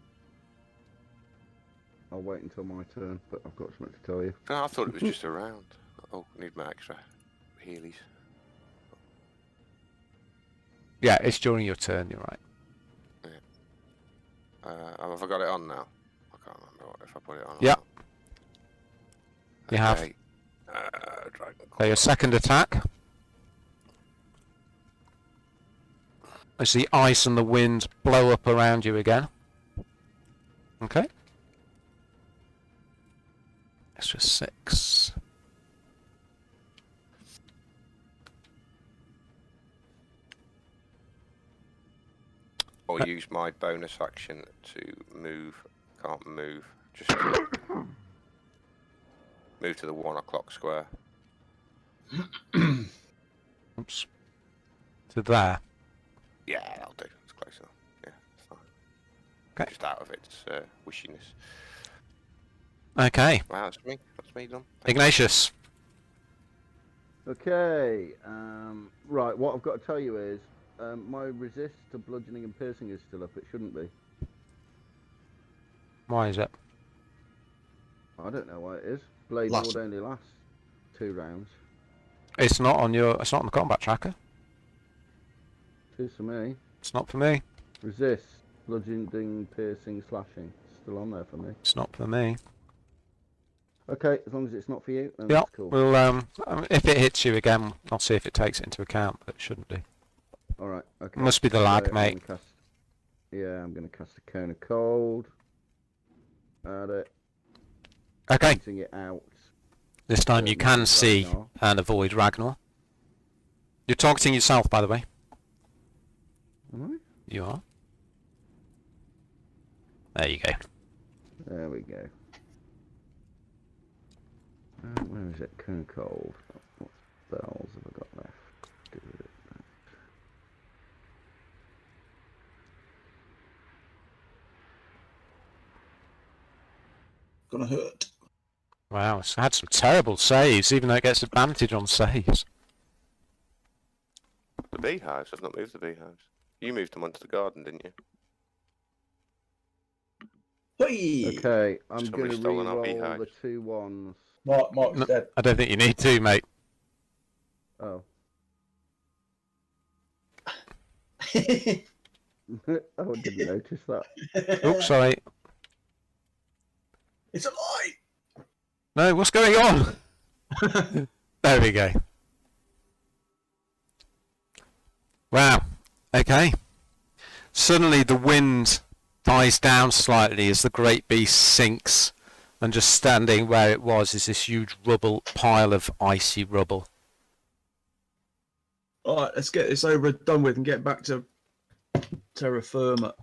I'll wait until my turn, but I've got something to tell you. No, I thought it was just a round. Oh, need my extra healies. Yeah, it's during your turn. You're right. Have I got it on now? I can't remember if I put it on. or Yeah. not. You have. Okay. Dragon So your second attack. As the ice and the wind blow up around you again. Okay. Extra 6. Or use my bonus action to move. Can't move. Just move to the 1 o'clock square. Oops. To there. Yeah, that'll do. It's close enough. Yeah, it's fine. Okay. Just out of its wishiness. Okay. Wow, that's me. That's me done. Ignatius. Okay. Right. What I've got to tell you is, my resist to bludgeoning and piercing is still up. It shouldn't be. Why is it? I don't know why it is. Blade Last- Ward only lasts 2 rounds. It's not on your. It's not on the combat tracker. It is for me. It's not for me. Resist, bludgeoning, piercing, slashing. It's still on there for me. It's not for me. Okay, as long as it's not for you, then Yeah. that's cool. Well, if it hits you again, I'll see if it takes it into account, but it shouldn't do. All right. Okay. Must be the lag, So I'm mate. gonna I'm going to cast a Cone of Cold. Add it. Okay. Shooting it out. This time you can see and avoid Ragnar. You're targeting yourself, by the way. Am I? You are. There you go. There we go. Where is it? Cone of Cold. What spells have I got left? Do with it. Gonna hurt. Wow, it's had some terrible saves, even though it gets advantage on saves. The beehives. I've not moved the beehives. You moved them onto the garden, didn't you? Whee! Okay, I'm going Somebody's to stolen our re-roll beehives. the 2 1s. Mark's No, dead. I don't think you need to, mate. Oh. It's Oh, I didn't notice that. Oops, sorry. a lie! No, what's going on? There we go. Wow. Okay. Suddenly the wind dies down slightly as the great beast sinks, and just standing where it was is this huge rubble pile of icy rubble. Alright, let's get this over and done with and get back to terra firma.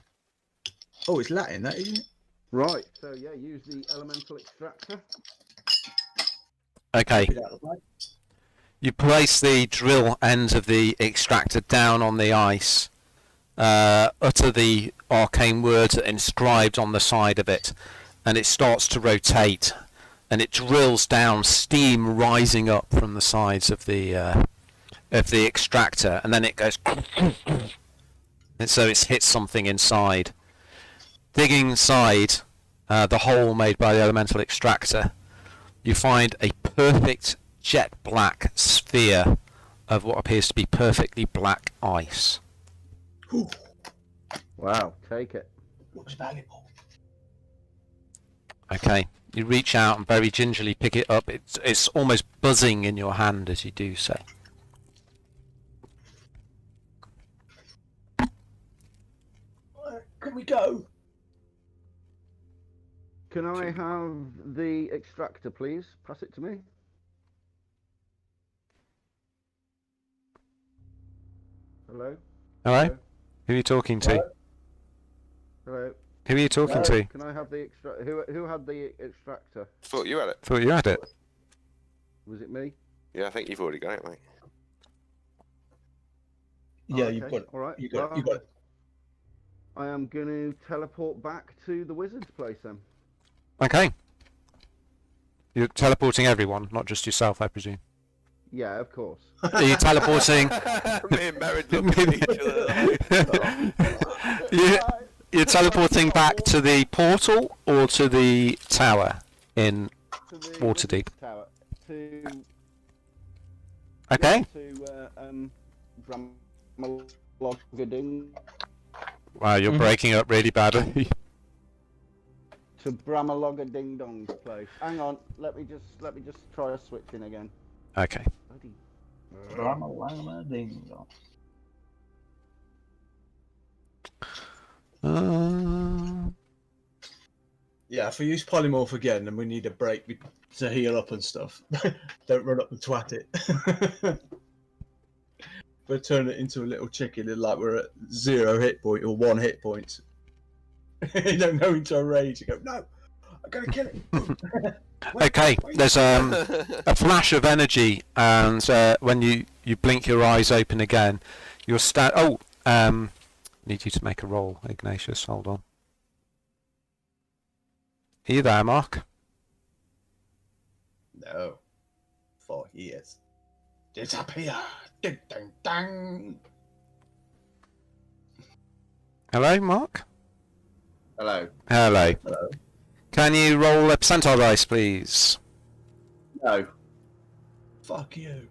Oh, it's Latin, that isn't it? Right, so yeah, use the elemental extractor. Okay. You place the drill ends of the extractor down on the ice, utter the arcane words inscribed on the side of it, and it starts to rotate, and it drills down, steam rising up from the sides of the extractor, and then it goes, and so it's hit something inside. Digging inside the hole made by the elemental extractor, you find a perfect jet black sphere of what appears to be perfectly black ice. Wow, take it. Looks valuable. Okay, you reach out and very gingerly pick it up. It's almost buzzing in your hand as you do so. Can we go? Can I have the extractor, please? Pass it to me. Hello? Hello? Who are you talking to? Hello? Who are you talking to? Can I have the extractor? Who had the extractor? Thought you had it. Thought you had it. Was it me? Yeah, I think you've already got it, mate. Yeah, Oh, you've okay. got it. All right. You got it. You got it. I am going to teleport back to the wizard's place then. Okay. You're teleporting everyone, not just yourself, I presume. Yeah, of course. Are you teleporting? Me and Merritt looking at each other. You're teleporting back to the portal or to the tower in To the Waterdeep? wizard's tower. To Okay. Bramalogading. Wow, you're breaking up really badly. To Bramalogading Dong's place. Hang on, let me just try switching again. Okay. Yeah, if we use polymorph again, then we need a break to heal up and stuff. Don't run up and twat it. We'll turn it into a little chicken and like we're at 0 hit point or 1 hit point. You don't go into a rage. You go, no, I'm gonna kill it. Okay, there's a flash of energy, and when you blink your eyes open again, you're need you to make a roll, Ignatius. Hold on. Are you there, Mark? No. For he is. Disappear. Ding, ding, ding. Hello, Mark? Hello. Hello. Hello. Can you roll a percentile dice, please? No. Fuck you.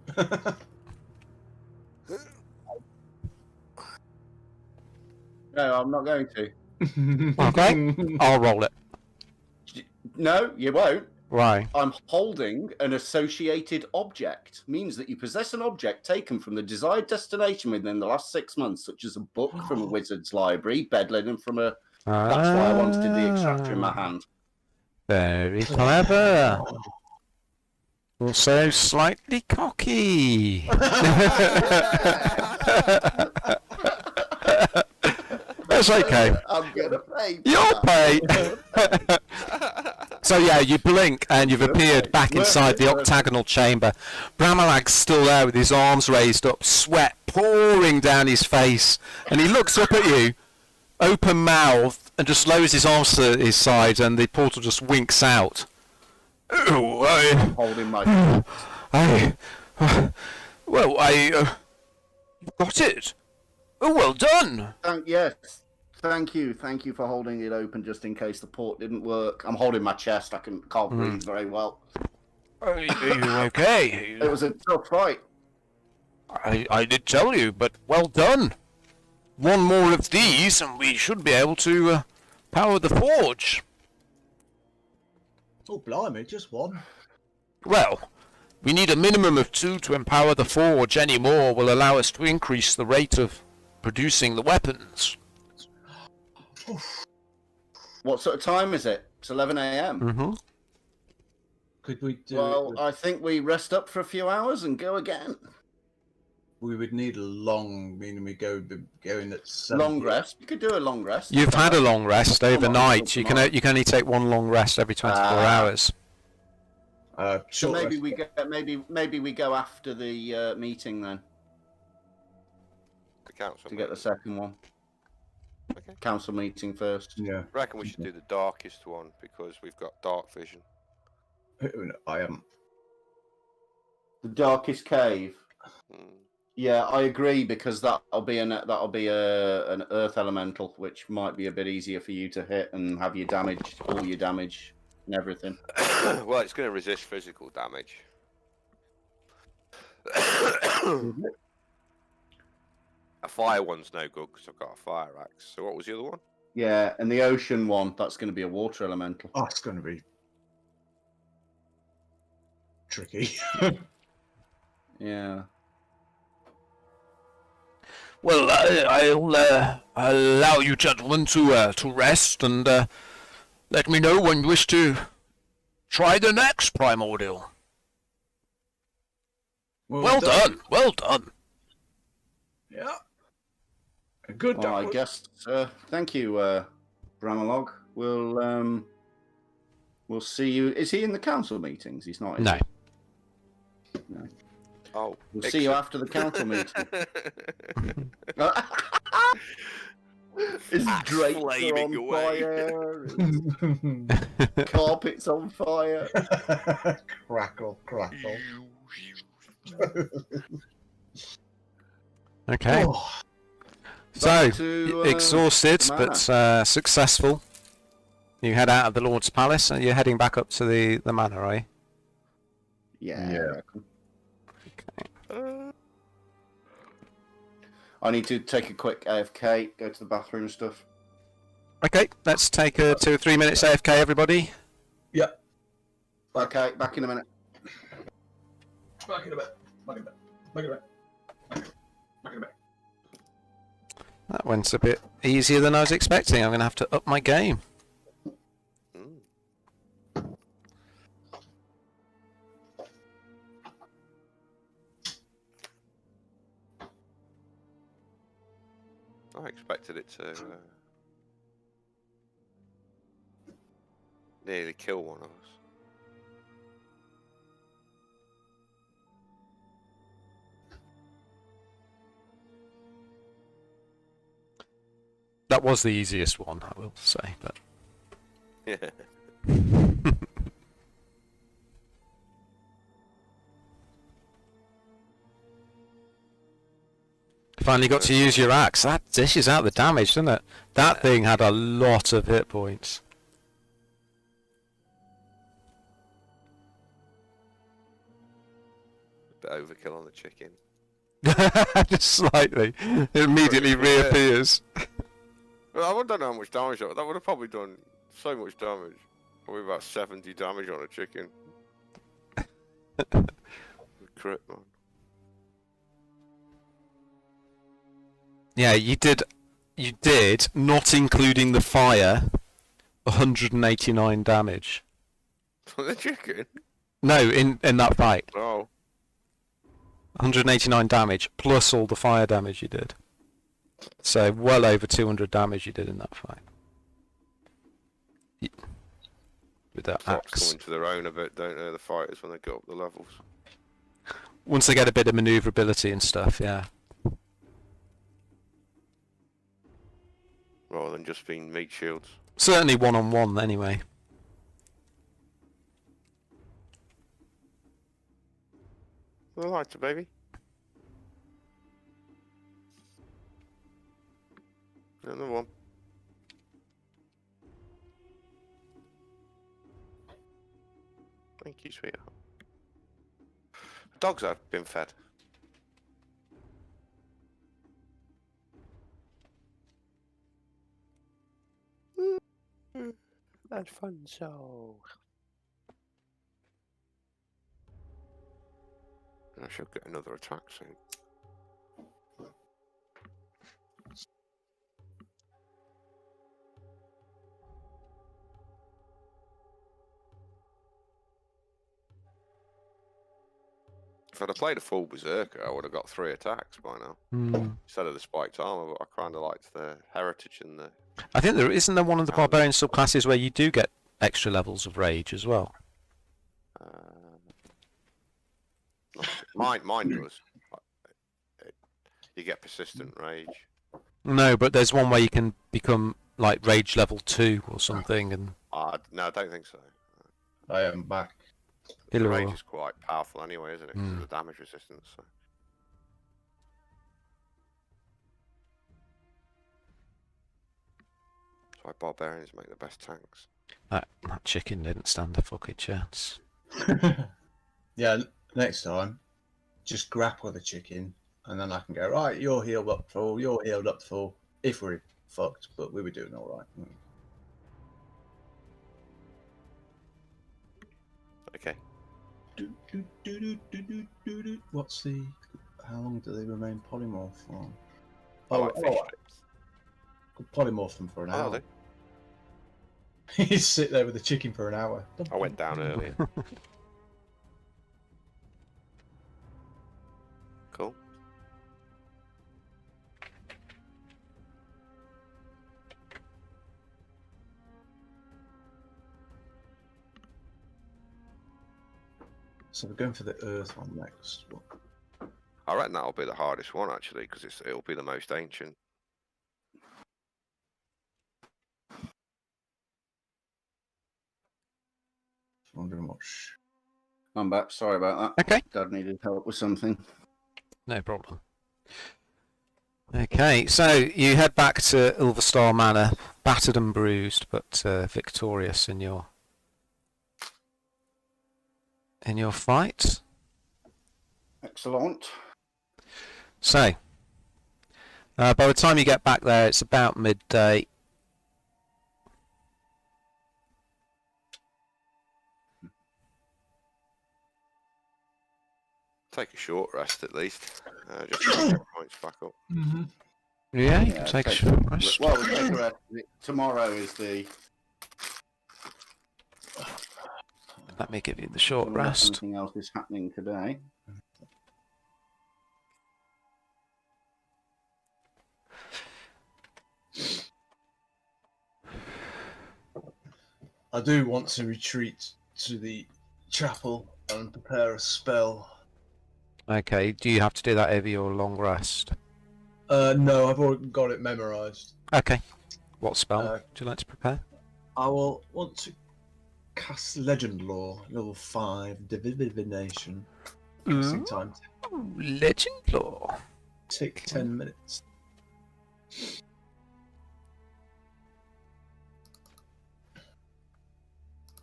No, I'm not going to. Okay, I'll roll it. No, you won't. Why? I'm holding an associated object. Means that you possess an object taken from the desired destination within the last 6 months, such as a book from a wizard's library, bed linen from a... That's why I wanted the extractor in my hand. Very clever. Also slightly cocky. That's okay. I'm gonna pay. You'll pay. So yeah, you blink and you've appeared back inside the octagonal chamber. Bramalag's still there with his arms raised up, sweat pouring down his face, and he looks up at you, open-mouthed, and just lowers his arms to his side, and the portal just winks out. Oh, I'm holding my... you got it. Oh, well done. Yes. Thank you for holding it open just in case the port didn't work. I'm holding my chest. I can't breathe very well. Are you okay? It was a tough fight. I did tell you, but well done. One more of these, and we should be able to power the forge. Oh, blimey, just one. Well, we need a minimum of 2 to empower the forge. Any more will allow us to increase the rate of producing the weapons. What sort of time is it? It's 11 a.m. Mm-hmm. Could we do Well, it? I think we rest up for a few hours and go again. We would need a long, meaning we go in at 7. Long rest. You could do a long rest. You've had a long rest overnight. You tomorrow. can only take one long rest every 24 hours. So Short maybe rest. we go after the meeting then The council. to get the second one. Okay. Council meeting first. Yeah. I reckon we should do the darkest one because we've got dark vision. I haven't. The darkest cave. Hmm. Yeah, I agree because that'll be an earth elemental, which might be a bit easier for you to hit and have your damage, all your damage and everything. Well, it's going to resist physical damage. A fire one's no good because I've got a fire axe. So what was the other one? Yeah, and the ocean one, that's going to be a water elemental. Oh, it's going to be tricky. Yeah. Well, I'll allow you gentlemen to rest and let me know when you wish to try the next primordial. Well done. Well done. Yeah. A good Well, I dog. guess. Thank you, Bramalog. We'll see you. Is he in the council meetings? He's not. Is No. he? No. Oh, We'll see you after the council meeting. His drapes are flaming on away. fire. His carpet's on fire. Crackle, crackle. Okay. Oh, So, Back to, exhausted the but successful. You head out of the Lord's Palace and you're heading back up to the manor, are you? Yeah. Yeah. I reckon. I need to take a quick AFK, go to the bathroom and stuff. Okay, let's take a 2 or 3 minutes AFK, everybody. yeah. Okay, back in a minute. Back in a bit. Back in a bit. Back in a bit. Back in a bit. That went a bit easier than I was expecting. I'm going to have to up my game. I expected it to nearly kill one of us. That was the easiest one, I will say, but Yeah. finally got to use your axe. That dishes out the damage, doesn't it? That thing had a lot of hit points. A bit overkill on the chicken. Just slightly. It immediately reappears. Well, I don't know how much damage that would have probably done. So much damage. Probably about 70 damage on a chicken. Crit, man. Yeah, you did, not including the fire, 189 damage. On the chicken? No, in that fight. Oh. 189 damage, plus all the fire damage you did. So, well over 200 damage you did in that fight. With that Fox axe. come into their own a bit, don't they, the fighters, when they go up the levels. Once they get a bit of manoeuvrability and stuff, yeah. Rather than just being meat shields. Certainly one-on-one, anyway. The lighter, baby. Another one. Thank you, sweetheart. The dogs have been fed. Alfonso. I should get another attack soon. If I'd have played a full berserker, I would have got 3 attacks by now. Instead of the spiked armor, but I kind of liked the heritage and the... I think there isn't there one of the barbarian subclasses where you do get extra levels of rage as well. Mine does. You get persistent rage. No, but there's one where you can become like rage level 2 or something, and No, I don't think so. I am back. The rage is quite powerful anyway, isn't it? Because of the damage resistance. So. That's why barbarians make the best tanks. That chicken didn't stand a fucking chance. Yeah, next time, just grapple the chicken, and then I can go, right, you're healed up full, you're healed up full, if we're fucked, but we were doing alright. Okay. What's the... How long do they remain polymorph for? Like fish strips. Could polymorph them for an Oh, hour. You sit there with the chicken for an hour. I went down earlier. Cool. So we're going for the earth one next. I reckon that'll be the hardest one actually, because it'll be the most ancient. Wondering much. I'm back. Sorry about that. Okay. Dad needed help with something. No problem. Okay, so you head back to Ilverstar Manor, battered and bruised, but victorious in your fight. Excellent. So, by the time you get back there, it's about midday. Take a short rest at least. Just to get points back up. Yeah, you can take a short rest. Well, we'll take a rest. Tomorrow is the... Let me give you the short rest. Something else is happening today. I do want to retreat to the chapel and prepare a spell. Okay, do you have to do that over your long rest? No, I've already got it memorized. Okay. What spell Uh, would you like to prepare? I will want to cast Legend Lore, level 5, Divination. Casting time Legend Lore. take 10 minutes.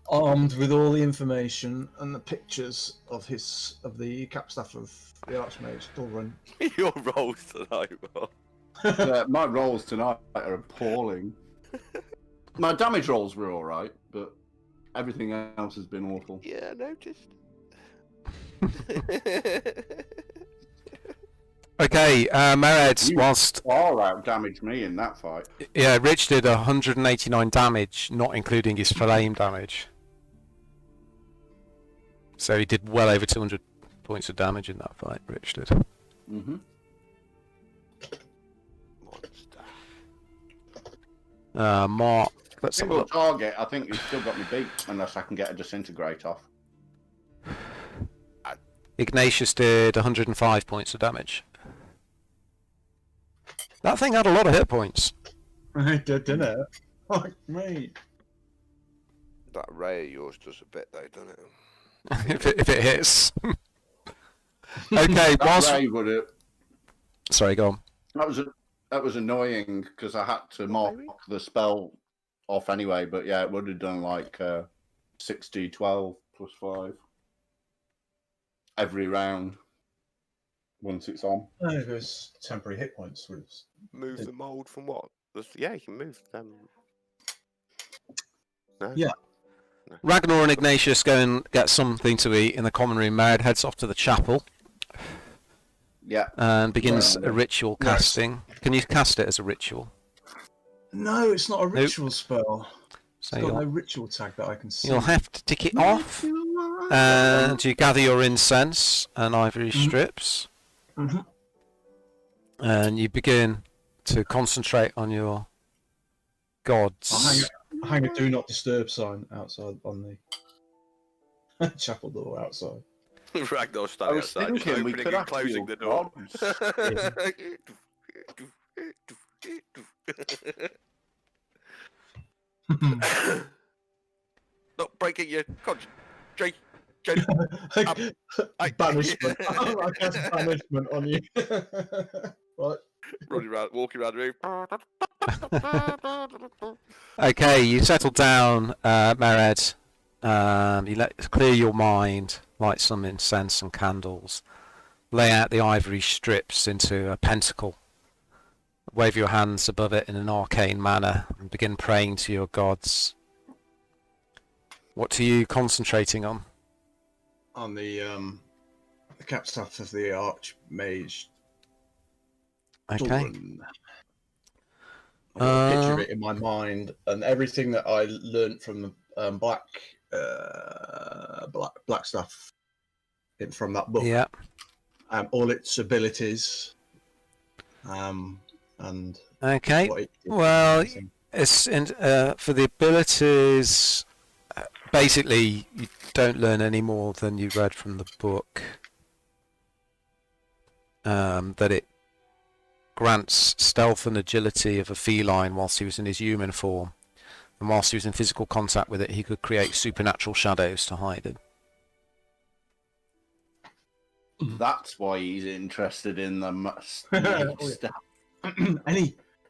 Armed with all the information and the pictures of the capstaff of the Archmage Thorun. Your rolls tonight, bro. My rolls tonight are appalling. My damage rolls were alright, but everything else has been awful. Yeah, I noticed. Okay, Mered, You whilst... far out damaged me in that fight. Yeah, Rich did 189 damage, not including his flame damage. So he did well over 200 points of damage in that fight, Rich did. Mm-hmm. Mark, let's have a Single look. target, I think you've still got me beat, unless I can get a disintegrate off. Ignatius did 105 points of damage. That thing had a lot of hit points. I did, didn't it? Fuck me. That ray of yours does a bit though, doesn't it? if it hits. Okay, whilst... Ray would have... Sorry, go on. That was annoying because I had to mark the spell off anyway, but yeah, it would have done like 60, 12 plus 5 every round once it's on. No, there's temporary hit points. Move the mold from what? Yeah, you can move them. No? Yeah. No. Ragnar and Ignatius go and get something to eat in the common room. Mered heads off to the chapel. Yeah. And begins a ritual casting. Can you cast it as a ritual? No, it's not a ritual spell. So It's got no ritual tag that I can see. you'll have to tick it off. And you gather your incense and ivory strips. Mhm. And you begin to concentrate on your gods. I'll hang a do not disturb sign outside on the chapel door outside. Ragnar's standing I was outside, just thinking we opening could and have closing the door. Not breaking your concentration. Banishment. I cast banishment on you. Right. Running around, walking around the room. Okay, you settle down, Mered. You clear your mind, light some incense and candles, lay out the ivory strips into a pentacle, wave your hands above it in an arcane manner, and begin praying to your gods. What are you concentrating on? On the capstaff of the Archmage. Okay. Thorun. I've got a picture of it in my mind, and everything that I learnt from the black stuff from that book. Yeah. All its abilities. And Okay. what it did. Well, it's for the abilities. Basically, you don't learn any more than you read from the book. That it grants stealth and agility of a feline whilst he was in his human form, and whilst he was in physical contact with it, he could create supernatural shadows to hide it. That's why he's interested in the stuff.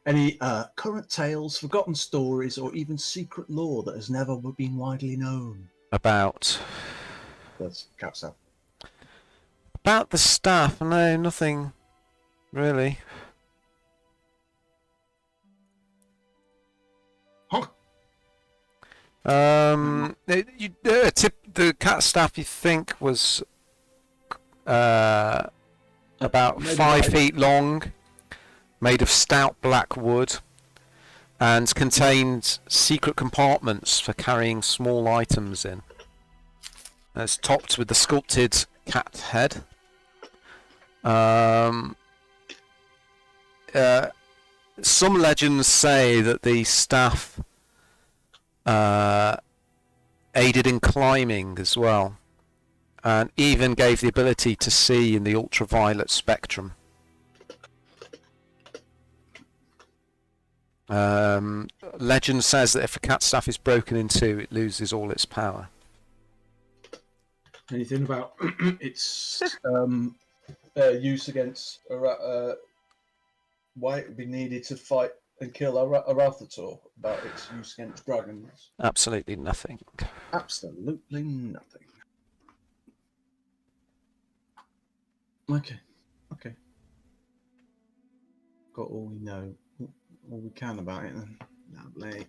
Any current tales, forgotten stories, or even secret lore that has never been widely known? About That's capstaff. the staff? No, nothing really. Huh? The cat staff you think was about Maybe 5 like- feet long, made of stout black wood, and contained secret compartments for carrying small items in. It's topped with the sculpted cat head. Some legends say that the staff aided in climbing as well, and even gave the ability to see in the ultraviolet spectrum. Legend says that if a cat staff is broken in two, it loses all its power. Anything about its use against why it would be needed to fight and kill a Ralphator? About its use against dragons? Absolutely nothing. Absolutely nothing. Okay. Got all we know, all we can about it then. Lovely.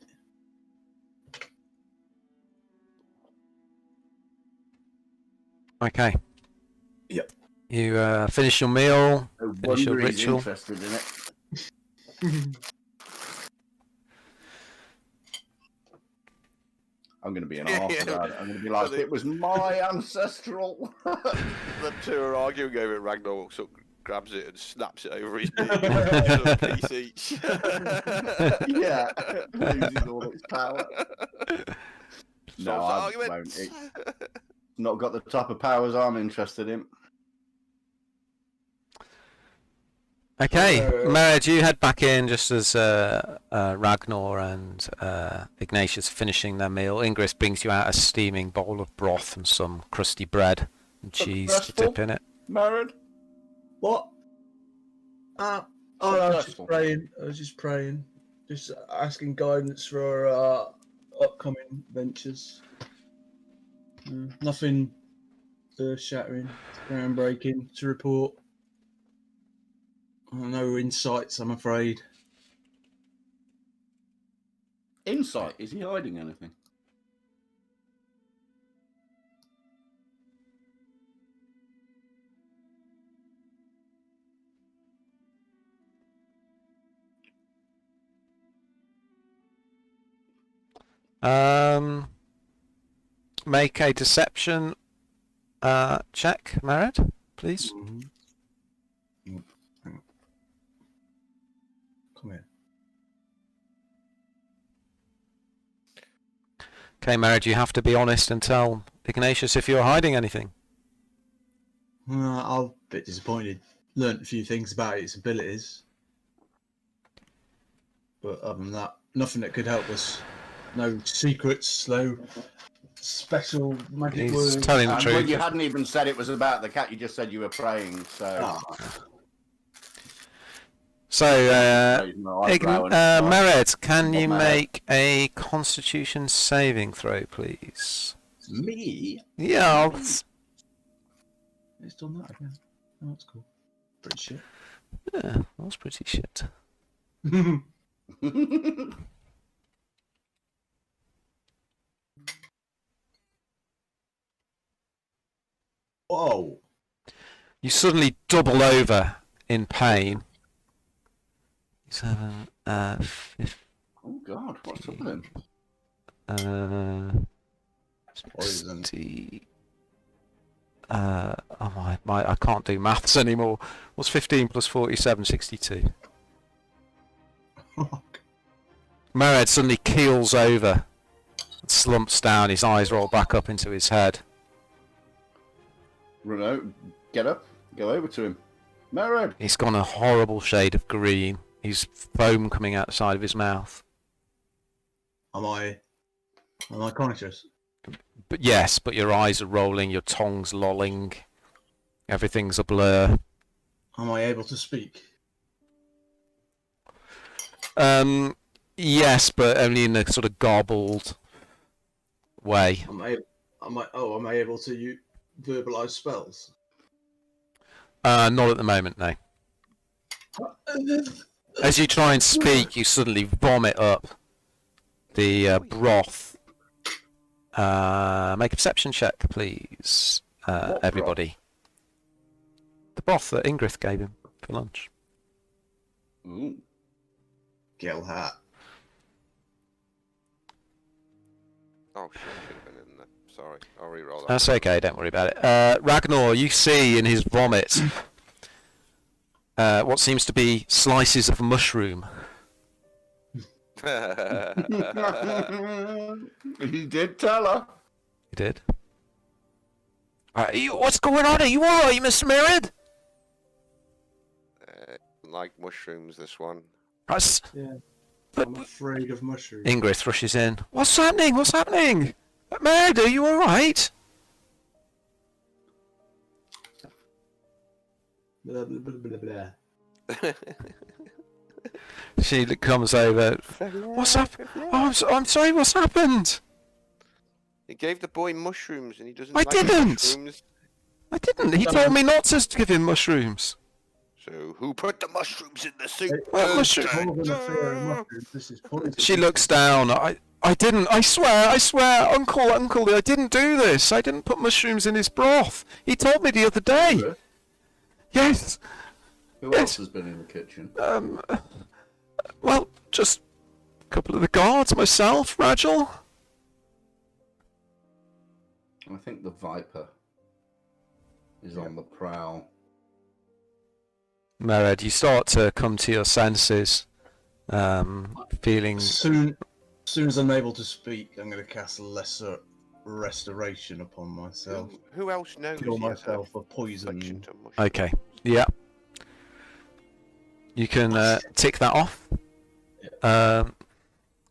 Okay. Yep. You finish your meal, No finish your wonder he's ritual. interested in it. I'm going to be an arse about it. I'm going to be like, it was my ancestral. The two are arguing over it. Ragnar walks up, grabs it, and snaps it over his knee. A piece each. Yeah, loses all its power. No, I argument. won't. It's not got the type of powers I'm interested in. Okay, Merid, you head back in just as Ragnar and Ignatius are finishing their meal. Ingrid brings you out a steaming bowl of broth and some crusty bread and cheese to dip in it. Married? What? I was just praying. Just asking guidance for our upcoming ventures. Nothing earth-shattering, groundbreaking to report. No insights, I'm afraid. Insight? Is he hiding anything? Make a deception check, Merid, please. Hang on. Come here. Okay, Merid, you have to be honest and tell Ignatius if you're hiding anything. I'm a bit disappointed. Learned a few things about its abilities. But other than that, nothing that could help us. No secrets, no special magic He's words. telling the Well, truth. you hadn't even said it was about the cat. You just said you were praying. So, So, Merid, can you make a Constitution saving throw, please? Me? Yeah. It's done that again. Oh, that's cool. Pretty shit. Yeah, that's pretty shit. Whoa. You suddenly double over in pain. 7, 15, oh God, what's up with him? 60. Oh my! I can't do maths anymore. What's 15 plus 47? 62. Merid suddenly keels over, slumps down. His eyes roll back up into his head. Run out, get up, go over to him. Merid! He's gone a horrible shade of green. He's foam coming out the side of his mouth. Am I conscious? But yes, but your eyes are rolling, your tongue's lolling, everything's a blur. Am I able to speak? Yes, but only in a sort of garbled way. Am I able to verbalize spells? Not at the moment, no. As you try and speak, you suddenly vomit up the broth. Make a perception check, please, everybody. The broth that Ingrid gave him for lunch. Ooh. Gil hat. Oh shit, I should have been in there. Sorry, I'll re-roll that. That's okay, don't worry about it. Ragnar, you see in his vomit what seems to be slices of mushroom. He did tell her. You did? What's going on? Are you alright, Mr. Merritt? Like mushrooms, this one. Yeah. But I'm afraid of mushrooms. Ingrid rushes in. What's happening? What's happening? Merritt, are you alright? Blah, blah, blah, blah, blah. She comes over. What's up? Oh, I'm sorry, what's happened? He gave the boy mushrooms and he doesn't I like didn't. mushrooms. I didn't. He told me not to give him mushrooms. So who put the mushrooms in the soup? Well, mushroom- More than a fear of mushrooms, this is poison. She looks down. I didn't. I swear, Uncle, I didn't do this. I didn't put mushrooms in his broth. He told me the other day. Yes. Who else has been in the kitchen? Well, just a couple of the guards, myself, Ragel. I think the Viper is on the prowl. Mered, you start to come to your senses, feeling... As soon as I'm able to speak, I'm going to cast lesser restoration upon myself. Who else knows? Kill he has myself an of poison. affliction to mushrooms? Okay, yeah. You can tick that off.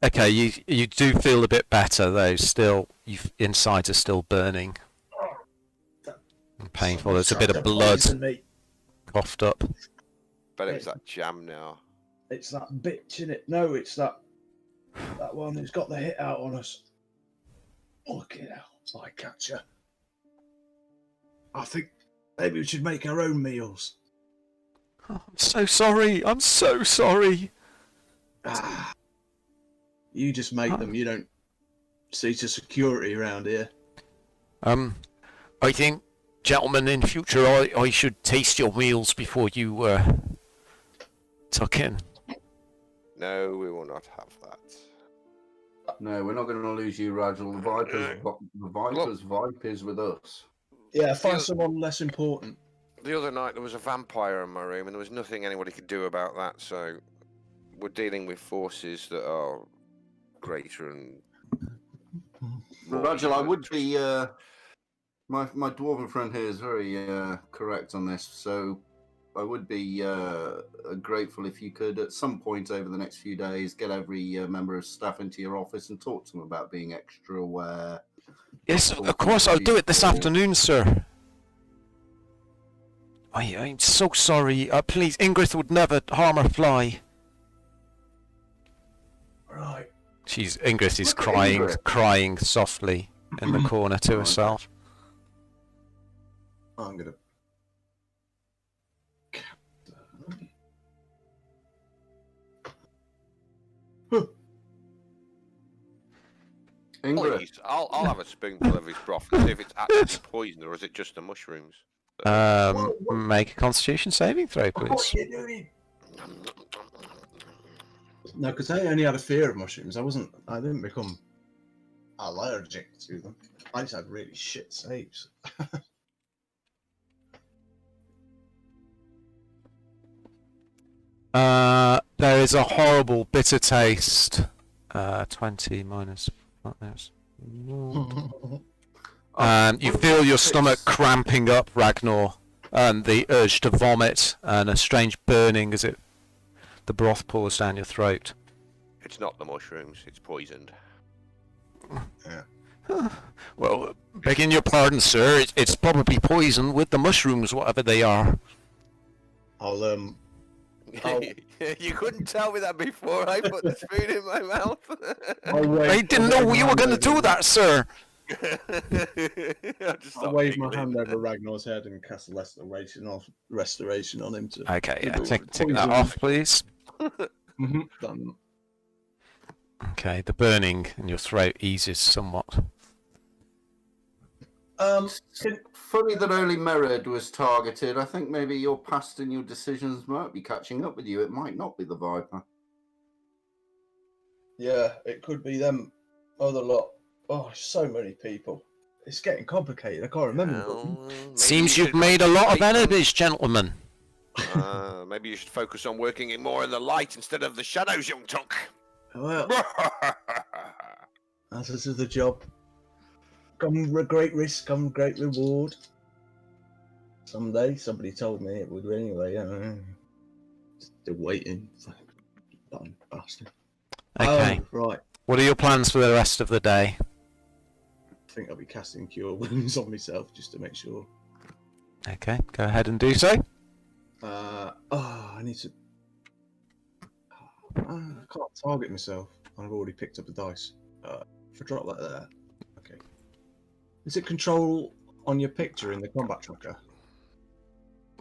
Okay, you do feel a bit better though. Still, insides are still burning and painful. There's a bit of blood coughed up. Bet it's that jam now. It's that bitch, innit? No, it's that one who's got the hit out on us. Look it out, I catcher. I think maybe we should make our own meals. Oh, I'm so sorry. I'm so sorry. You just make them. You don't see to security around here. I think, gentlemen, in future I should taste your meals before you tuck in. No, we will not have that. No, we're not going to lose you, Ragel. The Viper's vibe is with us. Yeah, find someone less important. The other night there was a vampire in my room and there was nothing anybody could do about that, so we're dealing with forces that are greater and... Ragel, I would be... My dwarven friend here is very correct on this, so I would be grateful if you could, at some point over the next few days, get every member of staff into your office and talk to them about being extra aware. Yes, of course, I'll do it this afternoon, sir. I'm so sorry. Please, Ingrid would never harm a fly. Right. Ingrid is Look at Ingrid. crying softly in the corner to herself. I'm gonna. Ingrid, Please, I'll have a spoonful of his broth to see if it's actually poison or is it just the mushrooms. Make a Constitution saving throw, please. What are you doing? No, because I only had a fear of mushrooms. I didn't become allergic to them. I just had really shit saves. There is a horrible bitter taste. 20 minus. You feel your stomach cramping up, Ragnar, and the urge to vomit, and a strange burning as the broth pours down your throat. It's not the mushrooms, it's poisoned. Yeah. Well, begging your pardon, sir, it's probably poison with the mushrooms, whatever they are. I'll You couldn't tell me that before I put the spoon in my mouth. I didn't know you were going to do that, sir. I'll wave my hand over Ragnar's head and cast restoration on him to. Okay, yeah, take that off, please. Done. Okay, the burning in your throat eases somewhat. funny that only Mered was targeted. I think maybe your past and your decisions might be catching up with you. It might not be the Viper. Yeah, it could be them other lot. Oh, so many people. It's getting complicated. I can't remember. Seems you've made a lot of enemies, gentlemen. Maybe you should focus on working it more in the light instead of the shadows, young tunk. Well, that is the job. come a great risk, come great reward. Someday, somebody told me it would anyway. Still waiting. Fucking bastard. Okay. Oh, right. What are your plans for the rest of the day? I think I'll be casting Cure Wounds on myself just to make sure. Okay, go ahead and do so. I need to. I can't target myself. I've already picked up the dice. If I drop that there. Okay. Is it control on your picture in the combat tracker?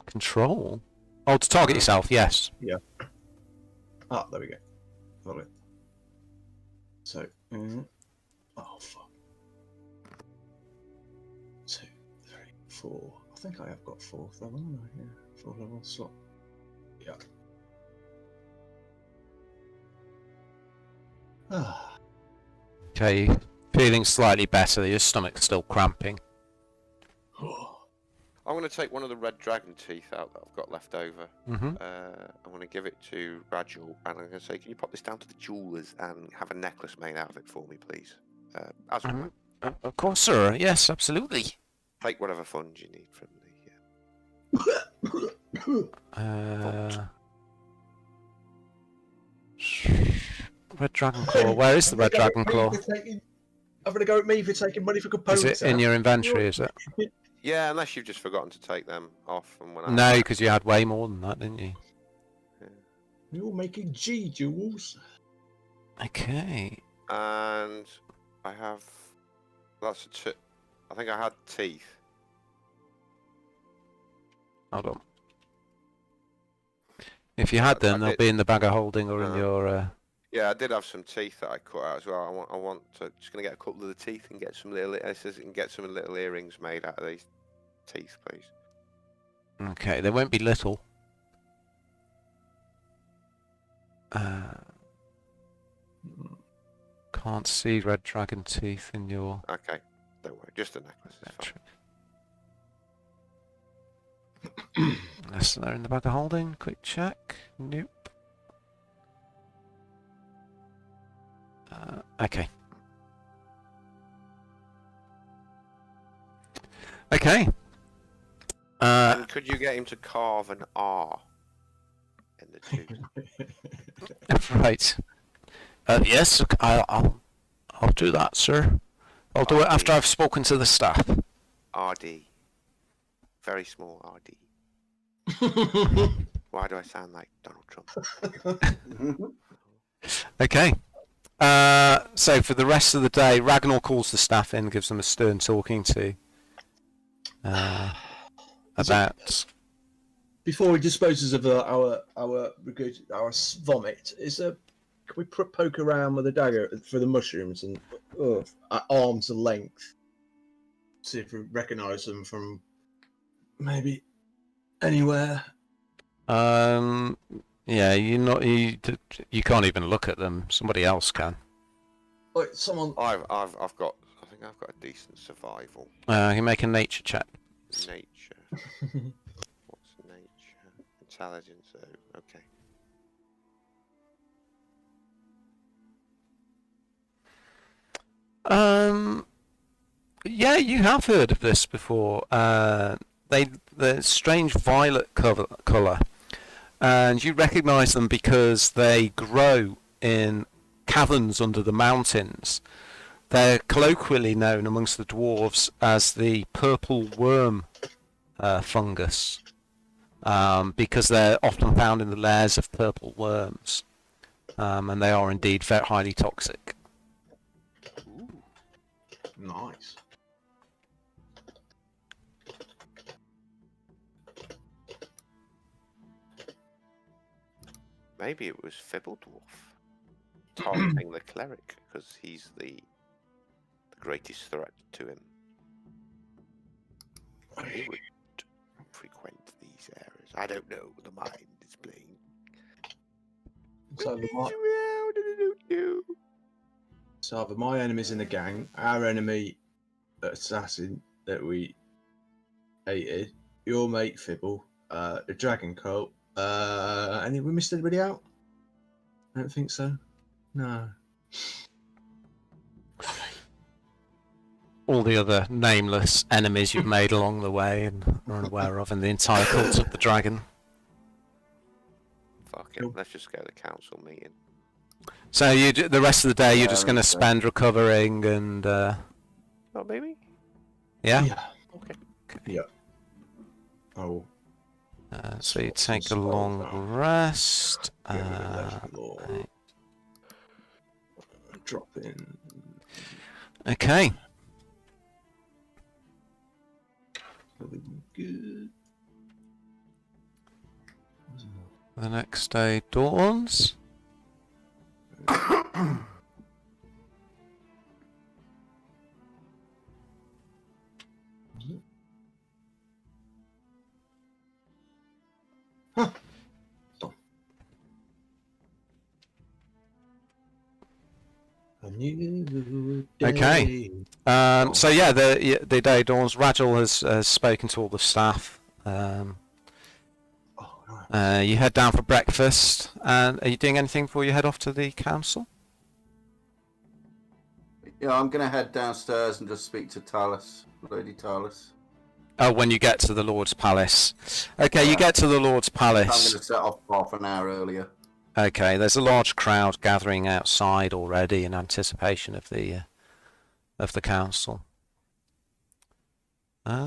Control? Oh, to target yourself, yes. Yeah. There we go. Got it. So, oh fuck. 2, 3, 4. I think I have got 4th level, haven't I? Yeah, 4th level slot. Yeah. Okay, feeling slightly better, your stomach's still cramping. I'm going to take one of the red dragon teeth out that I've got left over. Mm-hmm. I'm going to give it to Rajul, and I'm going to say, can you pop this down to the jewellers and have a necklace made out of it for me, please? As well. Of course, sir. Yes, absolutely. Take whatever funds you need from Red Dragon Claw. Where is the Red Dragon Claw? I'm going to go at me for taking money for components. Is it in your inventory, is it? Yeah, unless you've just forgotten to take them off. And when I No, because you had way more than that, didn't you? Yeah. You're making G jewels. Okay. And I have. That's a tip. I think I had teeth. Hold on. If you had them, they'll be in the bag of holding or in your. Yeah, I did have some teeth that I cut out as well. I want to just gonna get a couple of the teeth and get some little. It says and get some little earrings made out of these teeth, please. Okay, they won't be little. Can't see red dragon teeth in your. Okay, don't worry, just a necklace. Is fine. Unless they're in the bag of holding. Quick check. Nope. Okay. Okay. And could you get him to carve an R in the tooth? Right. Yes, I'll do that, sir. I'll do it after I've spoken to the staff. RD. Very small RD. Why do I sound like Donald Trump? Okay. So for the rest of the day, Ragnar calls the staff in, gives them a stern talking to. About. Before he disposes of our vomit, can we poke around with a dagger for the mushrooms and at arm's length? See if we recognise them from maybe anywhere. Yeah, you can't even look at them. Somebody else can. Like someone. I think I've got a decent survival. You make a nature check. Nature. What's nature? Intelligence. Oh, okay. Yeah, you have heard of this before. The strange violet colour, and you recognise them because they grow in caverns under the mountains. They're colloquially known amongst the dwarves as the purple worm fungus, because they're often found in the lairs of purple worms, and they are indeed very highly toxic. Ooh, nice. Maybe it was Fibbledwarf targeting the cleric because he's the greatest threat to him. He would frequent these areas. I don't know. The mind is playing. So either my enemy's in the gang, our enemy assassin that we hated, your mate Fibble, the dragon cult. We missed anybody out? I don't think so. No. all the other nameless enemies you've made along the way and are unaware of, and the entire cult of the dragon. Fuck it, let's just go to the council meeting. So the rest of the day you're just going to okay. spend recovering and Oh, baby? yeah. Okay. Yeah. Oh. So you take a Spells long down. rest. Get rid of that law. Drop in. Okay. Good. The next day dawns. A new day. Okay. So yeah, the day dawns. Ragel has spoken to all the staff. Oh, right. You head down for breakfast. And are you doing anything before you head off to the council? Yeah, I'm gonna head downstairs and just speak to Talis, Lady Talis. Oh, when you get to the Lord's Palace. Okay, you Yeah. get to the Lord's I'm Palace. gonna set off half an hour earlier. Okay, there's a large crowd gathering outside already in anticipation of the council. Okay.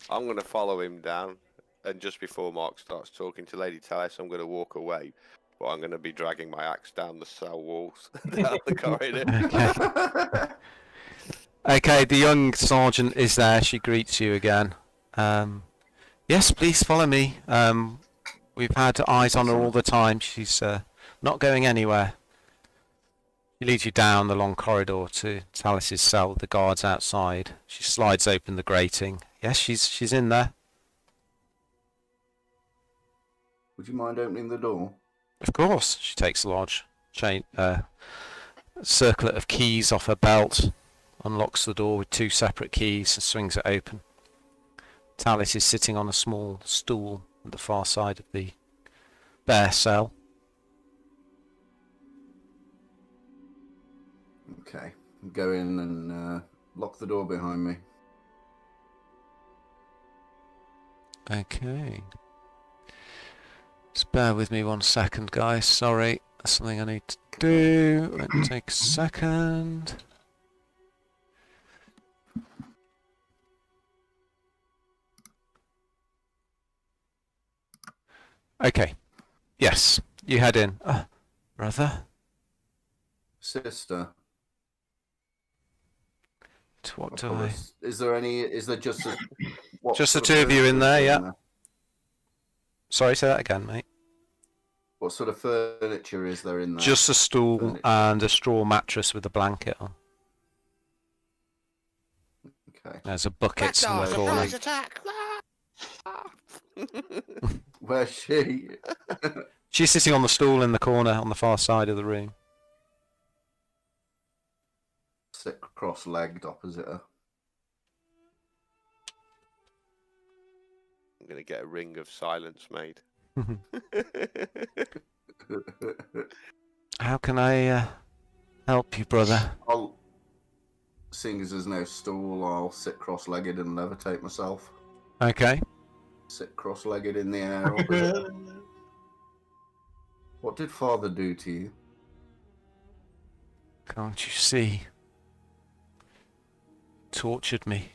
I'm going to follow him down, and just before Mark starts talking to Lady Talis, I'm going to walk away, but I'm going to be dragging my axe down the cell walls, down the corridor. Okay. Okay, the young sergeant is there. She greets you again. Yes, please follow me. We've had eyes on her all the time. She's not going anywhere. She leads you down the long corridor to Talis's cell with the guards outside. She slides open the grating. Yes, she's in there. Would you mind opening the door? Of course. She takes a large circlet of keys off her belt, unlocks the door with 2 separate keys and swings it open. Talis is sitting on a small stool at the far side of the bare cell. Okay, go in and lock the door behind me. Okay. Just bear with me 1 second, guys. Sorry, that's something I need to do. Let me take a second. Okay. Yes, you head in. Brother? Sister. What do I... Is there just a... what Just the sort 2 of you in there, furniture yeah. is Sorry, say that again, mate. What sort of furniture is there in there? Just a stool Furniture. and a straw mattress with a blanket on. Okay. There's a bucket in the corner. Surprise attack! Where's she? She's sitting on the stool in the corner on the far side of the room. Sit cross-legged opposite her. I'm going to get a ring of silence made. How can I help you, brother? Seeing as there's no stool, I'll sit cross-legged and levitate myself. Okay. Sit cross-legged in the air opposite her. What did Father do to you? Can't you see? Tortured me.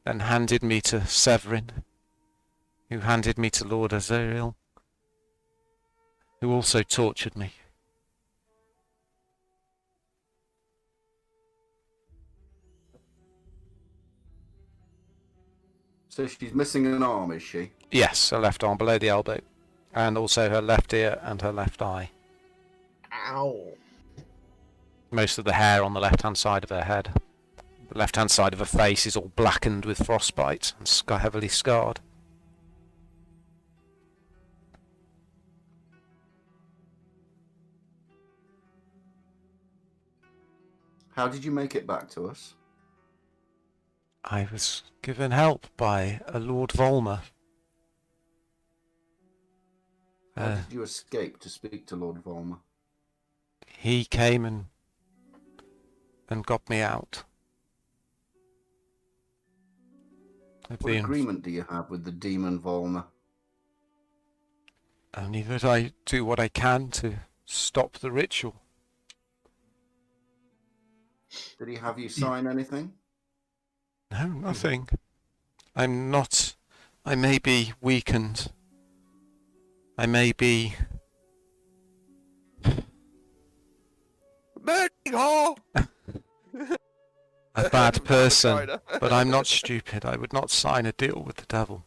Then handed me to Severin, who handed me to Lord Azariel, who also tortured me. So she's missing an arm, is she? Yes, her left arm below the elbow, and also her left ear and her left eye. Ow. Most of the hair on the left-hand side of her head. The left-hand side of her face is all blackened with frostbite and heavily scarred. How did you make it back to us? I was given help by a Lord Volmer. How did you escape to speak to Lord Volmer? he came and got me out. What agreement do you have with the demon Volna? Only that I do what I can to stop the ritual. Did he have you sign anything? No, nothing. I'm not... I may be weakened. I may be... a bad person, but I'm not stupid. I would not sign a deal with the devil.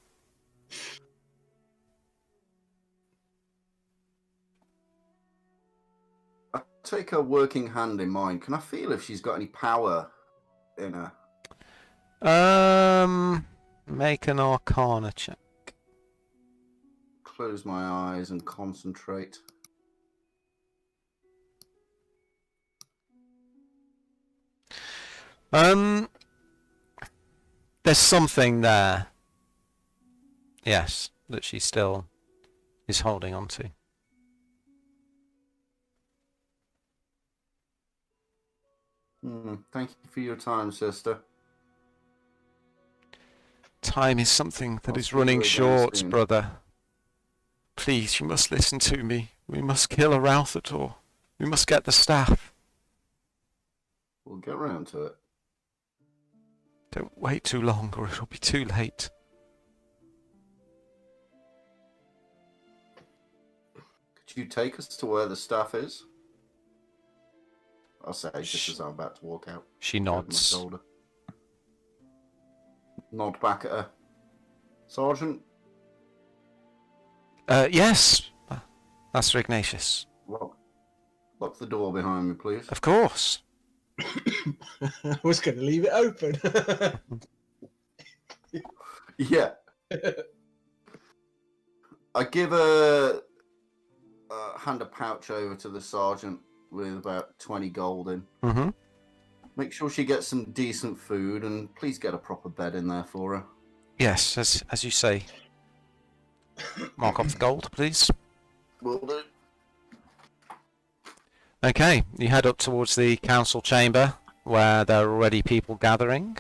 I take her working hand in mine. Can I feel if she's got any power in her? Make an Arcana check. Close my eyes and concentrate. There's something there. Yes, that she still is holding on to. Thank you for your time, sister. Time is something that I'll is see you running again short, soon. brother. Please, you must listen to me. We must kill a Routhator. We must get the staff. We'll get round to it. Don't wait too long or it'll be too late. Could you take us to where the staff is? I'll say just as I'm about to walk out. She Over my nods. shoulder. Nod back at her. Sergeant, Yes, Master Ignatius. lock the door behind me, please. Of course. I was going to leave it open. Yeah. I give hand a pouch over to the sergeant with about 20 gold in. Mm-hmm. Make sure she gets some decent food, and please get a proper bed in there for her. Yes, as you say. Mark off the gold, please. Will do. Okay, you head up towards the council chamber, where there are already people gathering.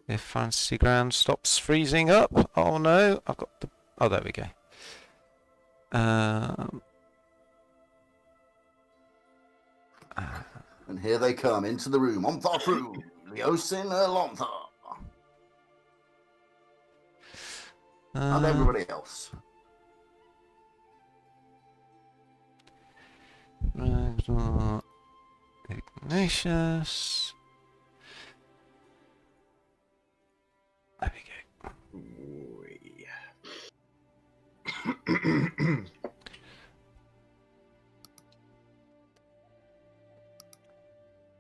If Fantasy Ground stops freezing up, oh no, I've got the... Oh, there we go. And here they come into the room. On the room. Leosin Lontha. And everybody else. Ignatius. There we go.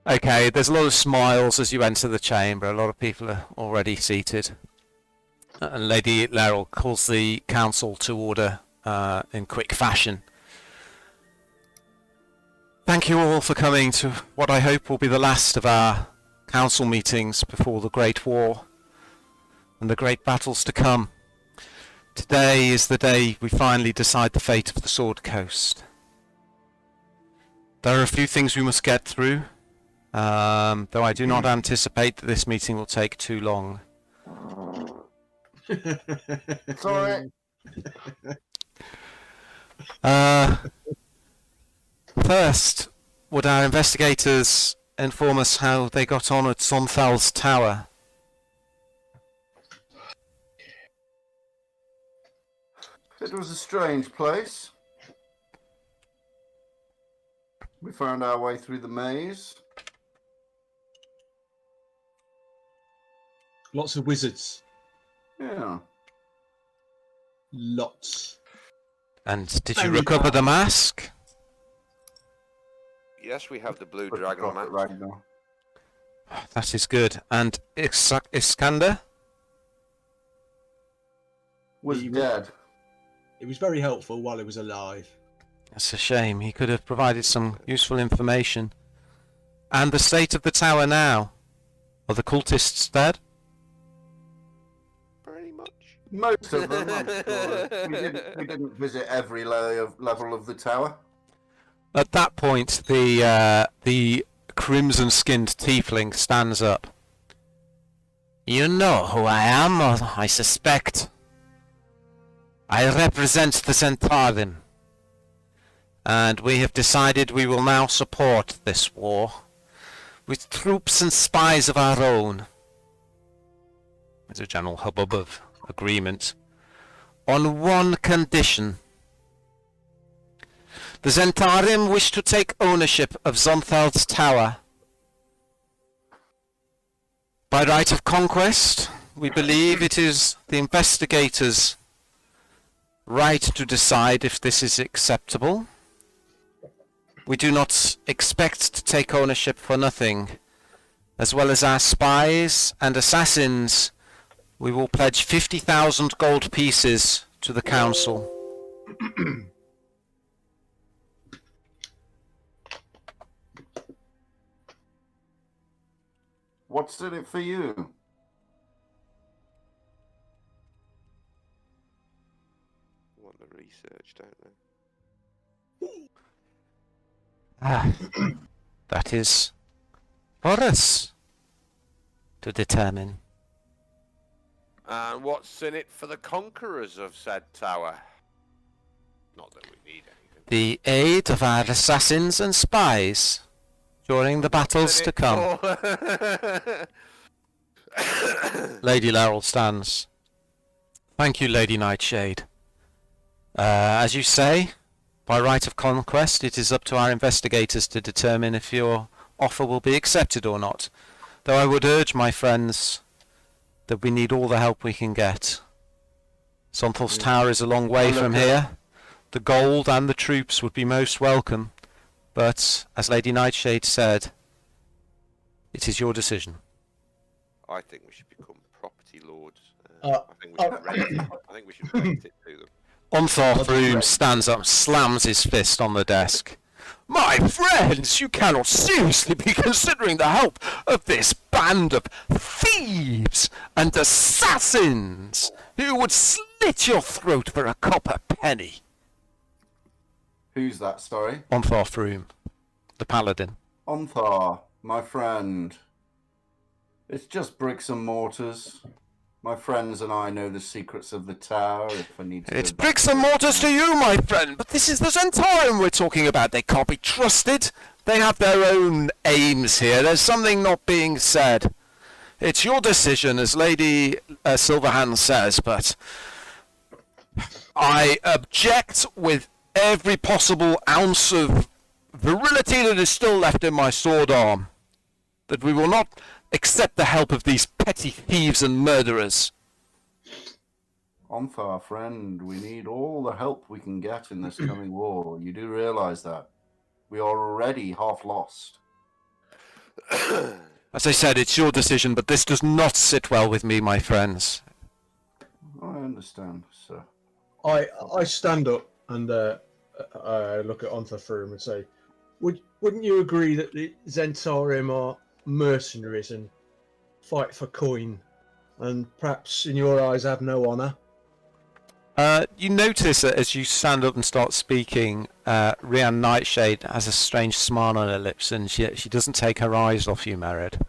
Okay, there's a lot of smiles as you enter the chamber. A lot of people are already seated. And Lady Laryl calls the council to order in quick fashion. Thank you all for coming to what I hope will be the last of our council meetings before the Great War and the great battles to come. Today is the day we finally decide the fate of the Sword Coast. There are a few things we must get through, though I do not anticipate that this meeting will take too long. It's alright. First, would our investigators inform us how they got on at Somthal's tower? It was a strange place. We found our way through the maze. Lots of wizards. Yeah. Lots. And did you recover the mask? Yes, we have the blue Put the dragon prophet mask. Ragnar. That is good. And Iskander? Was He dead. It was very helpful while he was alive. That's a shame. He could have provided some useful information. And the state of the tower now? Are the cultists dead? Pretty much. Most of them, I'm sure. We didn't visit every level of the tower. At that point, the crimson-skinned tiefling stands up. You know who I am, or I suspect. I represent the Zentarim, and we have decided we will now support this war with troops and spies of our own. There's a general hubbub of agreement. On one condition. The Zentarim wish to take ownership of Zontheld's tower. By right of conquest, we believe it is the investigators' right to decide if this is acceptable. We do not expect to take ownership for nothing. As well as our spies and assassins, we will pledge 50,000 gold pieces to the council. What's in it for you? Want the research, don't they? That is for us to determine. And what's in it for the conquerors of said tower? Not that we need anything. The aid of our assassins and spies during the battles to come. Lady Laurel stands. Thank you, Lady Nightshade. As you say, by right of conquest, it is up to our investigators to determine if your offer will be accepted or not. Though I would urge my friends that we need all the help we can get. Sonthal's Tower is a long way from here. The gold and the troops would be most welcome. But, as Lady Nightshade said, it is your decision. I think we should become property lords. I think we should rent it to them. Unthor Froom stands up and slams his fist on the desk. My friends, you cannot seriously be considering the help of this band of thieves and assassins who would slit your throat for a copper penny. Who's that, sorry? Unthor Froom, the paladin. Onthar, my friend. It's just bricks and mortars. My friends and I know the secrets of the tower if I need to. It's bricks and mortars to you, my friend, but this is the Zentarim we're talking about. They can't be trusted. They have their own aims here. There's something not being said. It's your decision, as Lady Silverhand says, but I object with every possible ounce of virility that is still left in my sword arm. That we will not accept the help of these petty thieves and murderers. Onthar, friend, we need all the help we can get in this coming war. You do realise that. We are already half lost. As I said, it's your decision, but this does not sit well with me, my friends. I understand, sir. I stand up and I look at Onthar Froom and say, wouldn't you agree that the Zentarim are mercenaries and fight for coin, and perhaps in your eyes have no honour? You notice that as you stand up and start speaking, Rhiann Nightshade has a strange smile on her lips, and she doesn't take her eyes off you, Merid.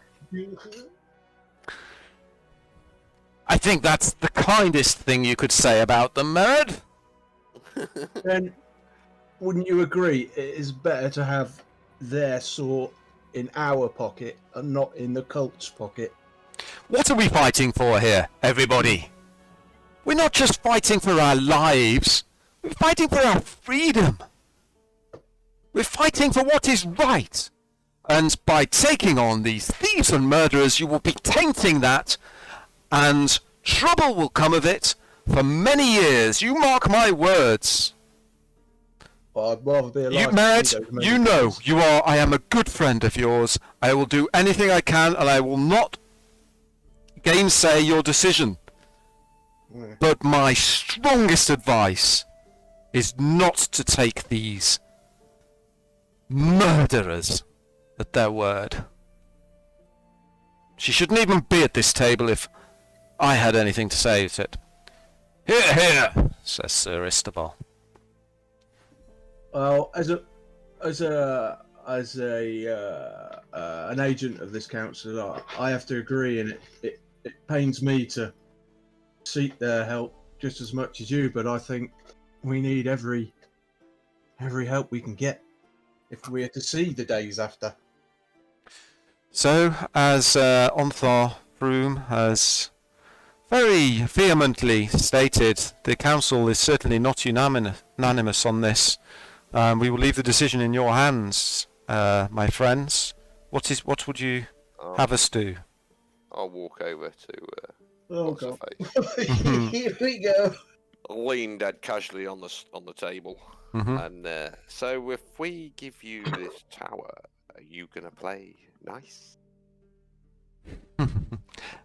I think that's the kindest thing you could say about them, Merid. Then, wouldn't you agree it is better to have their sword in our pocket and not in the cult's pocket? What are we fighting for here, everybody? We're not just fighting for our lives. We're fighting for our freedom. We're fighting for what is right. And by taking on these thieves and murderers, you will be tainting that, and trouble will come of it for many years. You mark my words. Well, I'd rather be alive. You, Merid, you know I am a good friend of yours. I will do anything I can, and I will not gainsay your decision. But my strongest advice is not to take these murderers at their word. She shouldn't even be at this table if I had anything to say to it. Hear, hear, says Sir Istobal. Well, as an agent of this council, I have to agree, and it pains me to seek their help just as much as you. But I think we need every help we can get if we are to see the days after. So, as Onthar Broom has very vehemently stated, the council is certainly not unanimous on this. We will leave the decision in your hands, my friends. What would you have us do? I'll walk over to Oh what's her God! face. Here we go. Lean dead casually on the table, and so if we give you this tower, are you gonna play nice?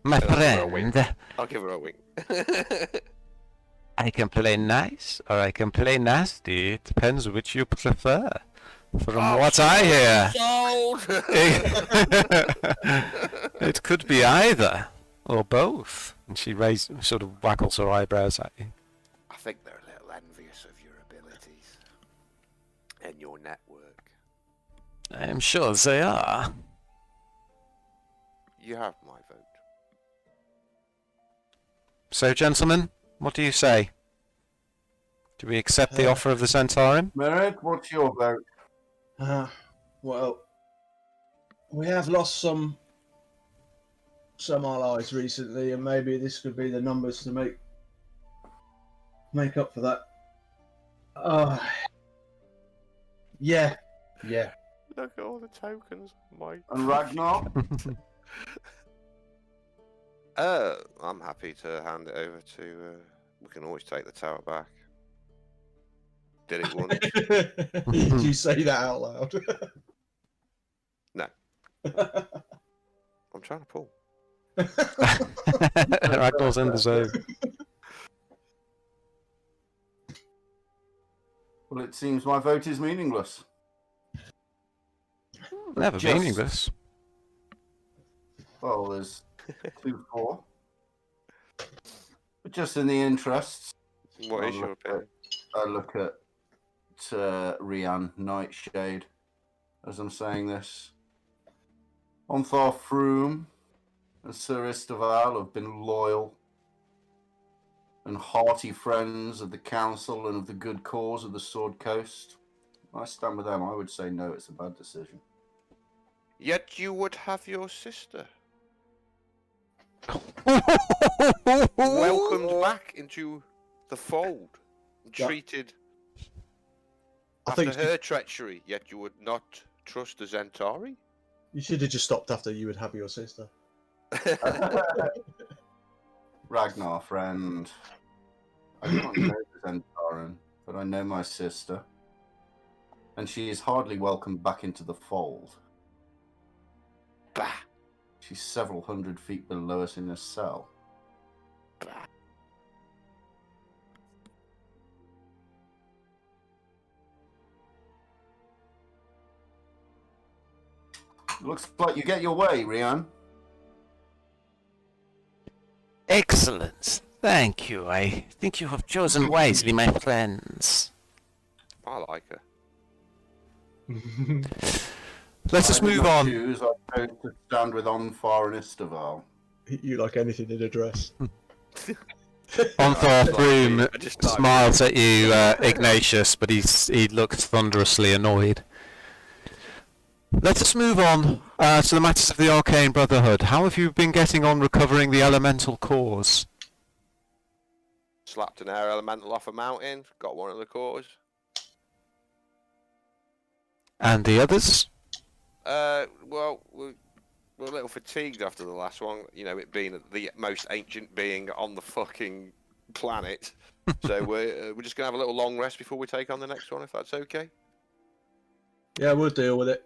My I'll give her a wink. friend, I'll give her a wink. I can play nice or I can play nasty. It depends which you prefer. From what I hear, it could be either or both. And she sort of waggles her eyebrows at you. I think they're a little envious of your abilities and your network. I am sure they are. You have my vote. So, gentlemen, what do you say? Do we accept the offer of the Centaurian? Merrick, what's your vote? Well, we have lost some allies recently, and maybe this could be the numbers to make up for that. Yeah. Look at all the tokens, Mike. And Ragnar? I'm happy to hand it over to. We can always take the tower back. Did it once. Did you say that out loud? No. I'm trying to pull. Ragnar's in the zone. Well, it seems my vote is meaningless. Never Just- meaningless. Well, there's 2-4. But just in the interests, What is your opinion? I look at Rian Nightshade as I'm saying this. Onthar Froome and Sir Istobal have been loyal and hearty friends of the council and of the good cause of the Sword Coast. I stand with them. I would say no, it's a bad decision. Yet you would have your sister welcomed back into the fold, and Yeah. treated I after think her treachery. Yet you would not trust the Zentari. you should have just stopped after you would have your sister. Ragnar, friend. I do not know the Zentaran, but I know my sister. And she is hardly welcome back into the fold. Bah. She's several hundred feet below us in a cell. Bah. Looks like you get your way, Rian. Excellent. Thank you. I think you have chosen wisely, my friends. I like her. Let us move on. I chose to stand with Onthar and Istobal. You like anything in a dress? Onthar Broom I just like smiles at you, Ignatius, but he looks thunderously annoyed. Let us move on to the matters of the Arcane Brotherhood. How have you been getting on recovering the elemental cores? Slapped an air elemental off a mountain. Got one of the cores. And the others? Well, we're a little fatigued after the last one. You know, it being the most ancient being on the fucking planet. So we're just gonna have a little long rest before we take on the next one, if that's okay. Yeah, we'll deal with it.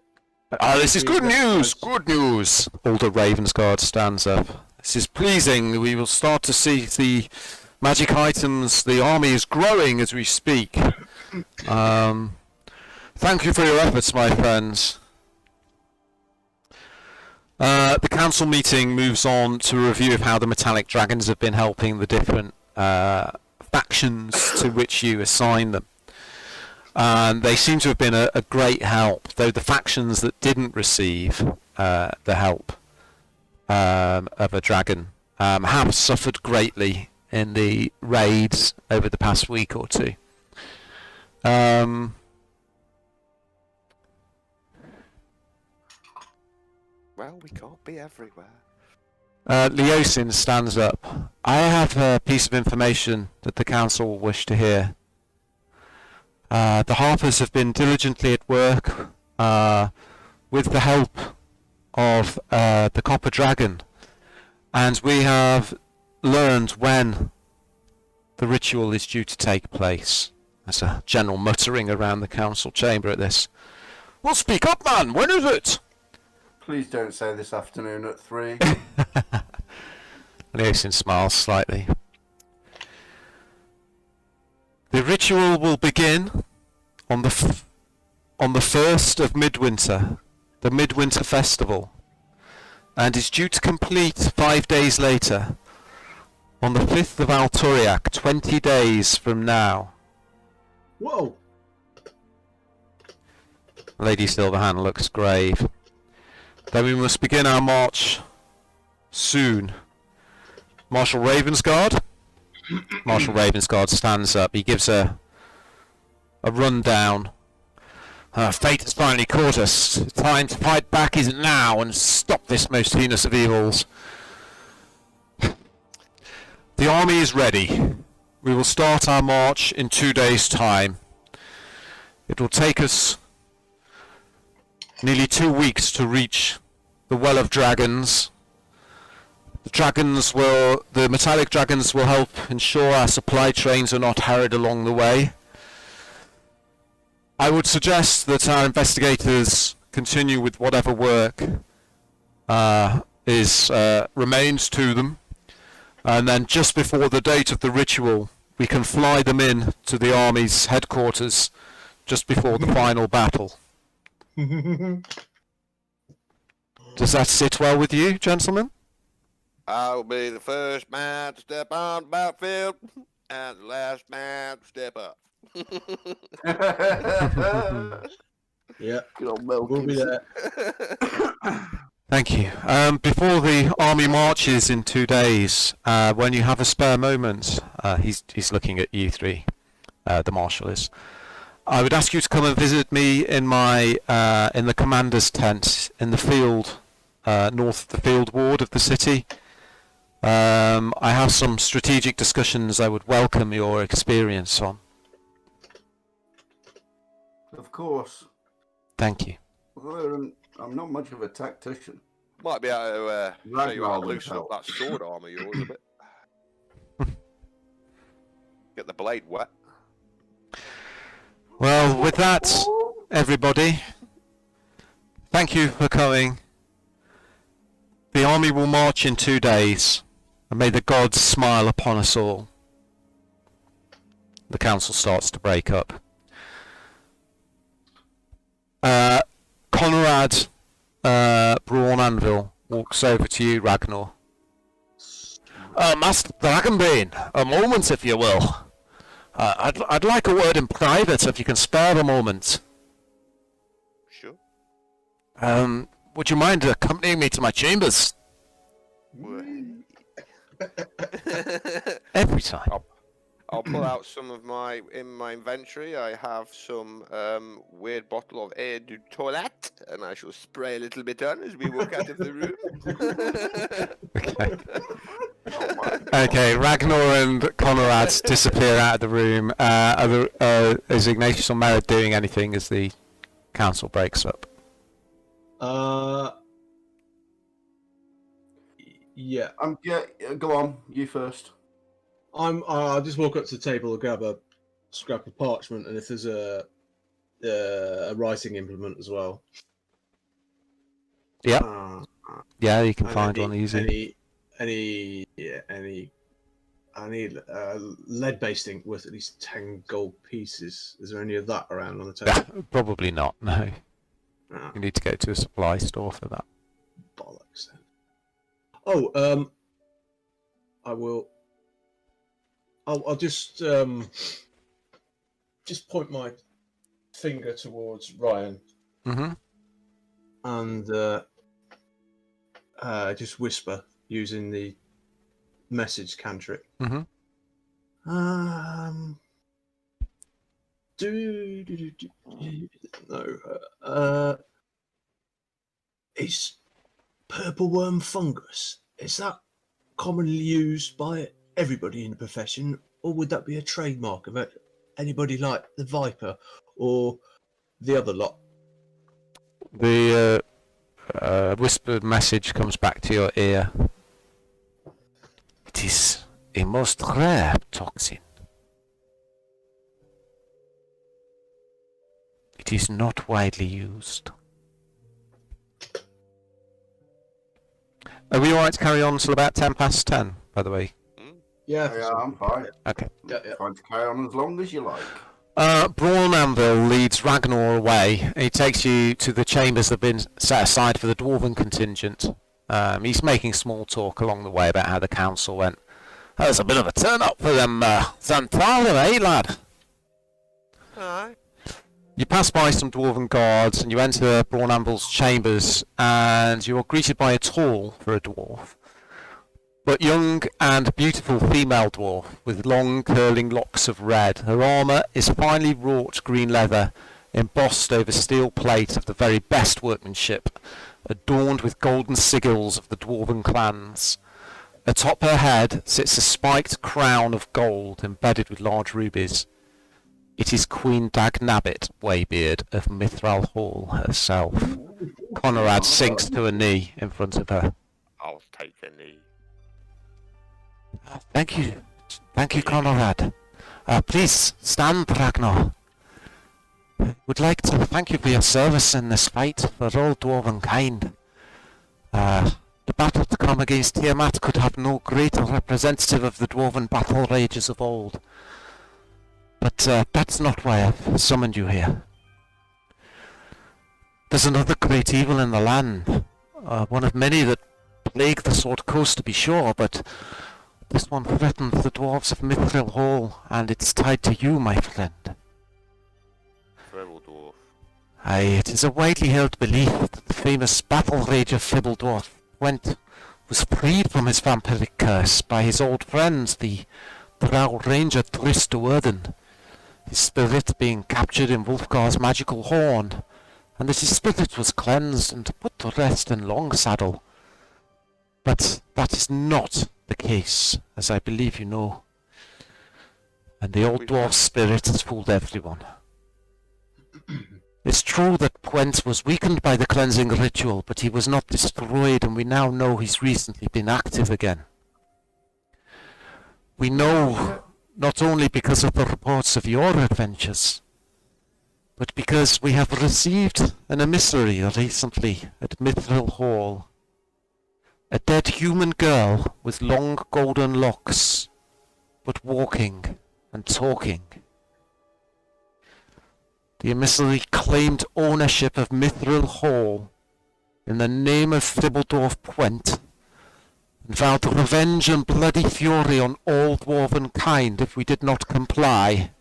Ah, this is good news! Good news! Alder Ravensguard stands up. This is pleasing. We will start to see the magic items. The army is growing as we speak. Thank you for your efforts, my friends. The council meeting moves on to a review of how the metallic dragons have been helping the different factions to which you assign them. And they seem to have been a great help, though the factions that didn't receive the help of a dragon have suffered greatly in the raids over the past week or two. Well, we can't be everywhere. Leosin stands up. I have a piece of information that the council wish to hear. The Harpers have been diligently at work with the help of the Copper Dragon, and we have learned when the ritual is due to take place. There's a general muttering around the council chamber at this. Well, speak up, man! When is it? Please don't say this afternoon at 3. Leosin smiles slightly. The ritual will begin on the 1st of Midwinter, the Midwinter Festival, and is due to complete 5 days later, on the 5th of Alturiak, 20 days from now. Whoa! Lady Silverhand looks grave. Then we must begin our march soon. Marshal Ravensguard? Marshal Ravensguard stands up. He gives a rundown. Fate has finally caught us. Time to fight back is now and stop this most heinous of evils. The army is ready. We will start our march in 2 days' time. It will take us nearly 2 weeks to reach the Well of Dragons. The metallic dragons will help ensure our supply trains are not harried along the way. I would suggest that our investigators continue with whatever work remains to them, and then just before the date of the ritual, we can fly them in to the army's headquarters just before the final battle. Does that sit well with you, gentlemen? I'll be the first man to step on the battlefield and the last man to step up. Yeah, Good old Mel we'll be Gibson. there. Thank you. Before the army marches in 2 days, when you have a spare moment, he's looking at you three, the marshal is. I would ask you to come and visit me in my in the commander's tent in the field, north of the field ward of the city. I have some strategic discussions I would welcome your experience on. Of course. Thank you. Although I'm not much of a tactician. Might be able to show you how to would loosen up help. that sword arm of yours a bit. Get the blade wet. Well, with that, everybody, thank you for coming. The army will march in 2 days, and may the gods smile upon us all. The council starts to break up. Conrad Braun Anvil walks over to you, Ragnar. Master Dragonbane, a moment if you will. I'd like a word in private if you can spare a moment. Sure. Would you mind accompanying me to my chambers? Every time. I'll pull out some of in my inventory. I have some weird bottle of eau de toilette, and I shall spray a little bit on as we walk out of the room. Okay, Ragnar and Conrad disappear out of the room. Is Ignatius or Merritt doing anything as the council breaks up? Yeah. Go on, you first. I'll just walk up to the table and grab a scrap of parchment, and if there's a writing implement as well. Yeah. Yeah, you can find one easy. I need lead-based ink worth at least 10 gold pieces. Is there any of that around on the table? Probably not, no. Ah, You need to go to a supply store for that. bollocks then. Oh, I will. I'll just point my finger towards Ryan Mm-hmm. and just whisper using the message cantrip. Mm-hmm. No. Is purple worm fungus? Is that commonly used by everybody in the profession, or would that be a trademark of it? Anybody like the Viper or the other lot? The whispered message comes back to your ear. It is a most rare toxin. It is not widely used. Are we alright to carry on till about 10 past 10, by the way? Yeah, Yeah, I'm fine. Okay. Yeah. Fine to carry on as long as you like. Brawn Anvil leads Ragnar away. He takes you to the chambers that have been set aside for the Dwarven contingent. He's making small talk along the way about how the council went. That was a bit of a turn-up for them Xanthala, eh, lad? Aye. You pass by some Dwarven guards and you enter Brawn Anvil's chambers, and you are greeted by a tall, for a dwarf, but young and beautiful female dwarf with long curling locks of red. Her armour is finely wrought green leather, embossed over steel plate of the very best workmanship, adorned with golden sigils of the Dwarven clans. Atop her head sits a spiked crown of gold embedded with large rubies. It is Queen Dagnabbit Waybeard of Mithral Hall herself. Conrad sinks to a knee in front of her. I'll take a knee. Thank you, Conrad. Please stand, Ragnar. Would like to thank you for your service in this fight for all Dwarven kind. The battle to come against Tiamat could have no greater representative of the Dwarven battle rages of old. But that's not why I've summoned you here. There's another great evil in the land, one of many that plague the Sword Coast to be sure, but this one threatens the dwarves of Mithril Hall, and it's tied to you, my friend. Feral dwarf. Aye, it is a widely held belief that the famous battle rage of Fibbledorf was freed from his vampiric curse by his old friends, the Drow Ranger Trist Uerden, his spirit being captured in Wulfgar's magical horn, and that his spirit was cleansed and put to rest in Longsaddle. But that is not the case, as I believe you know. And the old dwarf's spirit has fooled everyone. It's true that Pwent was weakened by the cleansing ritual, but he was not destroyed, and we now know he's recently been active again. We know not only because of the reports of your adventures, but because we have received an emissary recently at Mithril Hall. A dead human girl with long golden locks, but walking and talking. The emissary claimed ownership of Mithril Hall in the name of Thibbledorf Pwent, and vowed revenge and bloody fury on all Dwarven kind if we did not comply.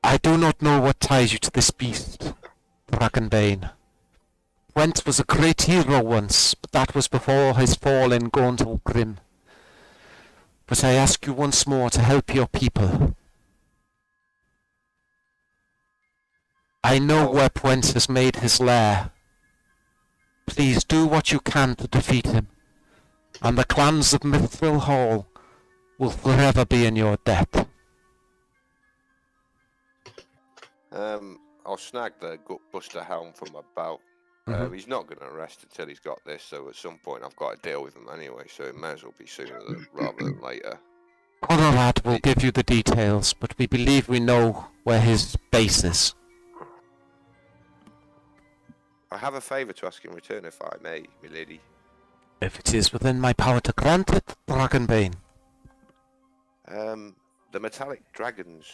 I do not know what ties you to this beast, Dragonbane. Pwent was a great hero once, but that was before his fall in Gauntlgrim. But I ask you once more to help your people. I know where Pwent has made his lair. Please do what you can to defeat him, and the clans of Mithril Hall will forever be in your debt. I'll snag the Gutbuster helm from my belt. He's not going to rest until he's got this, so at some point I've got to deal with him anyway, so it may as well be sooner rather than later. Conrad will give you the details, but we believe we know where his base is. I have a favour to ask in return, if I may, milady. If it is within my power to grant it, Dragonbane. The metallic dragons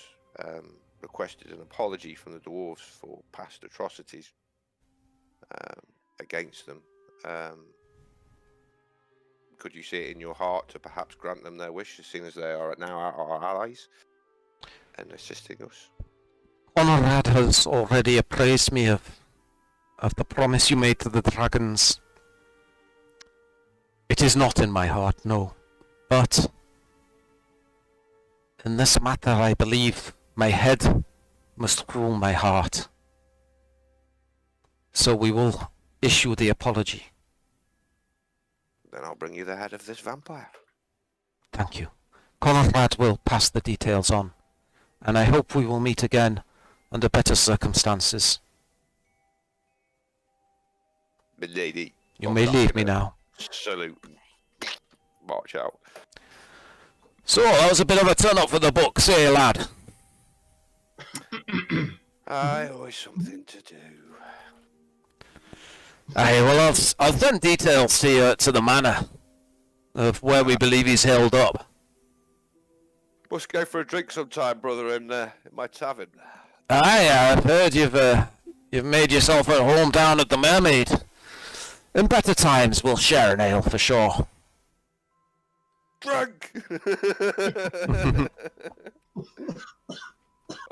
requested an apology from the dwarves for past atrocities against them. could you see it in your heart to perhaps grant them their wish, seeing as they are now our allies and assisting us? Honorad has already appraised me of the promise you made to the dragons. It is not in my heart, no. But in this matter, I believe my head must rule my heart. So we will issue the apology. Then I'll bring you the head of this vampire. Thank you. Conrad will pass the details on, and I hope we will meet again under better circumstances. Milady. You may leave me now. Salute. March out. So, that was a bit of a turn up for the books, eh, lad? Always something to do. Aye, well, I've sent details to the manor of where we believe he's held up. Must go for a drink sometime, brother, in my tavern. Aye, I've heard you've made yourself at home down at the Mermaid. In better times, we'll share an ale for sure. Drunk!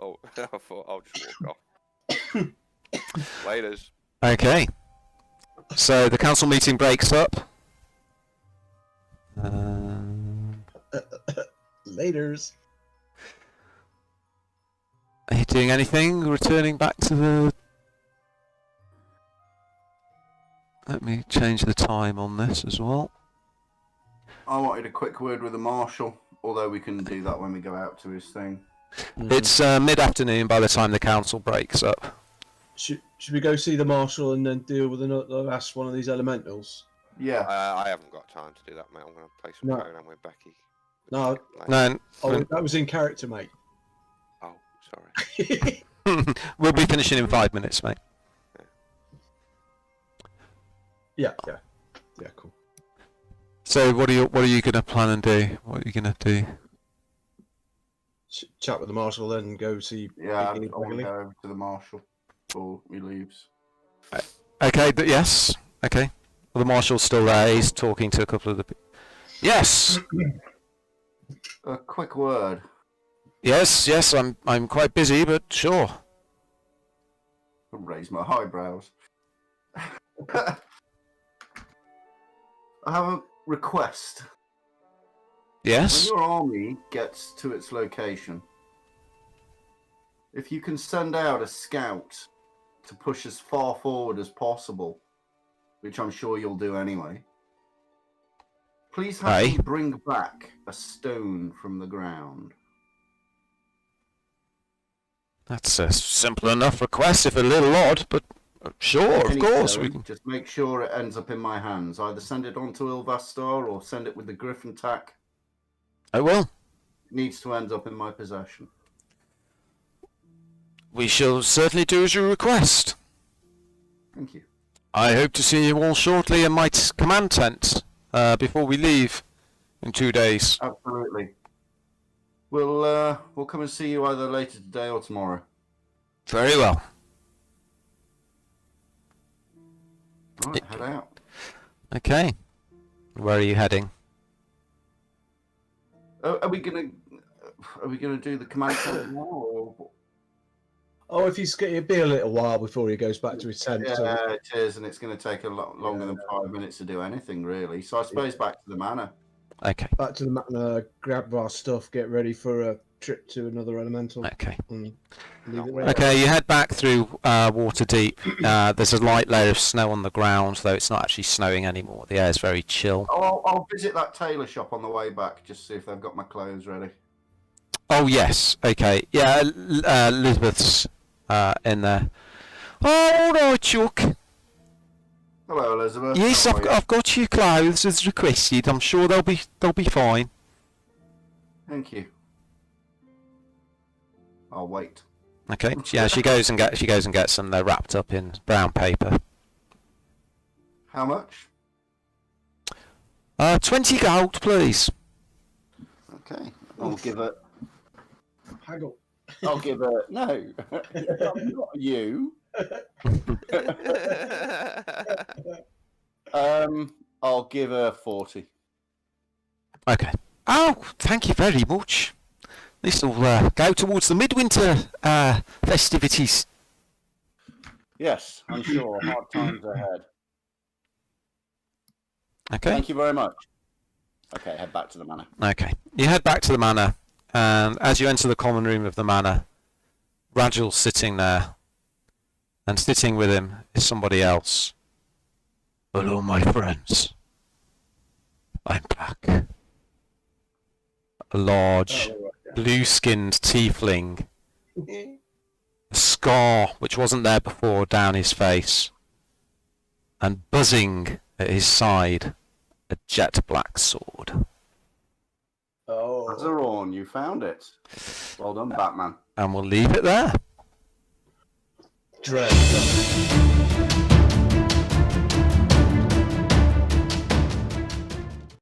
Oh, I thought I'll just walk off. Laters. Okay. So the council meeting breaks up. Laters. Are you doing anything? Returning back to the... Let me change the time on this as well. I wanted a quick word with the marshal, although we can do that when we go out to his thing. It's mid-afternoon by the time the council breaks up. Should we go see the marshal and then deal with the last one of these elementals? Yeah. I haven't got time to do that, mate. I'm going to play some Conan with Becky. No. No. Oh, that was in character, mate. Oh, sorry. We'll be finishing in 5 minutes, mate. Yeah, cool. So what are you going to plan and do? What are you going to do? Chat with the marshal, then go see. Yeah, I want to go over to the marshal before he leaves. Okay, yes. Okay. Well, the marshal's still there. He's talking to a couple of the... Yes! A quick word. Yes, I'm quite busy, but sure. I'll raise my eyebrows. I have a request. Yes? When your army gets to its location, if you can send out a scout to push as far forward as possible, which I'm sure you'll do anyway, please have them bring back a stone from the ground. That's a simple enough request, if a little odd, but sure, of course. Stone, we can... Just make sure it ends up in my hands. Either send it on to Ilvastar or send it with the Griffin tack. I will. It needs to end up in my possession. We shall certainly do as you request. Thank you. I hope to see you all shortly in my command tent before we leave in 2 days. Absolutely. We'll come and see you either later today or tomorrow. Very well. Right, head out. Okay. Where are you heading? Are we gonna do the command tent now? Or... Oh, if he's it'll be a little while before he goes back to his tent. Yeah, So... it is, and it's going to take a lot longer than 5 minutes to do anything, really. So I suppose back to the manor. Okay. Back to the manor, grab our stuff, get ready for a trip to another elemental. Okay. And leave it there. Okay, you head back through Waterdeep. There's a light layer of snow on the ground, though it's not actually snowing anymore. The air is very chill. I'll visit that tailor shop on the way back, just see if they've got my clothes ready. Oh, yes. Okay. Yeah, Elizabeth's in there. Oh, all right, Chuck. Hello, Elizabeth. Yes, I've got your clothes as requested. I'm sure they'll be fine. Thank you. I'll wait. Okay. Yeah, she goes and gets them. They're wrapped up in brown paper. How much? 20 gold, please. Okay. I'll give it. Haggle. I'll give it. No, not you. I'll give her 40. Okay. Oh, thank you very much. This will go towards the midwinter festivities. Yes, I'm sure. Hard times ahead. Okay. Thank you very much. Okay, head back to the manor. Okay. You head back to the manor, and as you enter the common room of the manor, Ragel's sitting there, and sitting with him is somebody else. Hello, my friends. I'm back. A large, blue-skinned tiefling. A scar, which wasn't there before, down his face. And buzzing at his side, a jet black sword. Oh. Azaron, you found it. Well done, Batman. And we'll leave it there. Dread.